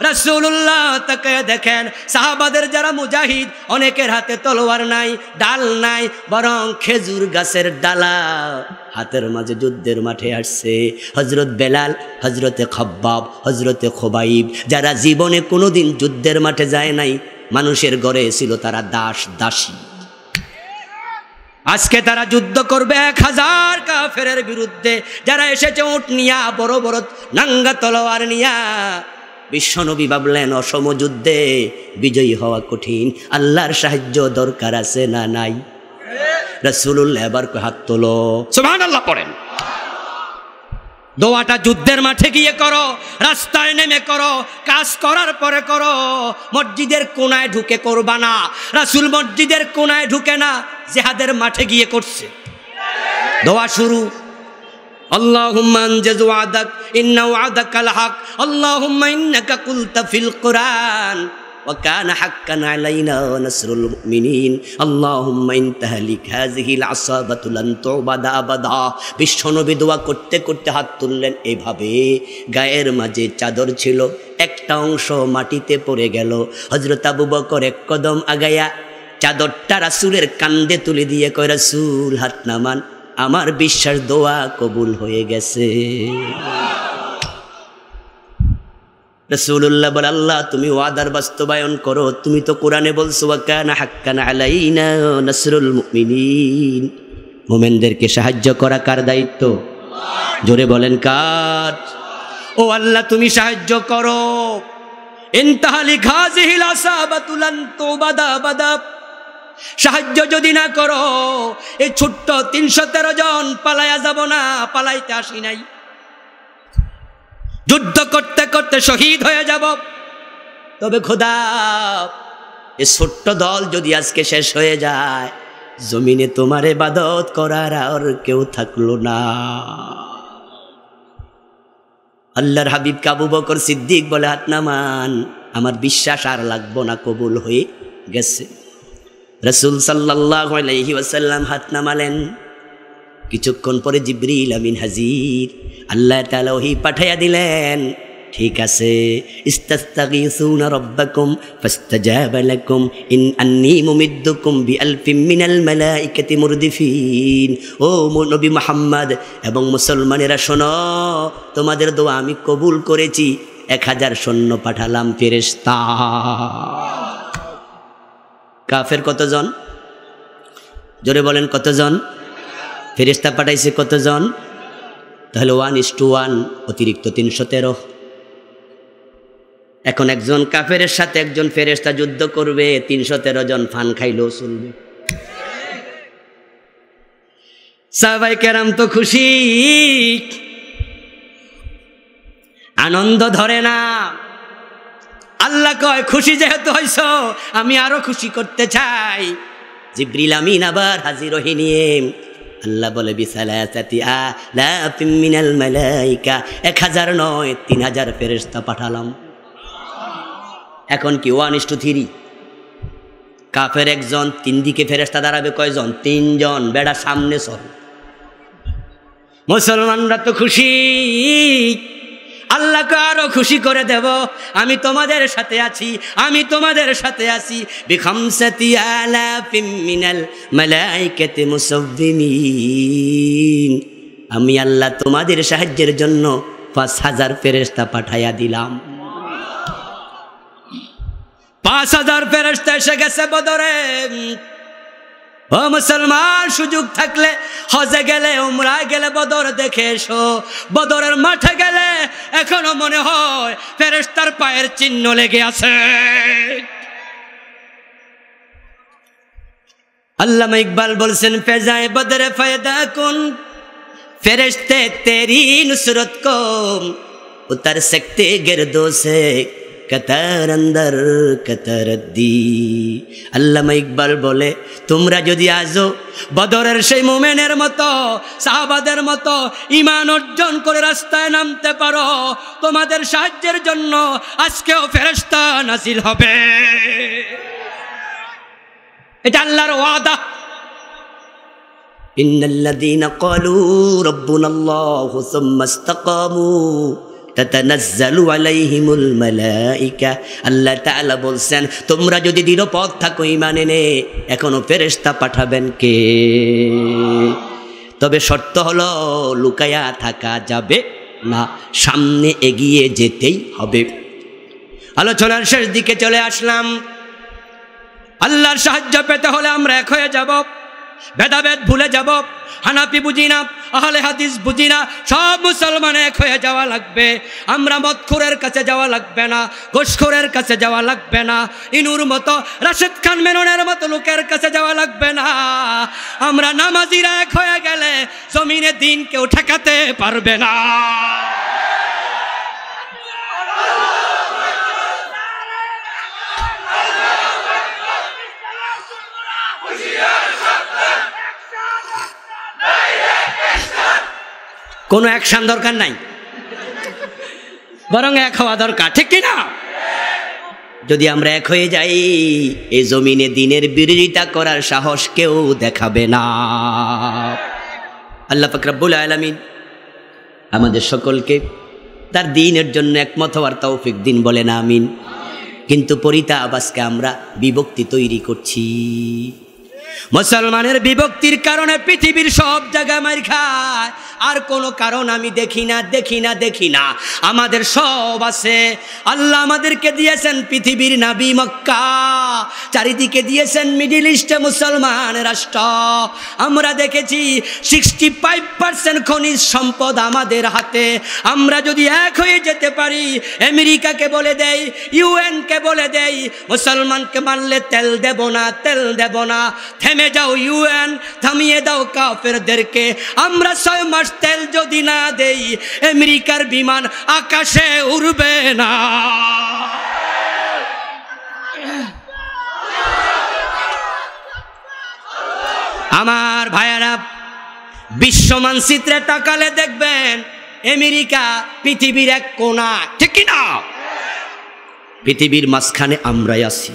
রাসূলুল্লাহ তাকে দেখেন সাহাবাদের যারা মুজাহিদ অনেকের হাতে তলোয়ার নাই, ডাল নাই, বরং খেজুর গাছের ডালা হাতের মাঝে যুদ্ধের মাঠে আসছে। হযরত বেলাল, হযরতে খাব্বাব, হযরতে খুবাইব, যারা জীবনে কোনোদিন যুদ্ধের মাঠে যায় নাই, মানুষের ঘরে ছিল তারা দাস দাসী, আজকে তারা যুদ্ধ করবে 1000 কাফেরের বিরুদ্ধে, যারা এসেছে উট নিয়া, বড় বড় নাঙ্গা তলোয়ার নিয়া। বিশ্বনবী ভাবলেন অসম যুদ্ধে বিজয়ী হওয়া কঠিন, আল্লাহর সাহায্য দরকার আছে না নাই? রাসূলুল্লাহ এবার হাত তোলো, সুবহানাল্লাহ পড়েন। দোয়াটা যুদ্ধের মাঠে গিয়ে করো, রাস্তায় নেমে করো, কাজ করার পরে করো, মসজিদের কোনায় ঢুকে করবা না। রাসূল মসজিদের কোনায় ঢুকে না, জিহাদের মাঠে গিয়ে করছে। দোয়া শুরু, আল্লাহুম্মা আনজিজ ওয়াদাক ইন্না ওয়াদাকাল হক, আল্লাহুম্মা ইন্নাকা কুলতা ফিল কুরআন ওয়া কানা হাক্কান আলাইনা নাসরুল মুমিনিন, আল্লাহুম্মা ইন তাহলিক হাযিহিল আসাবাতু লান তুবাদা আবাদা। বিশ্বনবী দোয়া করতে করতে হাত তুললেন এভাবে, গায়ের মাঝে চাদর ছিল, একটা অংশ মাটিতে পড়ে গেল। হযরত আবু বকর এক কদম আগায়া চাদরটা রাসূলের কাঁধে তুলে দিয়ে কয়, রাসূল হাত নামান, আমার বিশ্বাস দোয়া কবুল হয়ে গেছে। রাসূলুল্লাহ বলে, আল্লাহ তুমি ওয়াদার বাস্তবায়ন করো, তুমি তো কোরআনে বলছো ওয়া কানা হাক্কান আলাইনা নাসরুল মুমিনিন। মুমিনদেরকে সাহায্য করা কার দায়িত্ব? জোরে বলেন কার? ও আল্লাহ তুমি সাহায্য করো। ইনতাহালি হাযিহিল আসাবাতু লান তুবাদা আবাদা, সাহায্য যদি না করো এই ছোট্ট 313 জন পালায়া যাব না, পালাইতে আসি নাই, যুদ্ধ করতে করতে শহীদ হয়ে যাব। তবে খোদা এই ছোট্ট দল যদি আজকে শেষ হয়ে যায়, জমিনে তোমার ইবাদত করার আর কেউ থাকলো না। আল্লাহর হাবিব আবু বকর সিদ্দিক বলে, হাত নামান, আমার বিশ্বাস আর লাগবো না, কবুল হয়ে গেছে। রাসূল সাল্লাল্লাহু আলাইহি ওয়াসাল্লাম হাত নামালেন। কিছুক্ষণ পরে জিবরিল আমিন হাজির, আল্লাহ তাআলা ওহী পাঠাইয়া দিলেন, ঠিক আছে, ইস্তাস্তাগীসুনা রাব্বাকুম ফাস্তাজাবা লাকুম ইন আন্নী মুমিদ্দুকুম বিআলফিম মিনাল মালাইকাতি মুরদিফিন। ও নবী মুহাম্মদ এবং মুসলমানেরা শোনো, তোমাদের দোয়া আমি কবুল করেছি, 1000 সৈন্য পাঠালাম ফেরেশতা। কাফের কতজন? জোরে বলেন কতজন? ফেরেশতা পাঠাইছে কতজন? তাহলে 1:1, অতিরিক্ত 313। এখন একজন কাফেরের সাথে একজন ফেরেশতা যুদ্ধ করবে, 313 জন ফান খাইলেও চলবে। সাহাবায়ে কেরাম তো খুশি, আনন্দ ধরে না। আল্লাহ কয়, খুশি যেহেতু হইছ, আমি আরো খুশি করতে চাই। জিবরিল আমিন আবার হাজির হয়ে নিয়ে আল্লাহ বলে, বিসালাসাতি আলাফিম মিনাল মালাইকা, 1000 নয় 3000 ফেরেশতা পাঠালাম। এখন কি 1:3? কাফের একজন, 3 দিকে ফেরেশতা দাঁড়াবে কয়জন? 3 জন। বেড়া সামনে চল। মুসলমানরা তো খুশি, আল্লাহকে আরো খুশি করে দেব, আমি তোমাদের সাথে আছি, আমি তোমাদের সাথে আছি। বিখামসাতি আলাফিম মিনাল মালাইকাতি মুসাওবিমিন, আমি আল্লাহ তোমাদের সাহায্যের জন্য 5000 ফেরেশতা পাঠাইয়া দিলাম। 5000 ফেরেশতা এসে গেছে বদরে। ও মুসলমান, সুযোগ থাকলে হজে গেলে, উমরায় গেলে বদর দেখে এসো। বদরের মাঠে গেলে এখনো মনে হয় ফেরেশতার পায়ের চিহ্ন লেগে আছে। আল্লামা ইকবাল বলছেন ফেজায়ে বদরে ফায়দা কুন, ফেরেশতে তেরি নুসরত কো উতার सकते गिरदों से कतर अंदर कतर दी। আল্লামা ইকবাল বলে তোমরা যদি আজও বদরের সেই মোমেনের মতো সাহাবাদের মতো ঈমান অর্জন করে রাস্তায় নামতে পারো, তোমাদের সাহায্যের জন্য আজকেও ফেরেশতা নাজিল হবে। এটা আল্লাহর ওয়াদা। ইন্নাল্লাযীনা ক্বালু রাব্বুনাল্লাহু সুম্মা ইসতাকামু তাতানাজ্জালু আলাইহিমুল মালাইকা। আল্লাহ তাআলা বলছেন তোমরা যদি দৃঢ় পথ থাকো ঈমান এনে, এখনো ফেরেশতা পাঠাবেন কে? তবে শর্ত হলো লুকায়া থাকা যাবে না, সামনে এগিয়ে যেতেই হবে। আলোচনার শেষ দিকে চলে আসলাম। আল্লাহর সাহায্য পেতে হলে আমরা এক হয়ে যাব, ভেদাভেদ ভুলে যাব। হানাফি বুঝি না, আহলে হাদিস বুঝি না, সব মুসলমান এক হয়ে যাওয়া লাগবে। আমরা মদখোরের কাছে যাওয়া লাগবে না, ঘুষখোরের কাছে যাওয়া লাগবে না, ইনুর মতো রাশেদ খান মেননের মতো লোকের কাছে যাওয়া লাগবে না। আমরা নামাজিরা এক হয়ে গেলে জমিনে দিন কেউ ঠেকাতে পারবে না। কোনো অ্যাকশন দরকার নাই, বরং এক হওয়া দরকার, ঠিক কিনা? যদি আমরা এক হয়ে যাই, এই জমিনে দিনের বিরোধিতা করার সাহস কেউ দেখাবে না। আল্লাহ পাক রব্বুল আলামিন আমাদের সকলকে তার দ্বীনের জন্য একমত হওয়ার তৌফিক দিন, বলেন আমিন। কিন্তু পরিতাপ, আজকে আমরা বিভক্তি তৈরি করছি। মুসলমানের বিভক্তির কারণে পৃথিবীর সব জায়গায় মার খায়, আর কোনো কারণ আমি দেখি না। আমাদের সব আছে। আল্লাহ আমাদেরকে দিয়েছেন পৃথিবীর নাবি মক্কা, চারিদিকে দিয়েছেন মিডিল ইস্টে মুসলমান রাষ্ট্র। আমরা দেখেছি 65% খনিজ সম্পদ আমাদের হাতে। আমরা যদি এক হয়ে যেতে পারি, আমেরিকাকে বলে দেই, ইউএনকে বলে দেই মুসলমানকে মারলে তেল দেব না, থেমে যাও ইউএন, থামিয়ে দাও কাফেরদেরকে। আমরা 6 মাস তেল যদি না দেই, আমেরিকার বিমান আকাশে উড়বে না। আমার ভাইয়েরা, বিশ্ব মানচিত্রে তাকালে দেখবেন আমেরিকা পৃথিবীর এক কোণা, ঠিক কিনা? পৃথিবীর মাঝখানে আমরাই আছি।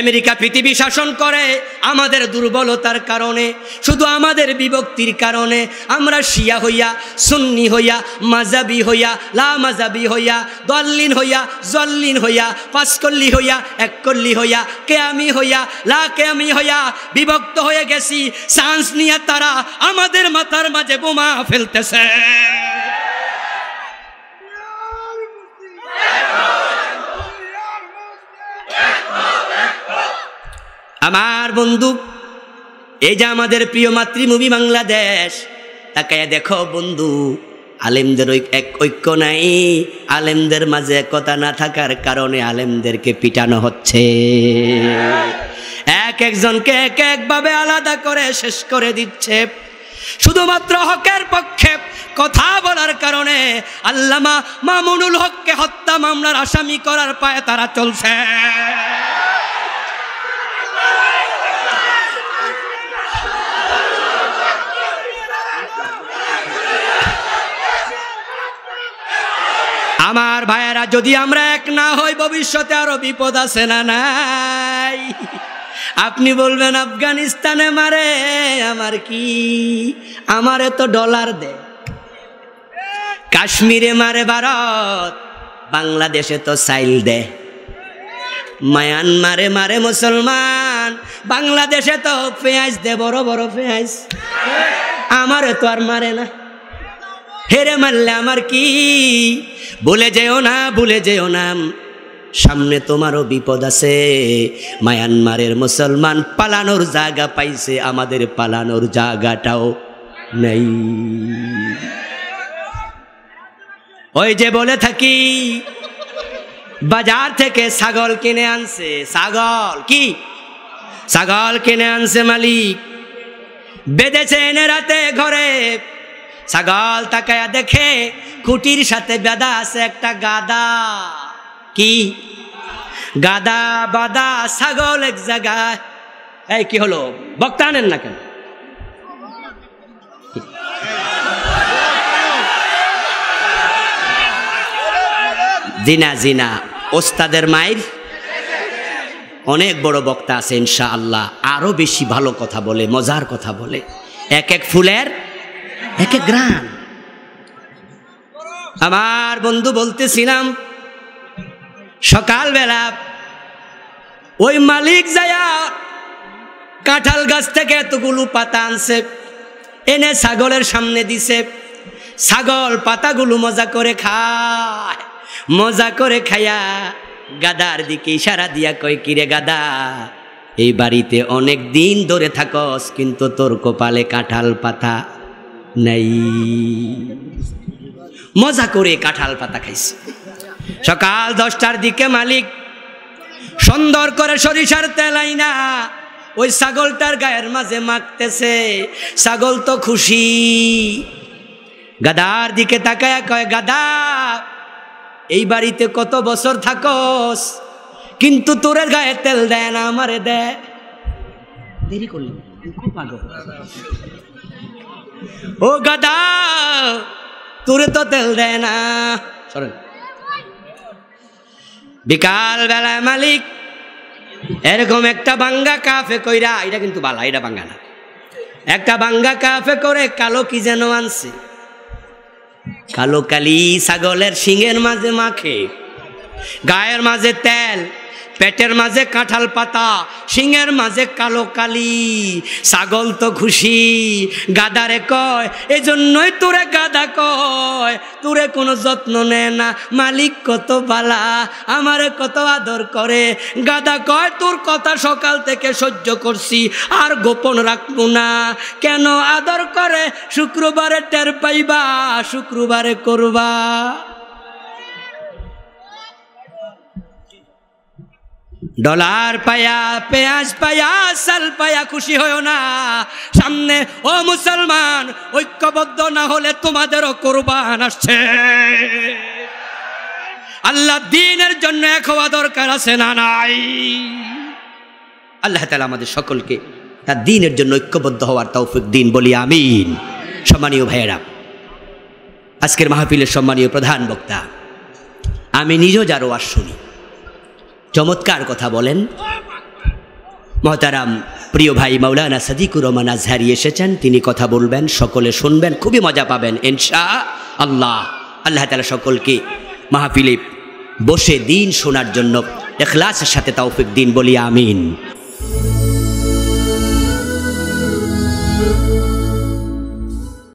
আমেরিকা পৃথিবী শাসন করে আমাদের দুর্বলতার কারণে, শুধু আমাদের বিভক্তির কারণে। আমরা শিয়া হইয়া, সুন্নি হইয়া, মাজাবি হইয়া, লা মাজাবি হইয়া, দল্লিন হইয়া, জল্লিন হইয়া, পাঁচকল্লি হইয়া, এককল্লি হইয়া, কেয়ামি হইয়া, লা কেয়ামি হইয়া বিভক্ত হয়ে গেছি। চান্স নিয়ে তারা আমাদের মাথার মাঝে বোমা ফেলতেছে। আমার বন্ধু, এই যে আমাদের প্রিয় মাতৃভূমি বাংলাদেশ, তাকায় দেখো বন্ধু, আলেমদের এক ঐক্য নাই। আলেমদের মাঝে একতা না থাকার কারণে আলেমদেরকে পিটানো হচ্ছে। একজনকে একভাবে আলাদা করে শেষ করে দিচ্ছে। শুধুমাত্র হকের পক্ষে কথা বলার কারণে আল্লামা মামুনুল হককে হত্যা মামলার আসামি করার পায়ে তারা চলছে। আমার ভাইয়েরা, যদি আমরা এক না হই, ভবিষ্যতে আরো বিপদ আছে না নাই? আপনি বলবেন আফগানিস্তানে মারে, আমার কি, আমারে তো ডলার দে। কাশ্মীরে মারে ভারত, বাংলাদেশে তো সাইল দে। মায়ানমারে মারে মুসলমান, বাংলাদেশে তো পেঁয়াজ দে, বড় বড় পেঁয়াজ। আমারে তো আর মারে না। হেরে মারলে আমার কি? ভুলে যেও না, সামনে তোমারও বিপদ আছে। মায়ানমারের মুসলমান পালানোর জায়গা পাইছে, আমাদের পালানোর জায়গাটাও নেই। ওই যে বলে থাকি, বাজার থেকে ছাগল কিনে আনছে, ছাগল কি ছাগল কিনে আনছে মালিক, বেঁধেছে এনে রাতে ঘরে। ছাগল তাকায়া দেখে খুঁটির সাথে বেঁধা আছে একটা গাদা। কি গাদা বাদা ছাগল এক জায়গায়। এই কি হলো, বক্তা আনেন না কেন? জিনা জিনা ওস্তাদের মায়ের অনেক বড় বক্তা আছে ইনশাআল্লাহ, আরো বেশি ভালো কথা বলে, মজার কথা বলে। এক এক ফুলের এক এক গ্রাম। আমার বন্ধু বলতেছিলাম সকালবেলা ওই মালিক যায়া কাঁঠাল গাছ থেকে এতগুলো পাতা আনছে, এনে ছাগলের সামনে দিছে। ছাগল পাতাগুলো মজা করে খায়। মজা করে খায়া গাদার দিকে ইশারা দিয়া কয়, কিরে গাদা, এই বাড়িতে অনেক দিন ধরে থাকস, কিন্তু তোর কপালে কাঁঠাল পাতা নাই। মজা করে কাঁঠাল পাতা খাইছে। সকাল 10টার দিকে মালিক সুন্দর করে সরিষার তেল আইনা ওই ছাগলটার গায়ের মাঝে মাখতেছে। ছাগল তো খুশি। গাদার দিকে তাকায়া কয়, গাদা, এই বাড়িতে কত বছর থাকস, কিন্তু তোর গায়ে তেল দেয় না, আমারে দেয়। দেরি করলি, ও গাদা, তোরে তো তেল দেয় না। বিকাল বেলায় মালিক এরকম একটা বাঙ্গা কাফে কইরা, এটা কিন্তু বালা, এটা বাঙ্গা না, একটা বাঙ্গা কাফে করে কালো কি যেন আনছে। কালো কালি ছাগলের শিঙের মাঝে মাখে, গায়ের মাঝে তেল, পেটের মাঝে কাঁঠাল পাতা, শিঙের মাঝে কালো কালি। ছাগল তো খুশি। গাদারে কয়, এই জন্যই তোরে গাদা কয়, তোরে কোনো যত্ন নেয় না। মালিক কত বালা, আমারে কত আদর করে। গাদা কয়, তোর কথা সকাল থেকে সহ্য করছি, আর গোপন রাখবো না। কেন আদর করে শুক্রবারে টের পাইবা, শুক্রবারে করবা। ডলার পায়া, পেঁয়াজ পায়া, চাল পায়া খুশি হয় না। সামনে ও মুসলমান, ঐক্যবদ্ধ না হলে তোমাদেরও কোরবান আসছে। আল্লাহ দ্বীনের জন্য এক হওয়া দরকার আছে না নাই? আল্লাহ তাআলা আমাদের সকলকে তার দ্বীনের জন্য ঐক্যবদ্ধ হওয়ার তৌফিক দিন, বলি আমিন। সম্মানীয় ভাইয়েরা, আজকের মাহফিলের সম্মানীয় প্রধান বক্তা, আমি নিজেও যার ওয়াজ শুনি, চমৎকার কথা বলেন। মহতারাম প্রিয় ভাই মাওলানা সাদিকুর রহমান আজহারি এসেছেন, তিনি কথা বলবেন, সকলে শুনবেন, খুবই মজা পাবেন ইনশাআল্লাহ। আল্লাহ তাআলা সকলকে মাহফিলে বসে দিন শোনার জন্য ইখলাসের সাথে তৌফিক দিন, বলি আমিন।